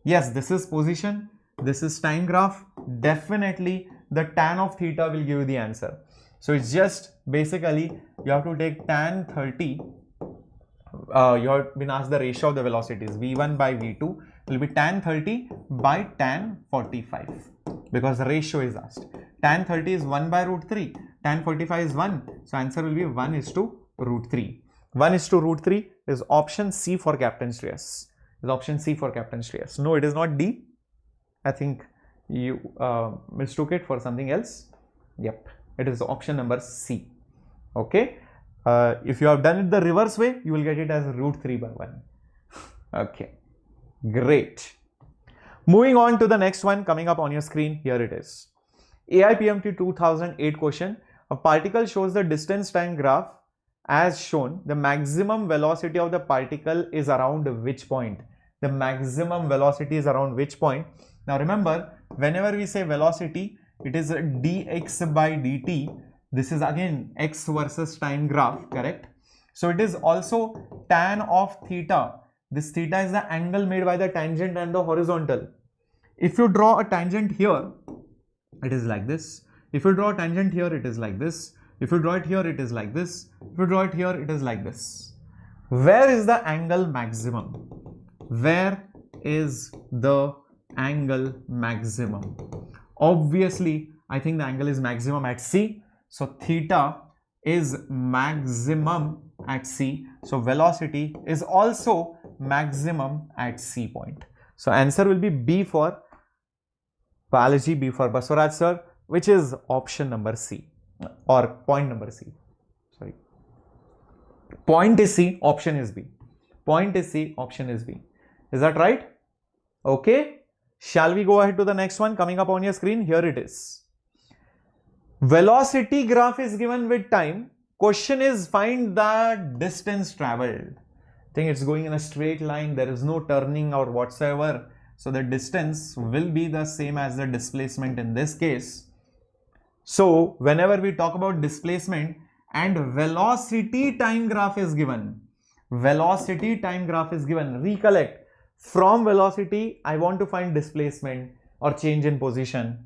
[SPEAKER 1] Yes, this is position, this is time graph. Definitely the tan of theta will give you the answer. So it's just basically you have to take tan 30. You have been asked the ratio of the velocities. V1 by V2 will be tan 30 by tan 45 because the ratio is asked. Tan 30 is 1 by root 3. Tan 45 is 1. So answer will be 1 is to root 3. 1 is to root 3 is option C for Captain Shreyas. Is option C for Captain Shreyas. No, it is not D. I think you mistook it for something else. Yep, it is option number C. Okay. If you have done it the reverse way, you will get it as root 3 by 1. Okay, great. Moving on to the next one coming up on your screen. Here it is. AIPMT 2008 question. A particle shows the distance time graph as shown. The maximum velocity of the particle is around which point? The maximum velocity is around which point? Now remember, whenever we say velocity, it is dx by dt. This is again x versus time graph, correct? So it is also tan of theta. This theta is the angle made by the tangent and the horizontal. If you draw a tangent here, it is like this. If you draw a tangent here, it is like this. If you draw it here, it is like this. If you draw it here, it is like this. Where is the angle maximum? Where is the angle maximum? Obviously, I think the angle is maximum at C. So theta is maximum at C. So velocity is also maximum at C point. So answer will be B for biology, B for Baswaraj sir, which is option number C, or point number C. Sorry. Point is C, option is B. Point is C, option is B. Is that right? Okay. Shall we go ahead to the next one coming up on your screen? Here it is. Velocity graph is given with time. Question is find the distance traveled. I think it's going in a straight line. There is no turning or whatsoever. So the distance will be the same as the displacement in this case. So whenever we talk about displacement and velocity time graph is given, velocity time graph is given, recollect, from velocity I want to find displacement or change in position,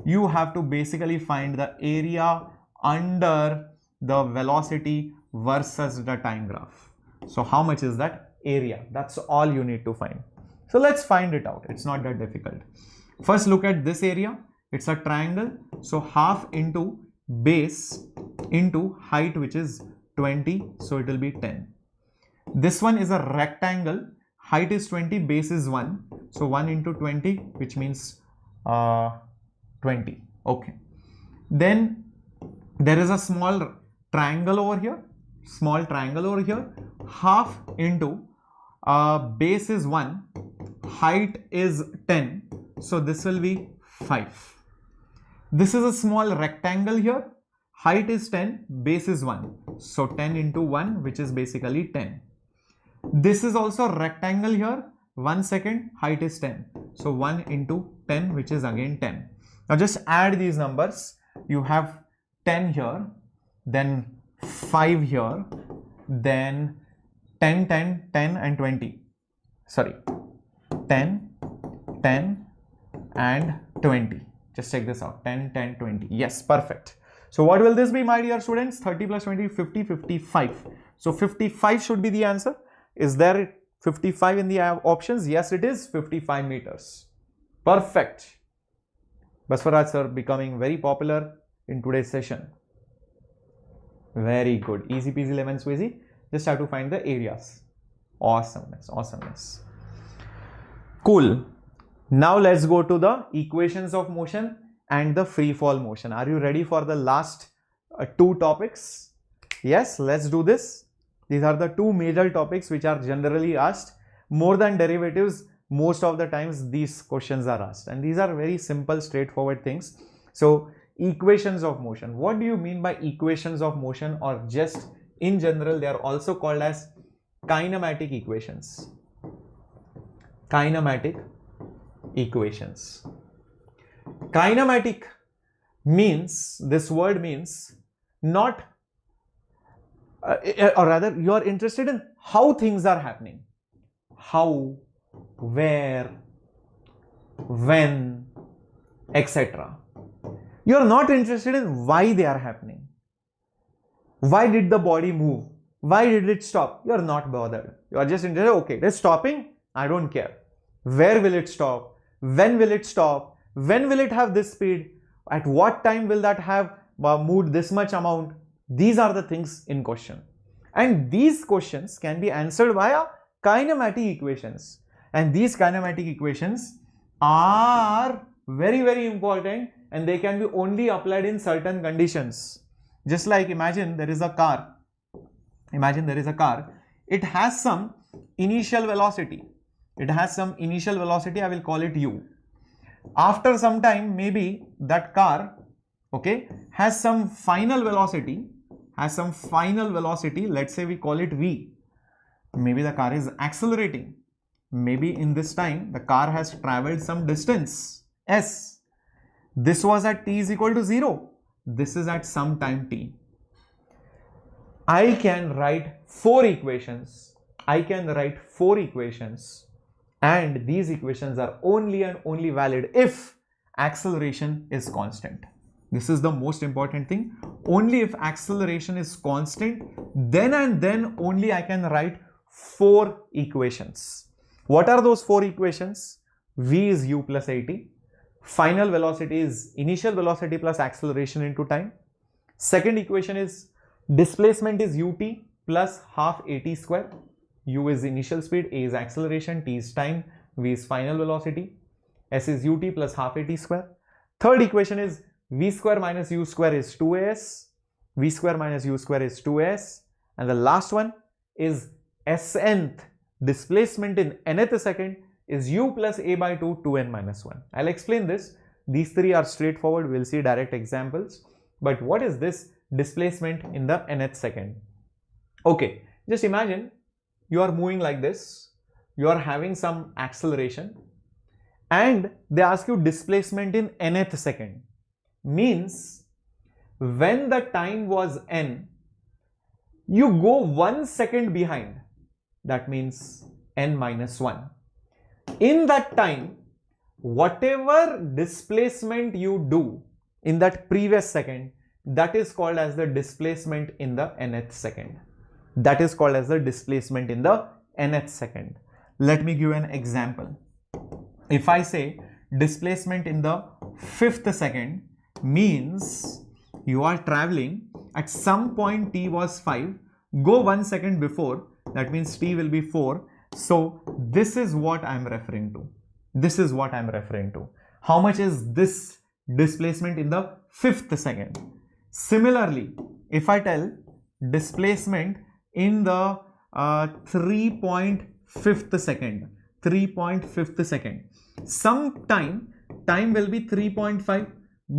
[SPEAKER 1] you have to basically find the area under the velocity versus the time graph. So how much is that area? That's all you need to find. So let's find it out. It's not that difficult. First look at this area. It's a triangle. So half into base into height, which is 20. So it will be 10. This one is a rectangle. Height is 20, base is 1. So 1 into 20, which means 20. Okay. Then there is a small triangle over here. Half into base is 1. Height is 10. So this will be 5. This is a small rectangle here. Height is 10. Base is 1. So 10 into 1, which is basically 10. This is also a rectangle here. 1 second, height is 10. So 1 into 10, which is again 10. Now just add these numbers. You have 10 here, then 5 here, then 10, 10, 10 and 20. Sorry, 10, 10 and 20. Just check this out. 10, 10, 20. Yes, perfect. So what will this be, my dear students? 30 plus 20, 50, 55. So 55 should be the answer. Is there 55 in the options? Yes, it is 55 meters. Perfect. Baswaraj sir becoming very popular in today's session. Very good. Easy peasy lemon squeezy. Just have to find the areas. Awesomeness. Awesomeness. Cool. Now let's go to the equations of motion and the free fall motion. Are you ready for the last two topics? Yes, let's do this. These are the two major topics which are generally asked. More than derivatives, most of the times these questions are asked. And these are very simple, straightforward things. So, equations of motion. What do you mean by equations of motion, or just in general, they are also called as kinematic equations. Kinematic equations. Kinematic means, this word means not, or rather you are interested in how things are happening. How, where, when, etc. You are not interested in why they are happening. Why did the body move? Why did it stop? You are not bothered. You are just interested, okay, it is stopping, I don't care. Where will it stop? When will it stop? When will it have this speed? At what time will that have moved this much amount? These are the things in question. And these questions can be answered via kinematic equations. And these kinematic equations are very, very important, and they can be only applied in certain conditions. Just like imagine there is a car. Imagine there is a car. It has some initial velocity. It has some initial velocity. I will call it u. After some time, maybe that car, okay, has some final velocity. Let's say we call it v. Maybe the car is accelerating. maybe in this time the car has traveled some distance s. This was at t is equal to 0. This is at some time t. I can write 4 equations. And these equations are only and only valid if acceleration is constant. This is the most important thing. Only if acceleration is constant, then and then only I can write 4 equations. What are those 4 equations? V is u plus at. Final velocity is initial velocity plus acceleration into time. Second equation is displacement is ut plus half at square. U is initial speed, a is acceleration, t is time, v is final velocity, s is ut plus half at square. Third equation is v square minus u square is 2as, v square minus u square is 2s, and the last one is snth displacement in nth second is u plus a by 2, 2n minus 1. I'll explain this. These 3 are straightforward. We'll see direct examples. But what is this displacement in the nth second? Okay, just imagine you are moving like this. You are having some acceleration and they ask you displacement in nth second. Means when the time was n, you go 1 second behind. That means n minus 1. In that time, whatever displacement you do in that previous second, that is called as the displacement in the nth second. That is called as the displacement in the nth second. Let me give an example. If I say displacement in the 5th second, means you are traveling at some point t was 5, go 1 second before, that means t will be 4. So this is what I am referring to. This is what I am referring to. How much is this displacement in the 5th second? Similarly, if I tell displacement in the 3.5th second, some time will be 3.5,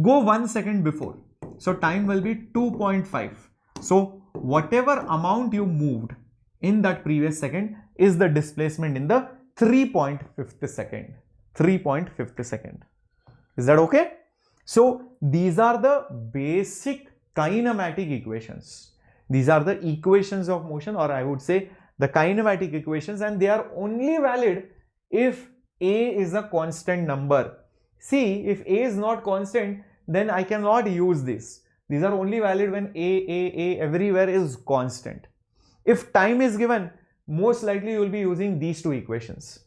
[SPEAKER 1] go 1 second before, so time will be 2.5. So whatever amount you moved in that previous second is the displacement in the 3.5th second. Is that okay? So these are the basic kinematic equations. These are the equations of motion, or I would say the kinematic equations, and they are only valid if a is a constant number. See, if a is not constant, then I cannot use this. These are only valid when a everywhere is constant. If time is given, most likely you will be using these 2 equations.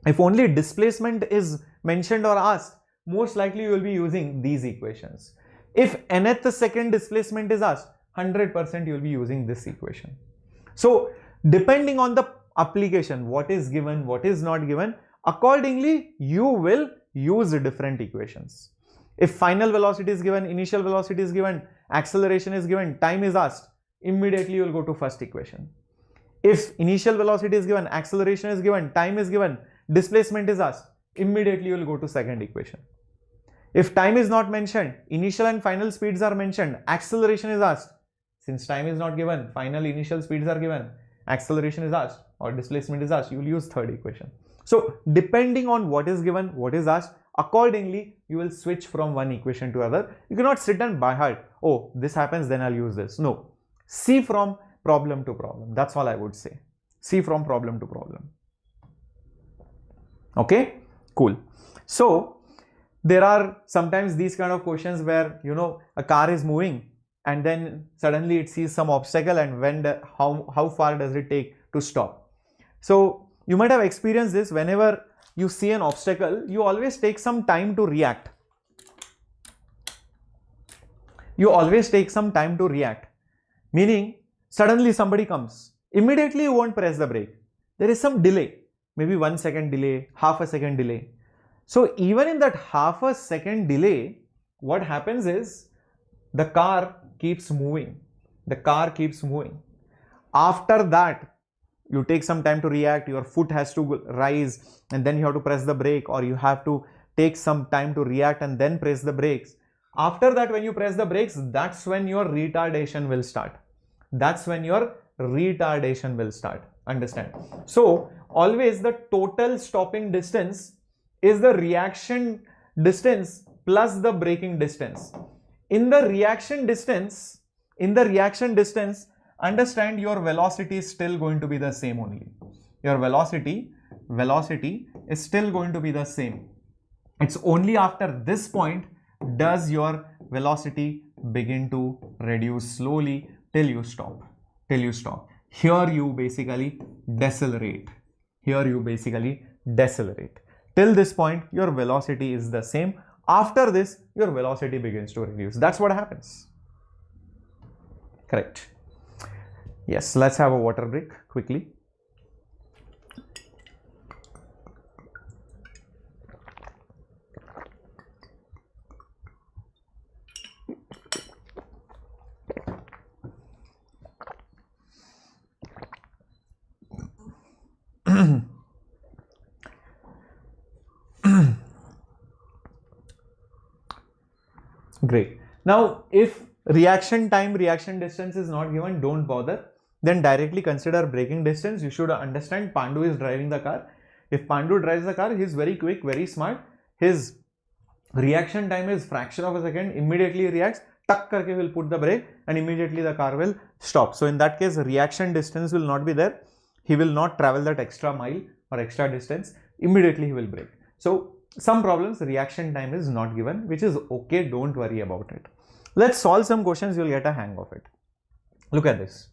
[SPEAKER 1] If only displacement is mentioned or asked, most likely you will be using these equations. If nth second displacement is asked, 100% you will be using this equation. So depending on the application, what is given, what is not given, accordingly you will use different equations. If final velocity is given, initial velocity is given, acceleration is given, time is asked, immediately you will go to first equation. If initial velocity is given, acceleration is given, time is given, displacement is asked, immediately you will go to second equation. If time is not mentioned, initial and final speeds are mentioned, acceleration is asked, since time is not given, final initial speeds are given, acceleration is asked or displacement is asked, you will use third equation. So depending on what is given, what is asked, accordingly you will switch from one equation to other. You cannot sit and by heart, oh, this happens, then I'll use this. No, see from problem to problem. That's all I would say. See from problem to problem. Okay, cool. So there are sometimes these kind of questions where, you know, a car is moving and then suddenly it sees some obstacle, and when how far does it take to stop? So you might have experienced this. Whenever you see an obstacle, you always take some time to react. You always take some time to react. Meaning, suddenly somebody comes. Immediately you won't press the brake. There is some delay. Maybe 1 second delay, half a second delay. So even in that half a second delay, what happens is the car keeps moving. The car keeps moving. After that, you take some time to react, your foot has to rise, and then you have to press the brake, or you have to take some time to react and then press the brakes. After that, when you press the brakes, that's when your retardation will start. That's when your retardation will start. Understand? So always the total stopping distance is the reaction distance plus the braking distance. In the reaction distance, understand your velocity is still going to be the same only. Your velocity is still going to be the same. It's only after this point does your velocity begin to reduce slowly till you stop. Here you basically decelerate. Till this point your velocity is the same. After this your velocity begins to reduce. That's what happens. Correct. Yes, let's have a water break quickly. Great. Now, if reaction time, reaction distance is not given, don't bother. Then directly consider braking distance. You should understand Pandu is driving the car. If Pandu drives the car, he is very quick, very smart. His reaction time is fraction of a second. Immediately he reacts, tuck karke will put the brake and immediately the car will stop. So in that case, reaction distance will not be there. He will not travel that extra mile or extra distance. Immediately he will brake. So some problems reaction time is not given, which is okay, don't worry about it. Let's solve some questions, you'll get a hang of it. Look at this.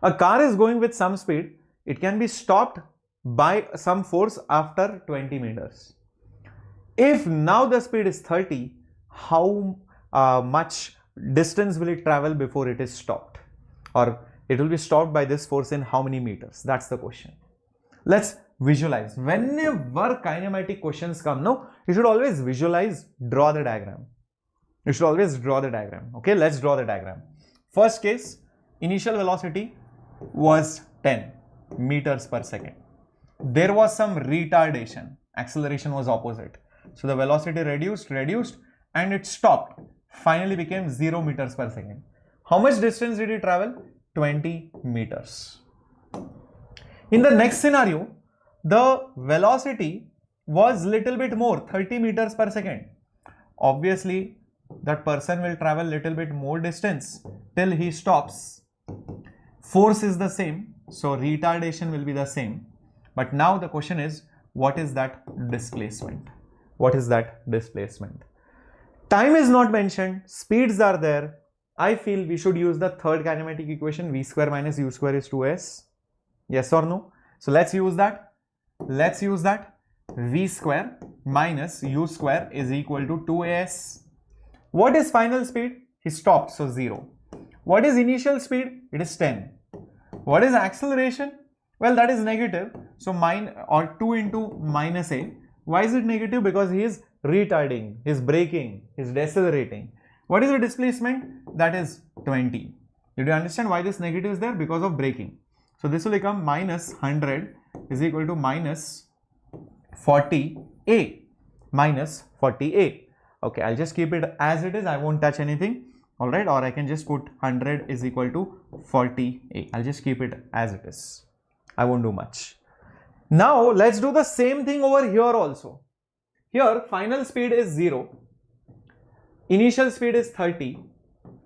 [SPEAKER 1] A car is going with some speed. It can be stopped by some force after 20 meters. If now the speed is 30, how much distance will it travel before it is stopped? Or it will be stopped by this force in how many meters? That's the question. Let's visualize. Whenever kinematic questions come, no, you should always visualize, draw the diagram. Okay, let's draw the diagram. First case, initial velocity was 10 meters per second. There was some retardation. Acceleration was opposite. So the velocity reduced and it stopped. Finally became 0 meters per second. How much distance did it travel? 20 meters. In the next scenario, the velocity was little bit more, 30 meters per second. Obviously, that person will travel little bit more distance till he stops. Force is the same, so retardation will be the same. But now the question is, what is that displacement? Time is not mentioned, speeds are there. I feel we should use the third kinematic equation, v square minus u square is 2s. Yes or no? So let's use that. V square minus u square is equal to 2as. What is final speed? He stopped, so 0. What is initial speed? It is 10. What is acceleration? Well, that is negative. So 2 into minus a. Why is it negative? Because he is retarding, he is braking, he is decelerating. What is the displacement? That is 20. Did you understand why this negative is there? Because of braking. So this will become minus 100 is equal to minus 40a. Okay, I'll just keep it as it is. I won't touch anything. Alright, or I can just put 100 is equal to 40a. I'll just keep it as it is. I won't do much. Now, let's do the same thing over here also. Here, final speed is 0. Initial speed is 30.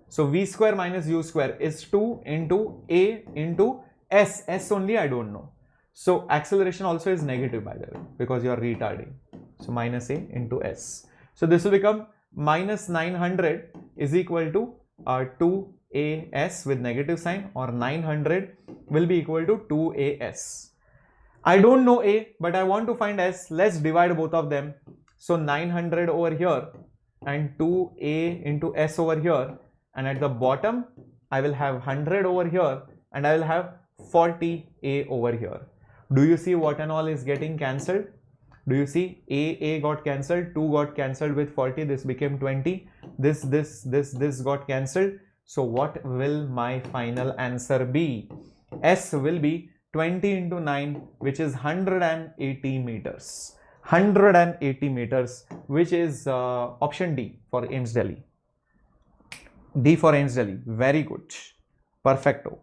[SPEAKER 1] So, v square minus u square is 2 into a into s. S only I don't know. So, acceleration also is negative by the way, because you are retarding. So, minus a into s. So, this will become minus 900 is equal to 2as with negative sign, or 900 will be equal to 2as. I don't know a, but I want to find s. Let's divide both of them. So 900 over here and 2a into s over here, and at the bottom I will have 100 over here and I will have 40a over here. Do you see what and all is getting cancelled? Do you see a got cancelled, 2 got cancelled with 40, this became 20, this got cancelled. So what will my final answer be? S will be 20 into 9, which is 180 meters. 180 meters, which is option D for AIIMS Delhi. D for AIIMS Delhi. Very good. Perfecto.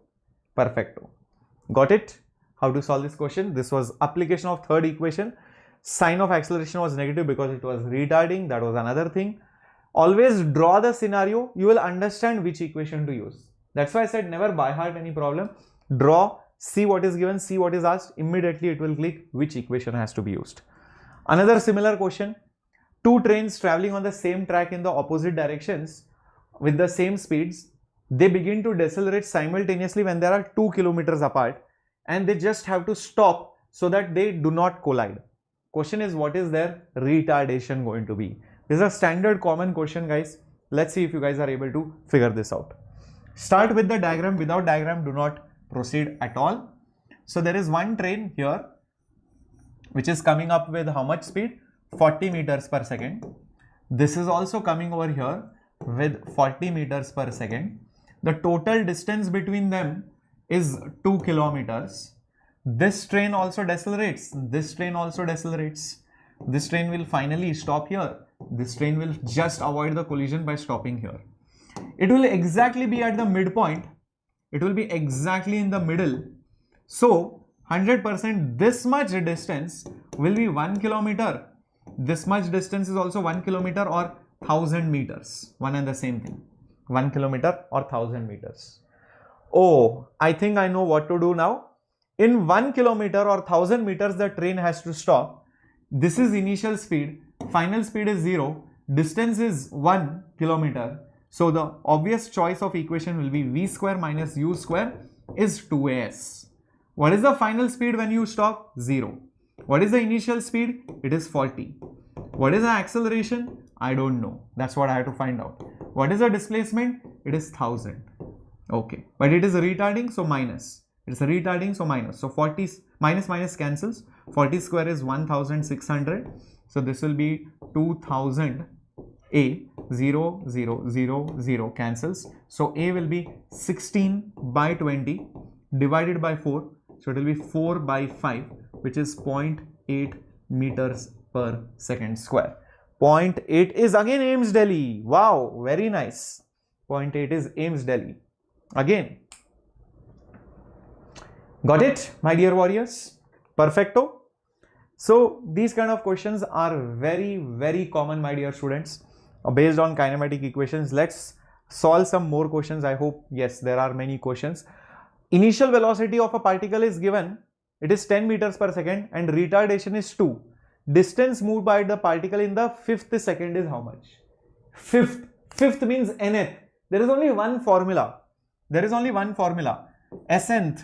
[SPEAKER 1] Got it? how to solve this question. This was application of third equation. Sign of acceleration was negative because it was retarding. That was another thing. Always draw the scenario. You will understand which equation to use. That's why I said never by heart any problem. Draw, see what is given, see what is asked. Immediately it will click which equation has to be used. Another similar question. Two trains traveling on the same track in the opposite directions with the same speeds. They begin to decelerate simultaneously when they are 2 kilometers apart, and they just have to stop so that they do not collide. Question is, what is their retardation going to be? This is a standard common question, guys. Let's see if you guys are able to figure this out. Start with the diagram. Without diagram, do not proceed at all. So there is one train here which is coming up with how much speed? 40 meters per second. This is also coming over here with 40 meters per second. The total distance between them is 2 kilometers. This train also decelerates. This train also decelerates. This train will finally stop here. This train will just avoid the collision by stopping here. It will exactly be at the midpoint. It will be exactly in the middle. So 100% this much distance will be 1 kilometer. This much distance is also 1 kilometer or 1000 meters. One and the same thing. 1 kilometer or 1000 meters. Oh, I think I know what to do now. In 1 kilometer or 1000 meters, the train has to stop. This is initial speed. Final speed is 0. Distance is 1 kilometer. So the obvious choice of equation will be v square minus u square is 2as. What is the final speed when you stop? 0. What is the initial speed? It is 40. What is the acceleration? I don't know. That's what I have to find out. What is the displacement? It is 1000. Okay. But it is retarding, so minus. It's retarding, so minus. So 40 minus minus cancels. 40 square is 1600. So this will be 2000. A 0 0 0 0 cancels. So A will be 16 by 20 divided by 4. So it will be 4 by 5, which is 0.8 meters per second square. 0.8 is again Ames Delhi. Wow, very nice. 0.8 is Ames Delhi. Again. Got it, my dear warriors? Perfecto. So these kind of questions are very, very common, my dear students, based on kinematic equations. Let's solve some more questions. I hope, yes, there are many questions. Initial velocity of a particle is given. It is 10 meters per second and retardation is 2. Distance moved by the particle in the 5th second is how much? Fifth means nth. There is only one formula. There is only one formula. Snth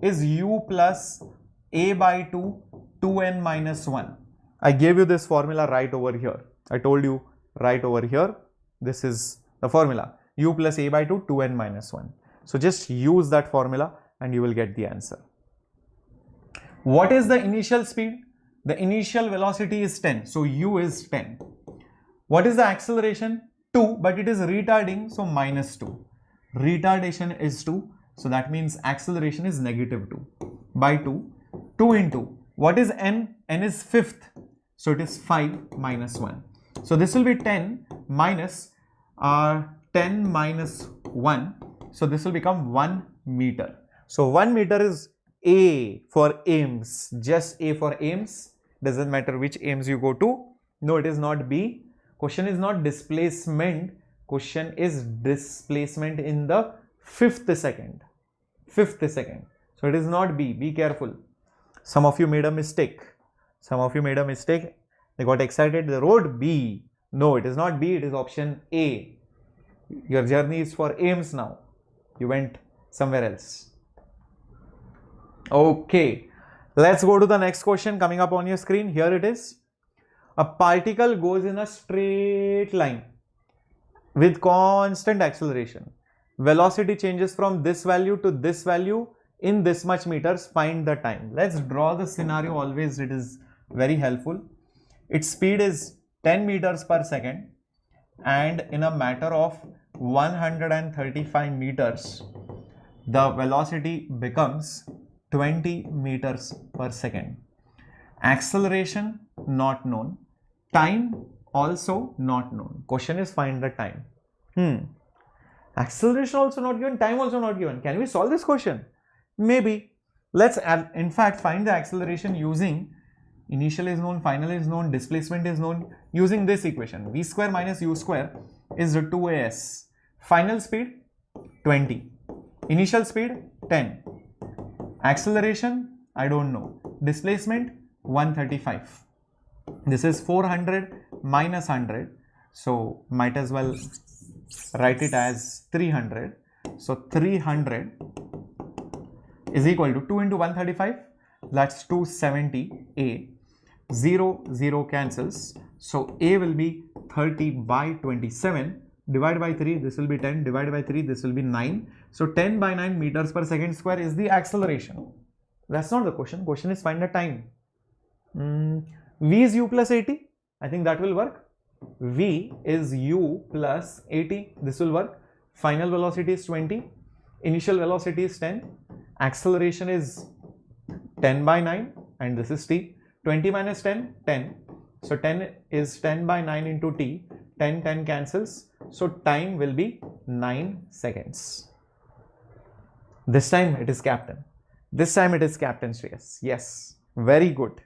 [SPEAKER 1] is u plus a by 2, 2n minus 1. I gave you this formula right over here. I told you right over here. This is the formula. U plus a by 2, 2n minus 1. So just use that formula and you will get the answer. What is the initial speed? The initial velocity is 10. So u is 10. What is the acceleration? 2, but it is retarding, so minus 2. Retardation is 2. So that means acceleration is negative 2 by 2. 2 into what is n? N is 5th. So it is 5 minus 1. So this will be 10 minus 10 minus 1. So this will become 1 meter. So 1 meter is A for Ames. Just A for Ames. Doesn't matter which Ames you go to. No, it is not B. Question is not displacement. Question is displacement in the 5th second. 5th second. So it is not B. Be careful. Some of you made a mistake. Some of you made a mistake. They got excited. They wrote B. No, it is not B. It is option A. Your journey is for Ames now. You went somewhere else. Okay. Let's go to the next question coming up on your screen. Here it is. A particle goes in a straight line with constant acceleration. Velocity changes from this value to this value in this much meters. Find the time. Let's draw the scenario. Always it is very helpful. Its speed is 10 meters per second and in a matter of 135 meters, the velocity becomes 20 meters per second. Acceleration not known. Time also not known. Question is find the time. Acceleration also not given, time also not given. Can we solve this question? Maybe. Let's in fact find the acceleration using initial is known, final is known, displacement is known, using this equation. V square minus u square is 2as. Final speed 20. Initial speed 10. Acceleration I don't know. Displacement 135. This is 400 minus 100. So might as well write it as 300. So 300 is equal to 2 into 135. That's 270 A. 0, 0 cancels. So A will be 30 by 27. Divided by 3, this will be 10. Divided by 3, this will be 9. So 10 by 9 meters per second square is the acceleration. That's not the question. Question is find the time. V is u plus 80. I think that will work. V is u plus 80. This will work. Final velocity is 20. Initial velocity is 10. Acceleration is 10 by 9 and this is t. 20 minus 10, 10. So 10 is 10 by 9 into t. 10, 10 cancels. So time will be 9 seconds. This time it is Captain. This time it is Captain Shreyas. Yes, very good.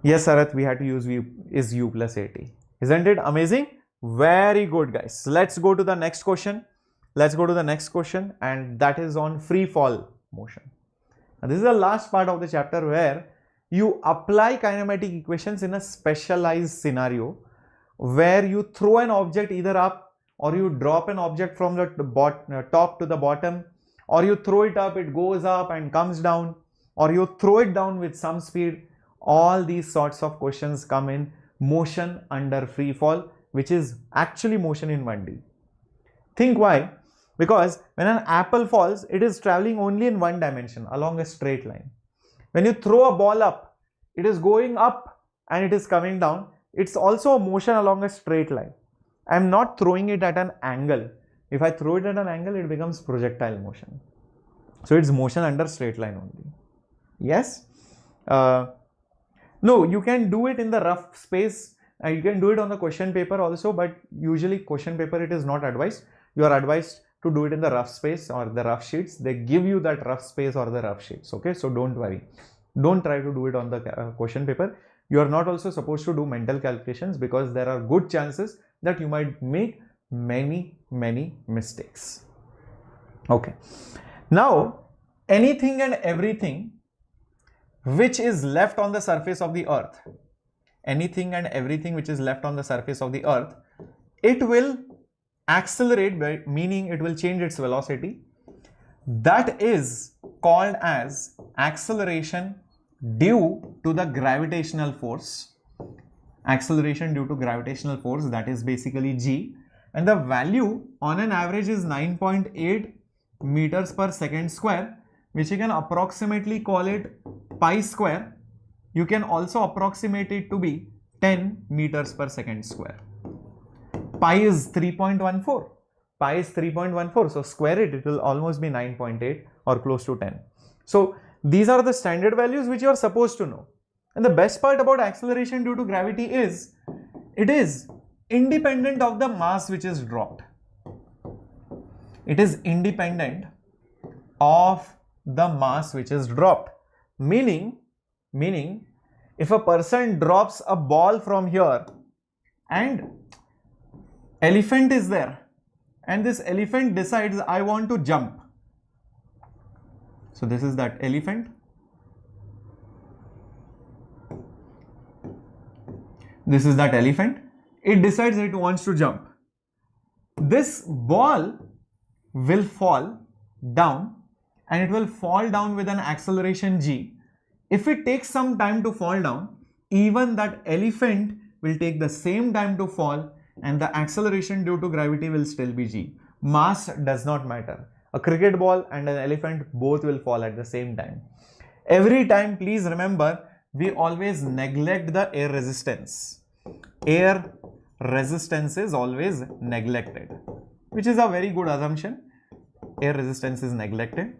[SPEAKER 1] Yes, Sarath, we had to use v is u plus 80. Isn't it amazing? Very good, guys. Let's go to the next question. Let's go to the next question, and that is on free fall motion. Now, this is the last part of the chapter where you apply kinematic equations in a specialized scenario where you throw an object either up or you drop an object from the top to the bottom, or you throw it up, it goes up and comes down, or you throw it down with some speed. All these sorts of questions come in motion under free fall, which is actually motion in 1D. Think why? Because when an apple falls, it is traveling only in one dimension along a straight line. When you throw a ball up, it is going up and it is coming down. It's also a motion along a straight line. I am not throwing it at an angle. If I throw it at an angle, it becomes projectile motion. So it's motion under straight line only. Yes? No, you can do it in the rough space. You can do it on the question paper also, but usually question paper it is not advised. You are advised to do it in the rough space or the rough sheets. They give you that rough space or the rough sheets. Okay, so don't worry. Don't try to do it on the question paper. You are not also supposed to do mental calculations because there are good chances that you might make many mistakes. Okay. Now, anything and everything which is left on the surface of the earth, anything and everything which is left on the surface of the earth, it will accelerate, meaning it will change its velocity. That is called as acceleration due to the gravitational force. Acceleration due to gravitational force, that is basically g, and the value on an average is 9.8 meters per second square, which you can approximately call it pi square. You can also approximate it to be 10 meters per second square. Pi is 3.14. Pi is 3.14. So square it, it will almost be 9.8 or close to 10. So these are the standard values which you are supposed to know. And the best part about acceleration due to gravity is it is independent of the mass which is dropped. It is independent of the mass which is dropped. Meaning if a person drops a ball from here and elephant is there and this elephant decides I want to jump. So this is that elephant. This is that elephant. It decides it wants to jump. This ball will fall down and it will fall down with an acceleration g. If it takes some time to fall down, even that elephant will take the same time to fall and the acceleration due to gravity will still be g. Mass does not matter. A cricket ball and an elephant both will fall at the same time. Every time, please remember, we always neglect the air resistance. Air resistance is always neglected, which is a very good assumption. Air resistance is neglected.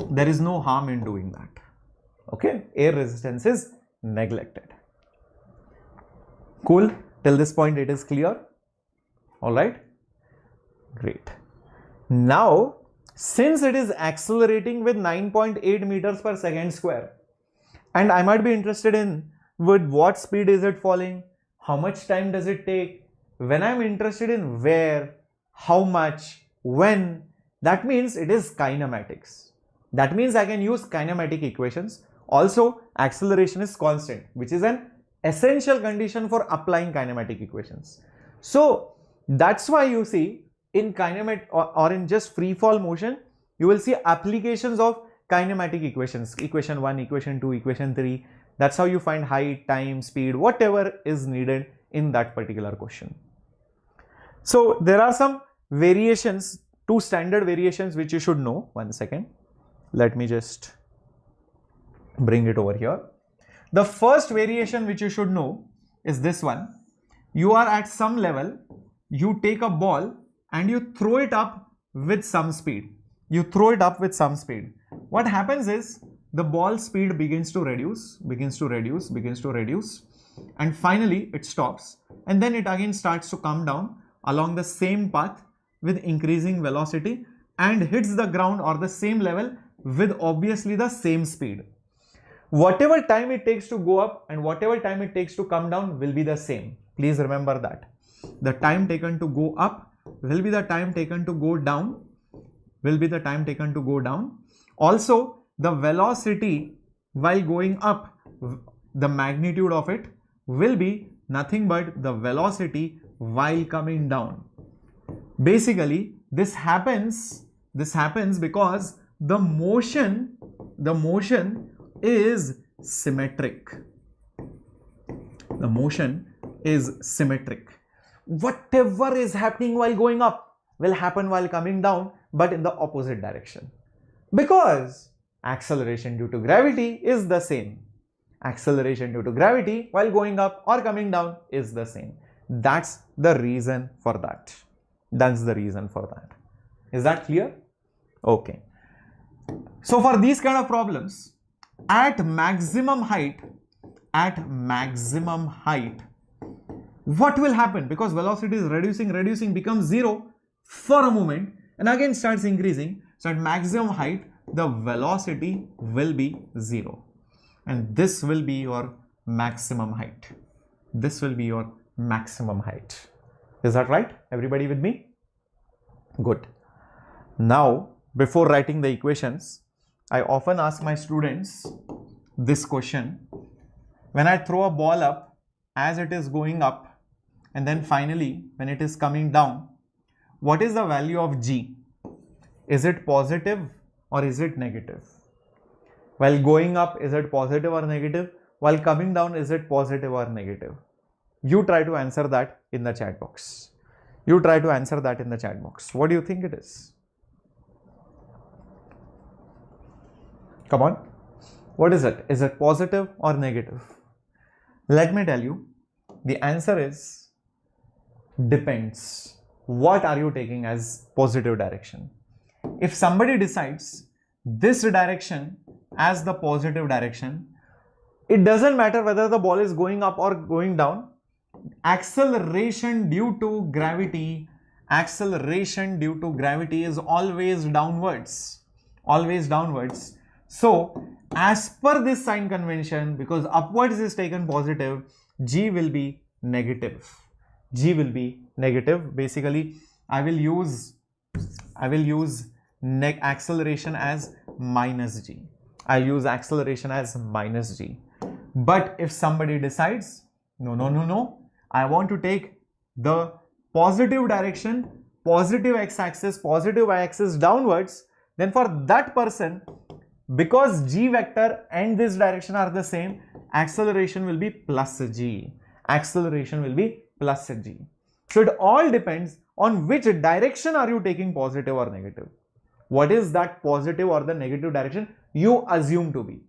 [SPEAKER 1] There is no harm in doing that. Okay, air resistance is neglected. Cool. Till this point it is clear. All right. Great. Now Since it is accelerating with 9.8 meters per second square, and I might be interested in with what speed is it falling, how much time does it take, when I'm interested in where, how much, when, that means it is kinematics. That means I can use kinematic equations. Also, acceleration is constant, which is an essential condition for applying kinematic equations. So that's why you see in kinematic or in just free fall motion, you will see applications of kinematic equations, equation 1, equation 2, equation 3. That's how you find height, time, speed, whatever is needed in that particular question. So there are some variations, two standard variations which you should know. One second, let me just bring it over here. The first variation which you should know is this one. You are at some level, you take a ball and you throw it up with some speed. You throw it up with some speed. What happens is the ball speed begins to reduce, and finally it stops, and then it again starts to come down along the same path with increasing velocity and hits the ground or the same level with obviously the same speed. Whatever time it takes to go up and whatever time it takes to come down will be the same. Please remember that. The time taken to go up will be the time taken to go down, Also, the velocity while going up, the magnitude of it will be nothing but the velocity while coming down. Basically, this happens because the motion is symmetric. The motion is symmetric. Whatever is happening while going up will happen while coming down, but in the opposite direction. Because acceleration due to gravity is the same. Acceleration due to gravity while going up or coming down is the same. That's the reason for that. Is that clear? Okay. So for these kind of problems, at maximum height, what will happen? Because velocity is reducing, becomes 0 for a moment and again starts increasing. So at maximum height, the velocity will be 0. And this will be your maximum height. Is that right? Everybody with me? Good. Now, before writing the equations, I often ask my students this question. When I throw a ball up, as it is going up, and then finally, when it is coming down, what is the value of G? Is it positive or is it negative? While going up, is it positive or negative? While coming down, is it positive or negative? You try to answer that in the chat box. What do you think it is? Come on. What is it? Is it positive or negative? Let me tell you. The answer is depends. What are you taking as positive direction? If somebody decides this direction as the positive direction, it doesn't matter whether the ball is going up or going down. Acceleration due to gravity is always downwards. So as per this sign convention, because upwards is taken positive, G will be negative. Basically, I will use acceleration as minus G. But if somebody decides, no, I want to take the positive direction, positive x-axis, positive y-axis downwards, then for that person, because G vector and this direction are the same, acceleration will be plus G. So it all depends on which direction are you taking, positive or negative. What is that positive or the negative direction you assume to be?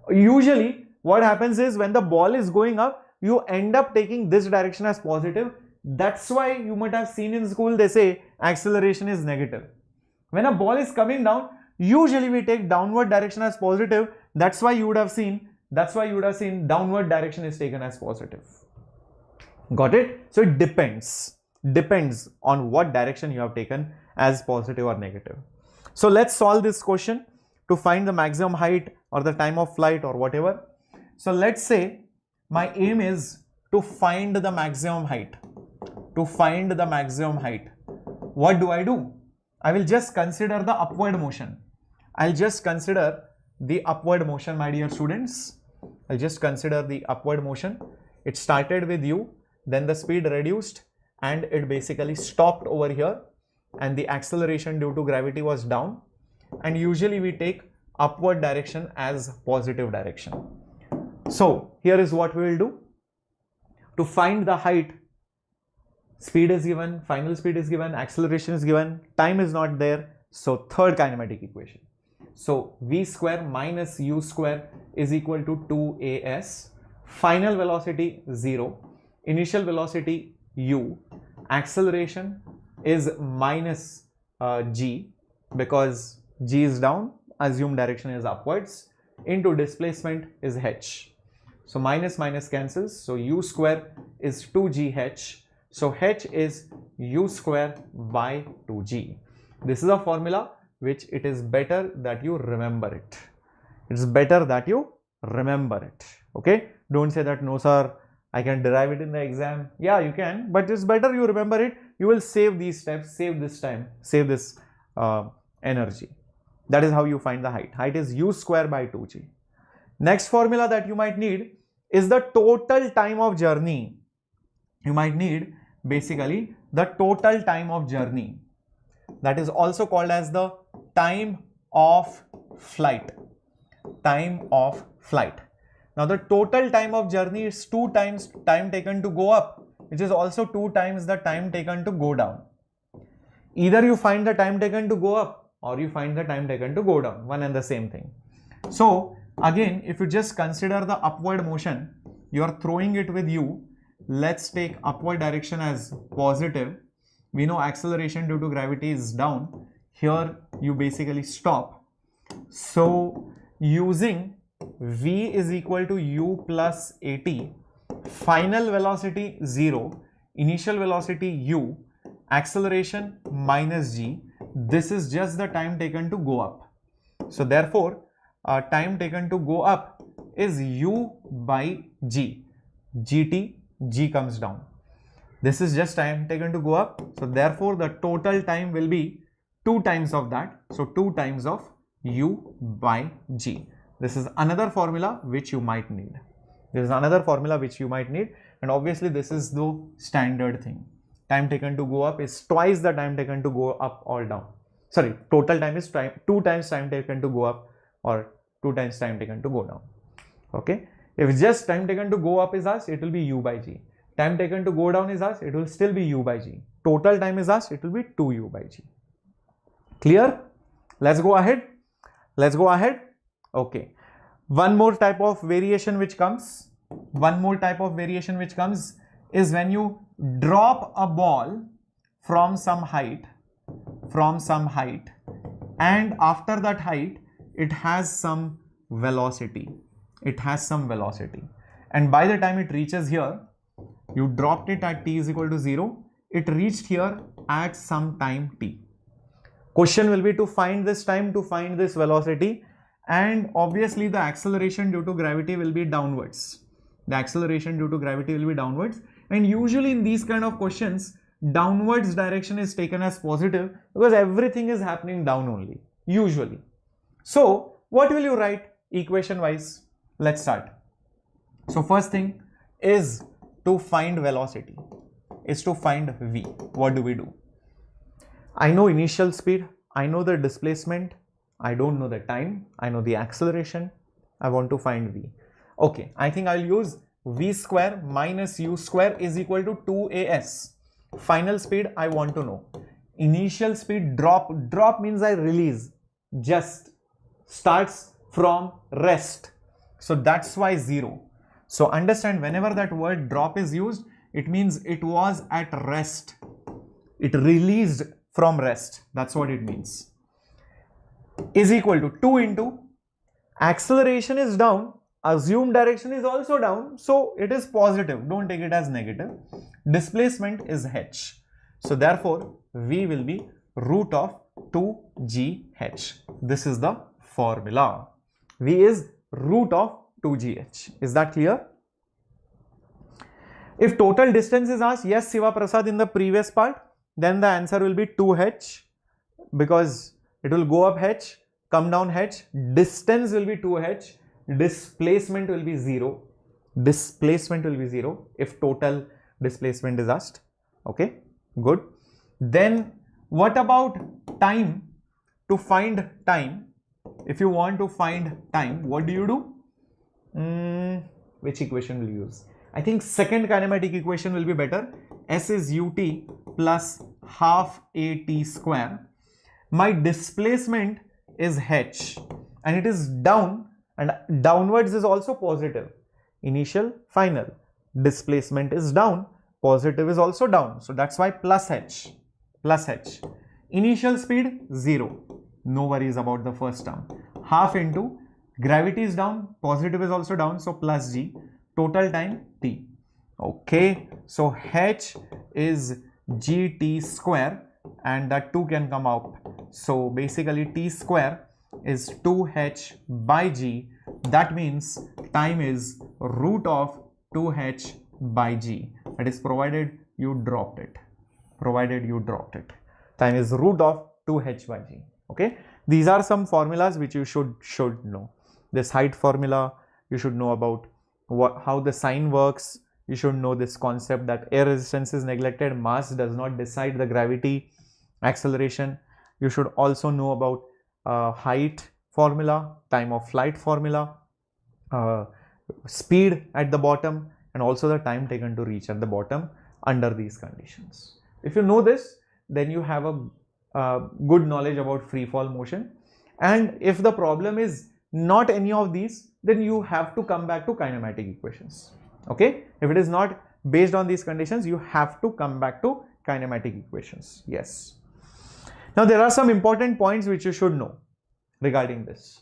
[SPEAKER 1] Usually what happens is when the ball is going up, you end up taking this direction as positive. That's why you might have seen in school they say acceleration is negative. When a ball is coming down, usually we take downward direction as positive. That's why you would have seen downward direction is taken as positive. Got it? So it depends. depends on what direction you have taken as positive or negative. So let's solve this question to find the maximum height or the time of flight or whatever. So let's say my aim is to find the maximum height. To find the maximum height, what do? I will just consider the upward motion. I'll just consider the upward motion, my dear students. I'll just consider the upward motion. It started with u, then the speed reduced and it basically stopped over here, and the acceleration due to gravity was down, and usually we take upward direction as positive direction. So here is what we will do. To find the height, speed is given, final speed is given, acceleration is given, time is not there. So third kinematic equation. So v square minus u square is equal to 2as, final velocity 0, initial velocity u, acceleration is minus g because g is down, assumed direction is upwards, into displacement is h. So minus minus cancels, so u square is 2gh. So h is u square by 2g. This is a formula which it is better that you remember it. It's better that you remember it. Okay, don't say that no sir, I can derive it in the exam. Yeah, you can, but it's better you remember it. You will save these steps, save this time, save this energy. That is how you find the height. Height is u square by 2g. Next formula that you might need is the total time of journey. You might need basically the total time of journey. That is also called as the time of flight. Time of flight. Now the total time of journey is 2 times time taken to go up, which is also 2 times the time taken to go down. Either you find the time taken to go up or you find the time taken to go down, one and the same thing. So again, if you just consider the upward motion, you are throwing it with u. Let's take upward direction as positive. We know acceleration due to gravity is down. Here you basically stop. So using v is equal to u plus at, final velocity 0, initial velocity u, acceleration minus g. This is just the time taken to go up. So therefore, time taken to go up is u by g. gt, g comes down. This is just time taken to go up. So therefore, the total time will be 2 times of that. So 2 times of u by g. This is another formula which you might need. This is another formula which you might need. And obviously, this is the standard thing. Time taken to go up is twice the time taken to go up or down. Sorry, total time is 2 times time taken to go up or 2 times time taken to go down. Okay. If just time taken to go up is asked, it will be u by g. Time taken to go down is asked, it will still be u by g. Total time is asked, it will be 2u by g. Clear? Let's go ahead. Let's go ahead. Okay. One more type of variation which comes. One more type of variation which comes is when you drop a ball from some height, and after that height, it has some velocity. It has some velocity. And by the time it reaches here, you dropped it at t is equal to 0. It reached here at some time t. Question will be to find this time, to find this velocity, and obviously the acceleration due to gravity will be downwards. The acceleration due to gravity will be downwards, and usually in these kind of questions, downwards direction is taken as positive because everything is happening down only, usually. So what will you write equation wise? Let's start. So first thing is to find velocity, is to find v. What do we do? I know initial speed, I know the displacement, I don't know the time, I know the acceleration, I want to find v. Okay, I think I'll use v square minus u square is equal to 2as. Final speed I want to know. Initial speed drop means I release, just starts from rest. So that's why 0. So understand, whenever that word drop is used, it means it was at rest. It released from rest. That's what it means. Is equal to 2 into acceleration is down, assumed direction is also down, so it is positive. Don't take it as negative. Displacement is h. So therefore, V will be root of 2GH. This is the formula. V is root of 2GH. Is that clear? If total distance is asked, yes, Siva Prasad, in the previous part, then the answer will be 2h, because it will go up h, come down h, distance will be 2h, displacement will be 0. Displacement will be 0 if total displacement is asked. Okay, good. Then what about time? To find time, if you want to find time, what do you do? Which equation will you use? I think second kinematic equation will be better. S is ut plus half at square. My displacement is h and it is down, and downwards is also positive. Initial, final. Displacement is down, positive is also down. So that's why plus h. Plus h. Initial speed 0. No worries about the first term. Half into gravity is down, positive is also down, so plus g. Total time t. Okay, so h is gt square, and that 2 can come out. So basically t square is 2h by g. That means time is root of 2h by g. That is provided you dropped it. Provided you dropped it. Time is root of 2h by g. Okay, these are some formulas which you should know. This height formula, you should know about how the sign works. You should know this concept that air resistance is neglected, mass does not decide the gravity, acceleration. You should also know about height formula, time of flight formula, speed at the bottom, and also the time taken to reach at the bottom under these conditions. If you know this, then you have a good knowledge about free fall motion. And if the problem is not any of these, then you have to come back to kinematic equations. Okay, if it is not based on these conditions, you have to come back to kinematic equations. Yes. Now there are some important points which you should know regarding this.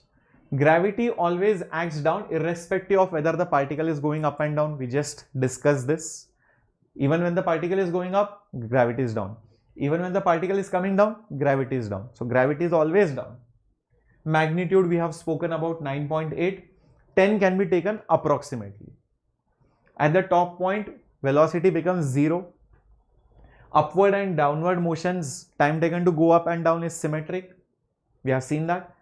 [SPEAKER 1] Gravity always acts down irrespective of whether the particle is going up and down. We just discussed this. Even when the particle is going up, gravity is down. Even when the particle is coming down, gravity is down. So gravity is always down. Magnitude we have spoken about 9.8. 10 can be taken approximately. At the top point, velocity becomes 0. Upward and downward motions, time taken to go up and down is symmetric. We have seen that.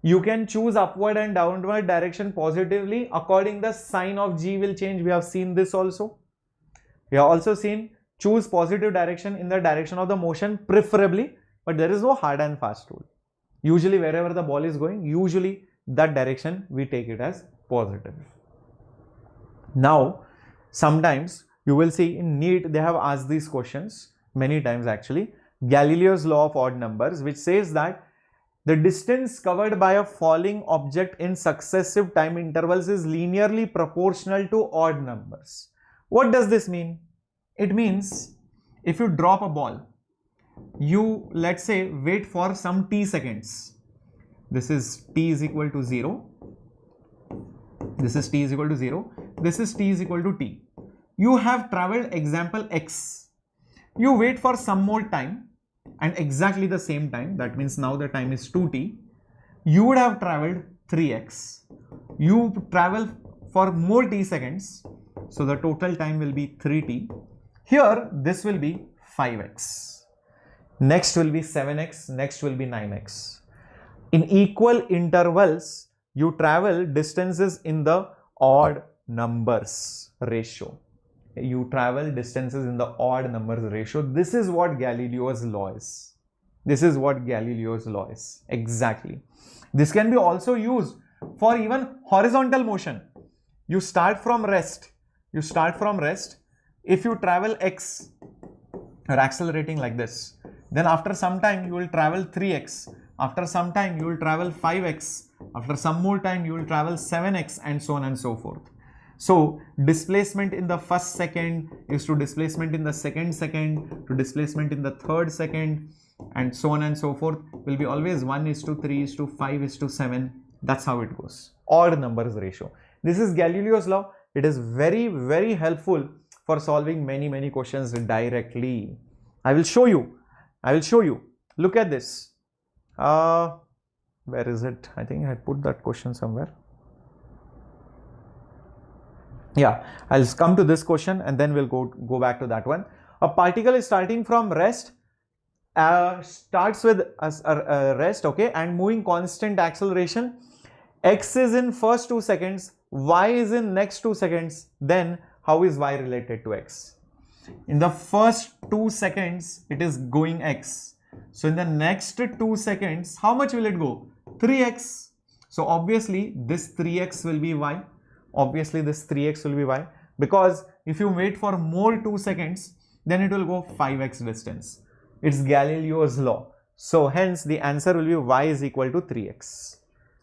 [SPEAKER 1] You can choose upward and downward direction positively according the sign of g will change. We have seen this also. We have also seen choose positive direction in the direction of the motion preferably, but there is no hard and fast rule. Usually wherever the ball is going, usually that direction we take it as positive. Now, sometimes you will see in NEET they have asked these questions many times actually. Galileo's law of odd numbers, which says that the distance covered by a falling object in successive time intervals is linearly proportional to odd numbers. What does this mean? It means if you drop a ball, you let's say wait for some t seconds. This is t is equal to 0. This is t is equal to 0. This is t is equal to t. You have traveled example x. You wait for some more time and exactly the same time, that means now the time is 2t. You would have traveled 3x. You travel for more t seconds, so the total time will be 3t. Here this will be 5x. Next will be 7x. Next will be 9x. In equal intervals, you travel distances in the odd numbers ratio. You travel distances in the odd numbers ratio. This is what Galileo's law is. This is what Galileo's law is. Exactly. This can be also used for even horizontal motion. You start from rest. You start from rest. If you travel x, you're accelerating like this. Then after some time you will travel 3x. After some time you will travel 5x. After some more time you will travel 7x, and so on and so forth. So displacement in the first second is to displacement in the second second to displacement in the third second, and so on and so forth will be always 1:3:5:7. That's how it goes. Odd numbers ratio. This is Galileo's law. It is very, very helpful for solving many questions directly. I will show you. I will show you. Look at this. Where is it? I think I had put that question somewhere. Yeah, I'll come to this question and then we'll go back to that one. A particle is starting from rest, starts with a rest, okay, and moving constant acceleration. X is in first 2 seconds, Y is in next 2 seconds. Then how is Y related to X? In the first 2 seconds, it is going X. So in the next 2 seconds, how much will it go? 3x. So obviously this 3x will be y. Obviously this 3x will be y, because if you wait for more 2 seconds, then it will go 5x distance. It's Galileo's law. So hence the answer will be y is equal to 3x.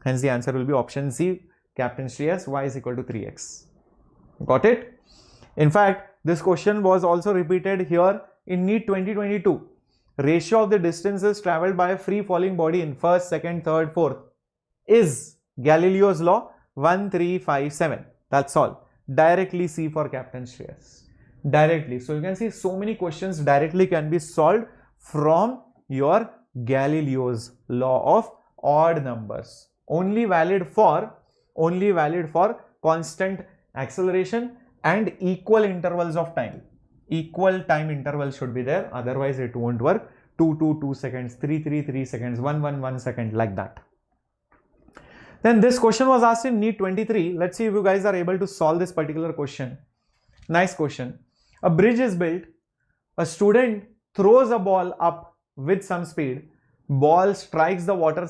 [SPEAKER 1] Hence the answer will be option C, Captain Shreyas, y is equal to 3x. Got it? In fact, this question was also repeated here in NEET 2022. Ratio of the distances travelled by a free falling body in first, second, third, fourth is Galileo's law 1, 3, 5, 7. That's all. Directly C for Captain Shreyas. Directly. So you can see so many questions directly can be solved from your Galileo's law of odd numbers. Only valid for constant acceleration and equal intervals of time. Equal time intervals should be there, otherwise it won't work. 2, 2, 2 seconds, 3, 3, 3 seconds, 1, 1, 1 second, like that. Then this question was asked in NEET 23. Let's see if you guys are able to solve this particular question. Nice question. A bridge is built. A student throws a ball up with some speed. Ball strikes the water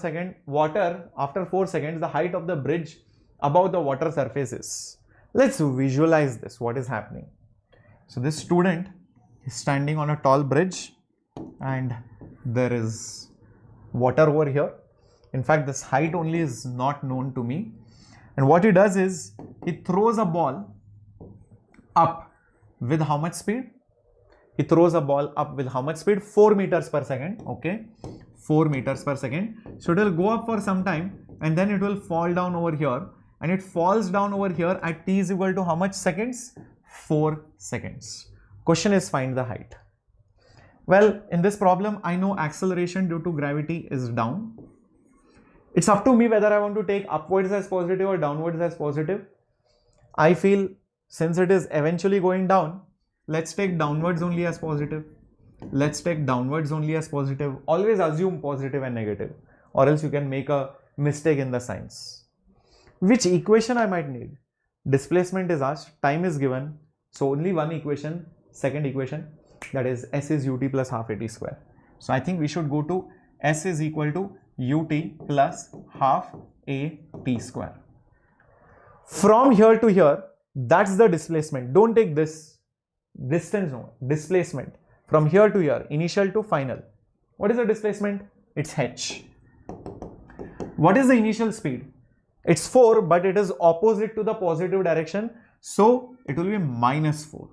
[SPEAKER 1] after 4 seconds. The height of the bridge above the water surface is. Let's visualize this. What is happening? So this student is standing on a tall bridge and there is water over here. In fact, this height only is not known to me. And what he does is he throws a ball up with how much speed? He throws a ball up with how much speed? 4 meters per second. Okay, 4 meters per second. So it will go up for some time and then it will fall down over here. And it falls down over here at t is equal to how much seconds? 4 seconds. Question is find the height. Well, in this problem, I know acceleration due to gravity is down. It's up to me whether I want to take upwards as positive or downwards as positive. I feel since it is eventually going down, let's take downwards only as positive. Let's take downwards only as positive. Always assume positive and negative, or else you can make a mistake in the signs. Which equation I might need? Displacement is asked, time is given, so only one equation, second equation, that is S is ut plus half at square. So I think we should go to S is equal to ut plus half at square. From here to here, that's the displacement. Don't take this distance, no, displacement. From here to here, initial to final. What is the displacement? It's h. What is the initial speed? It's 4, but it is opposite to the positive direction. So it will be minus 4.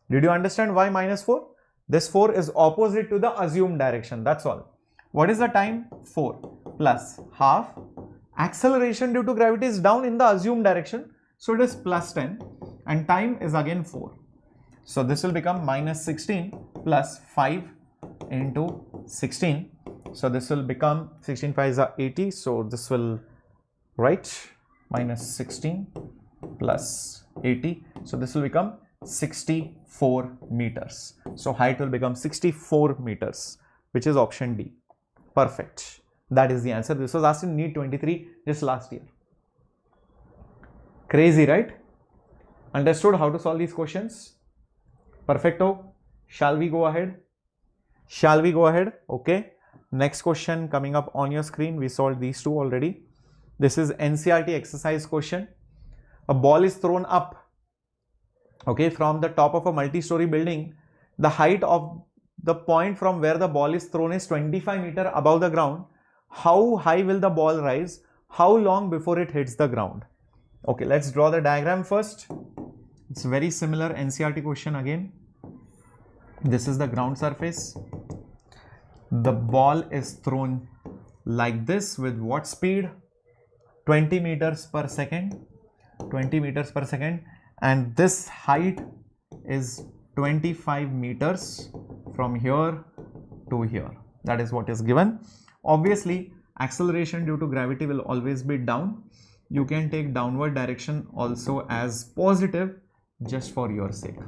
[SPEAKER 1] Did you understand why minus 4? This 4 is opposite to the assumed direction. That's all. What is the time? 4 plus half. Acceleration due to gravity is down in the assumed direction. So it is plus 10 and time is again 4. So this will become minus 16 plus 5 into 16. So this will become 16 5 is 80. So this will right minus 16 plus 80. So this will become 64 meters. So height will become 64 meters, which is option D. Perfect. That is the answer. This was asked in NEET 23 just last year. Crazy, right? Understood how to solve these questions? Perfecto. Shall we go ahead? Shall we go ahead? Okay. Next question coming up on your screen. We solved these two already. This is NCERT exercise question. A ball is thrown up, okay, from the top of a multi-story building. The height of the point from where the ball is thrown is 25 meters above the ground. How high will the ball rise? How long before it hits the ground? Okay, let's draw the diagram first. It's very similar NCERT question again. This is the ground surface. The ball is thrown like this with what speed? 20 meters per second. 20 meters per second. And this height is 25 meters from here to here. That is what is given. Obviously, acceleration due to gravity will always be down. You can take downward direction also as positive just for your sake.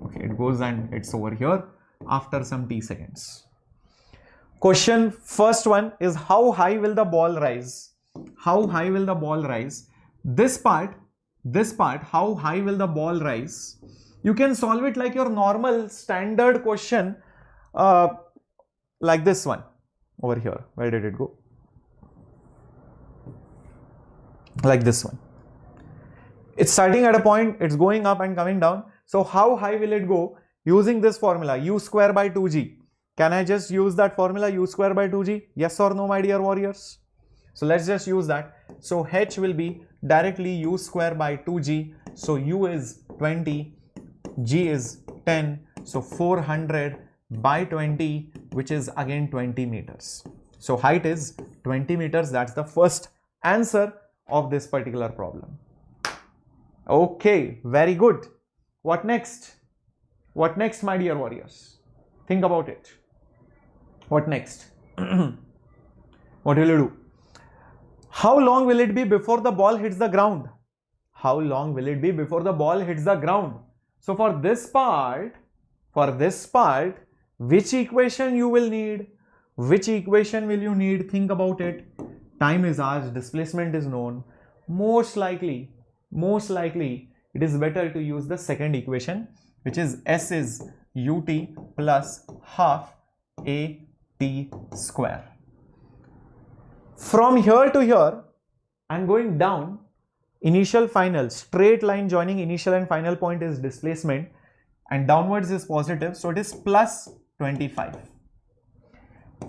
[SPEAKER 1] Okay, it goes and it's over here after some t seconds. Question first one is, how high will the ball rise? How high will the ball rise? This part, how high will the ball rise? You can solve it like your normal standard question, like this one over here. Where did it go? Like this one. It's starting at a point, it's going up and coming down. So how high will it go? Using this formula, u square by 2g. Can I just use that formula, u square by 2g? Yes or no, my dear warriors? So let's just use that. So h will be directly u square by 2g. So u is 20, g is 10. So 400 by 20, which is again 20 meters. So height is 20 meters. That's the first answer of this particular problem. Okay, very good. What next? What next, my dear warriors? Think about it. What next? What will you do? How long will it be before the ball hits the ground? How long will it be before the ball hits the ground? So for this part, which equation you will need? Which equation will you need? Think about it. Time is asked, displacement is known. Most likely, it is better to use the second equation, which is S is ut plus half a t square. From here to here, I'm going down. Initial, final, straight line joining initial and final point is displacement, and downwards is positive, so it is plus 25.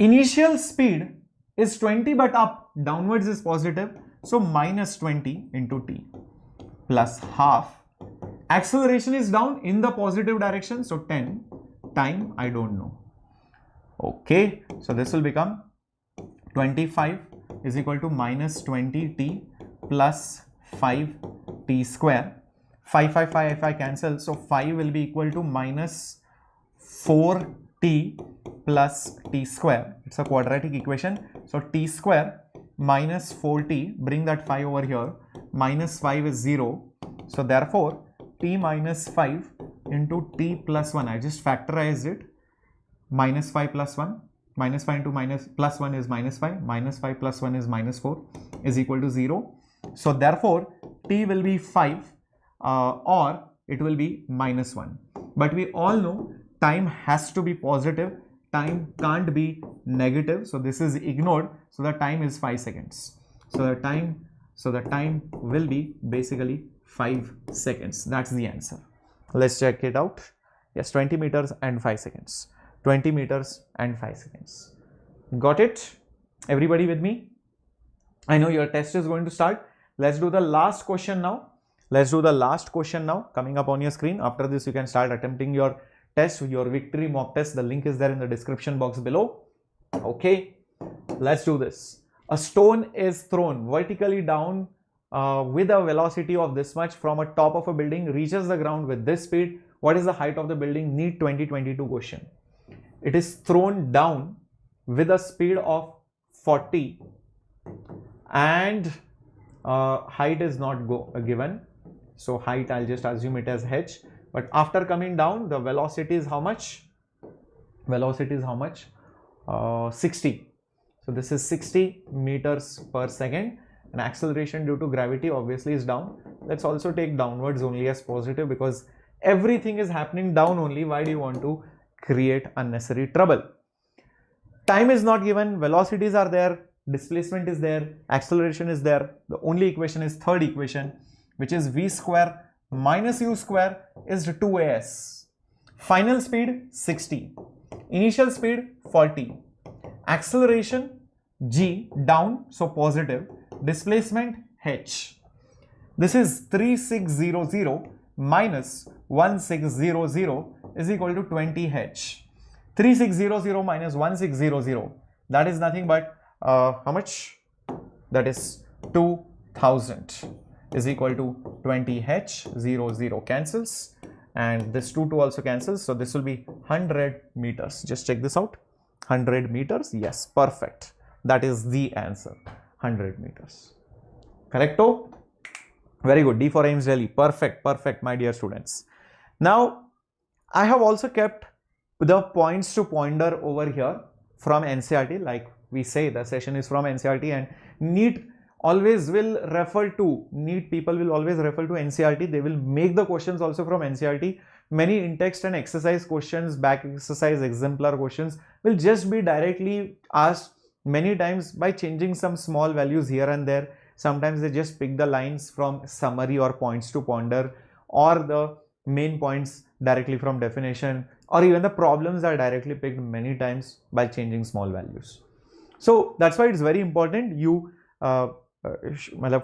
[SPEAKER 1] Initial speed is 20, but up, downwards is positive, so minus 20 into t plus half. Acceleration is down in the positive direction, so 10. Time, I don't know. Okay, so this will become 25 is equal to minus 20t plus 5t square. 5 if I cancel, so 5 will be equal to minus 4t plus t square. It's a quadratic equation, so t square minus 4t, bring that 5 over here, minus 5 is 0, so therefore t minus 5 into t plus 1, I just factorized it, minus 5 plus 1, minus 5 into minus plus 1 is minus 5, minus 5 plus 1 is minus 4 is equal to 0. So therefore t will be 5 or it will be minus 1. But we all know time has to be positive, time can't be negative, so this is ignored, so the time is 5 seconds. So the time will be basically 5 seconds. That's the answer. Let's check it out. Yes, 20 meters and 5 seconds. 20 meters and 5 seconds. Got it? Everybody with me? I know your test is going to start. Let's do the last question now. Coming up on your screen. After this, you can start attempting your test, your victory mock test. The link is there in the description box below. Okay, let's do this. A stone is thrown vertically down with a velocity of this much from a top of a building, reaches the ground with this speed. What is the height of the building? NEET 2022 question. It is thrown down with a speed of 40 and height is not given. So height, I'll just assume it as h. But after coming down, the velocity is how much? 60. So this is 60 meters per second, and acceleration due to gravity obviously is down. Let's also take downwards only as positive because everything is happening down only. Why do you want to create unnecessary trouble? Time is not given, velocities are there, displacement is there, acceleration is there. The only equation is third equation, which is v square minus u square is 2as. Final speed 60, initial speed 40, acceleration g down, so positive, displacement h. This is 3600 minus 1600 is equal to 20h. 3600 minus 1600, that is nothing but how much? That is 2000 is equal to 20h. 0 cancels, and this 2 also cancels. So this will be 100 meters. Just check this out. 100 meters. Yes, perfect. That is the answer. 100 meters. Correcto? Very good. D for Ames Delhi. Perfect. Perfect, my dear students. Now, I have also kept the points to ponder over here from NCERT. Like we say, the session is from NCERT, and NEET always will refer to, NEET people will always refer to NCERT. They will make the questions also from NCERT. Many in-text and exercise questions, back exercise, exemplar questions will just be directly asked many times by changing some small values here and there. Sometimes they just pick the lines from summary or points to ponder, or the main points directly from definition, or even the problems are directly picked many times by changing small values. So that's why it's very important you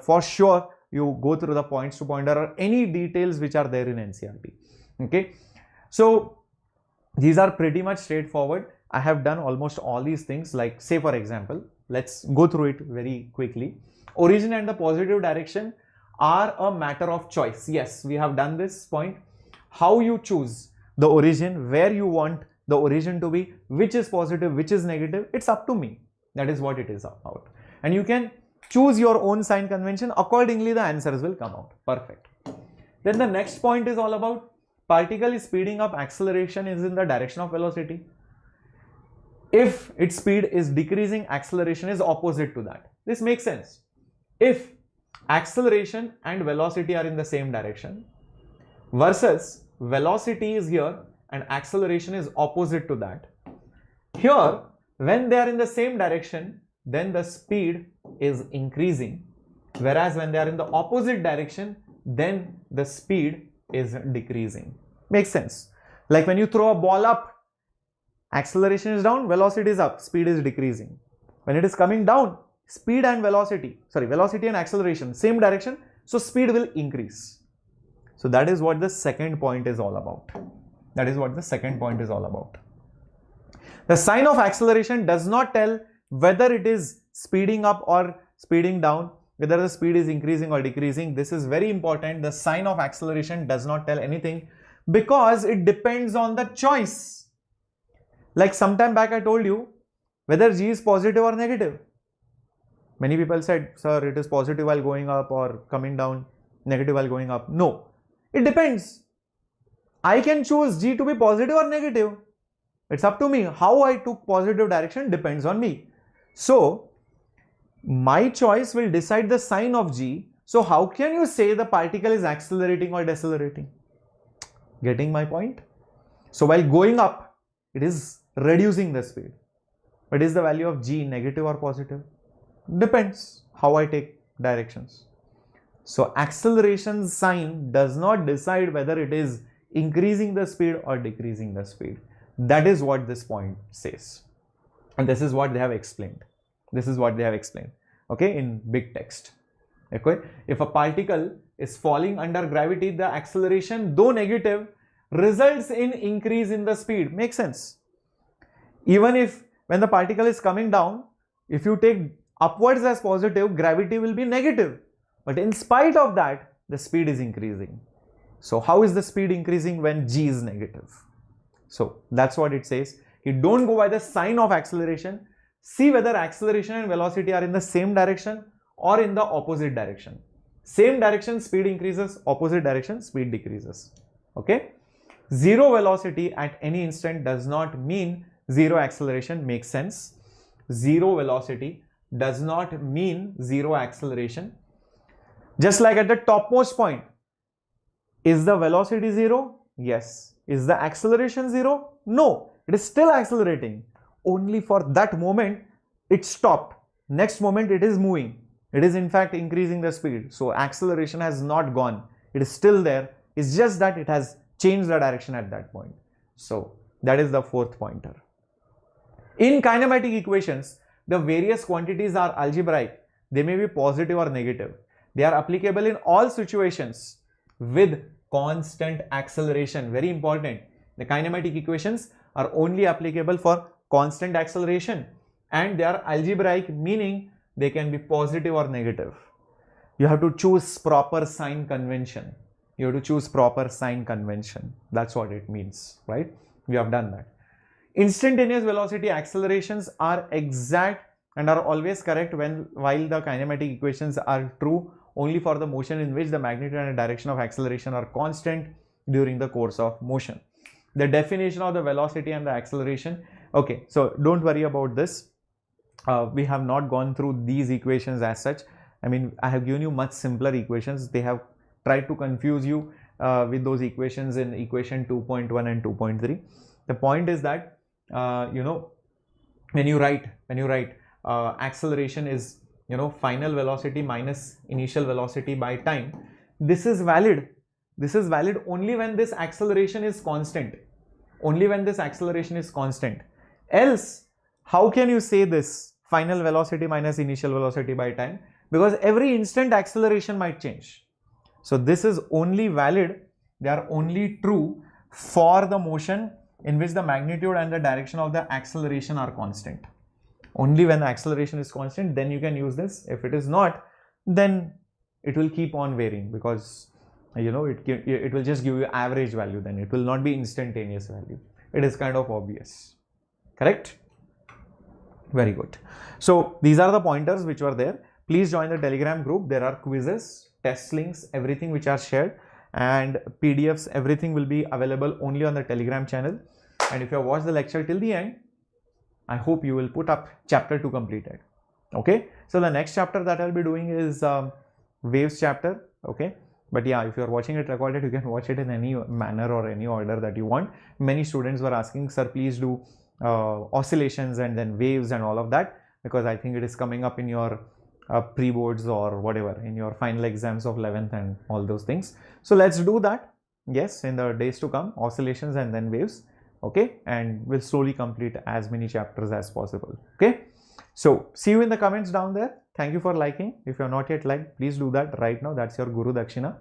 [SPEAKER 1] for sure you go through the points to ponder or any details which are there in NCERT. Okay, so these are pretty much straightforward. I have done almost all these things. Like, say for example, let's go through it very quickly. Origin and the positive direction are a matter of choice. Yes, we have done this point. How you choose the origin, where you want the origin to be, which is positive, which is negative, it's up to me. That is what it is about. And you can choose your own sign convention. Accordingly, the answers will come out. Perfect. Then the next point is all about particle is speeding up, acceleration is in the direction of velocity. If its speed is decreasing, acceleration is opposite to that. This makes sense. If acceleration and velocity are in the same direction versus velocity is here and acceleration is opposite to that, here when they are in the same direction, then the speed is increasing, whereas when they are in the opposite direction, then the speed is decreasing. Makes sense. Like when you throw a ball up, acceleration is down, velocity is up, speed is decreasing. When it is coming down, speed and velocity and acceleration, same direction, so speed will increase. So that is what the second point is all about. That is what the second point is all about. The sign of acceleration does not tell whether it is speeding up or speeding down, whether the speed is increasing or decreasing. This is very important. The sign of acceleration does not tell anything because it depends on the choice. Like sometime back I told you whether G is positive or negative. Many people said, sir, it is positive while going up or coming down, negative while going up. No, it depends. I can choose G to be positive or negative. It's up to me. How I took positive direction depends on me. So my choice will decide the sign of G. So how can you say the particle is accelerating or decelerating? Getting my point? So while going up, it is reducing the speed. But is the value of G negative or positive? Depends how I take directions. So acceleration sign does not decide whether it is increasing the speed or decreasing the speed. That is what this point says. And this is what they have explained. This is what they have explained. Okay, in big text. Okay, if a particle is falling under gravity, the acceleration, though negative, results in increase in the speed. Makes sense. Even if when the particle is coming down, if you take upwards as positive, gravity will be negative. But in spite of that, the speed is increasing. So how is the speed increasing when G is negative? So that's what it says. You don't go by the sign of acceleration. See whether acceleration and velocity are in the same direction or in the opposite direction. Same direction, speed increases. Opposite direction, speed decreases. Okay. Zero velocity at any instant does not mean zero acceleration. Makes sense. Zero velocity does not mean zero acceleration. Just like at the topmost point, is the velocity zero? Yes. Is the acceleration zero? No. It is still accelerating. Only for that moment it stopped. Next moment it is moving. It is in fact increasing the speed. So acceleration has not gone. It is still there. It's just that it has changed the direction at that point. So that is the fourth pointer. In kinematic equations, the various quantities are algebraic. They may be positive or negative. They are applicable in all situations with constant acceleration. Very important. The kinematic equations are only applicable for constant acceleration, and they are algebraic, meaning they can be positive or negative. You have to choose proper sign convention. you have to choose proper sign convention. That's what it means, right? We have done that. Instantaneous velocity accelerations are exact and are always correct while the kinematic equations are true only for the motion in which the magnitude and direction of acceleration are constant during the course of motion. The definition of the velocity and the acceleration. Okay, so don't worry about this. We have not gone through these equations as such. I mean, I have given you much simpler equations. They have tried to confuse you with those equations in equation 2.1 and 2.3. The point is that you know, when you write acceleration is, you know, final velocity minus initial velocity by time. This is valid. This is valid only when this acceleration is constant. Only when this acceleration is constant. Else, how can you say this final velocity minus initial velocity by time? Because every instant acceleration might change. So this is only valid, they are only true for the motion in which the magnitude and the direction of the acceleration are constant. Only when the acceleration is constant, then you can use this. If it is not, then it will keep on varying, because you know, it will just give you average value. Then it will not be instantaneous value. It is kind of obvious, correct? Very good. So these are the pointers which were there. Please join the Telegram group. There are quizzes, test links, everything which are shared, and PDFs, everything will be available only on the Telegram channel. And if you have watched the lecture till the end, I hope you will put up chapter 2 completed. Okay, so the next chapter that I'll be doing is waves chapter. Okay, but yeah, if you are watching it recorded, you can watch it in any manner or any order that you want. Many students were asking, sir, please do oscillations and then waves and all of that, because I think it is coming up in your pre-boards or whatever, in your final exams of 11th and all those things. So let's do that. Yes, in the days to come, oscillations and then waves. Okay, and we'll slowly complete as many chapters as possible. Okay, so see you in the comments down there. Thank you for liking. If you are not yet liked, please do that right now. That's your Guru Dakshina.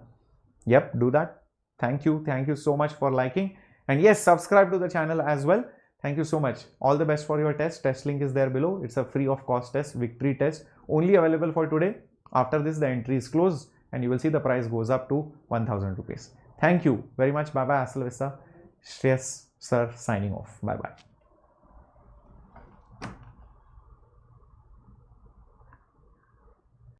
[SPEAKER 1] Yep, do that. Thank you so much for liking, and yes, subscribe to the channel as well. Thank you so much. All the best for your test. Test link is there below. It's a free of cost test, victory test, only available for today. After this, the entry is closed and you will see the price goes up to 1000 rupees. Thank you very much. Bye bye. Hasta la vista. Shreyas Sir signing off. Bye bye.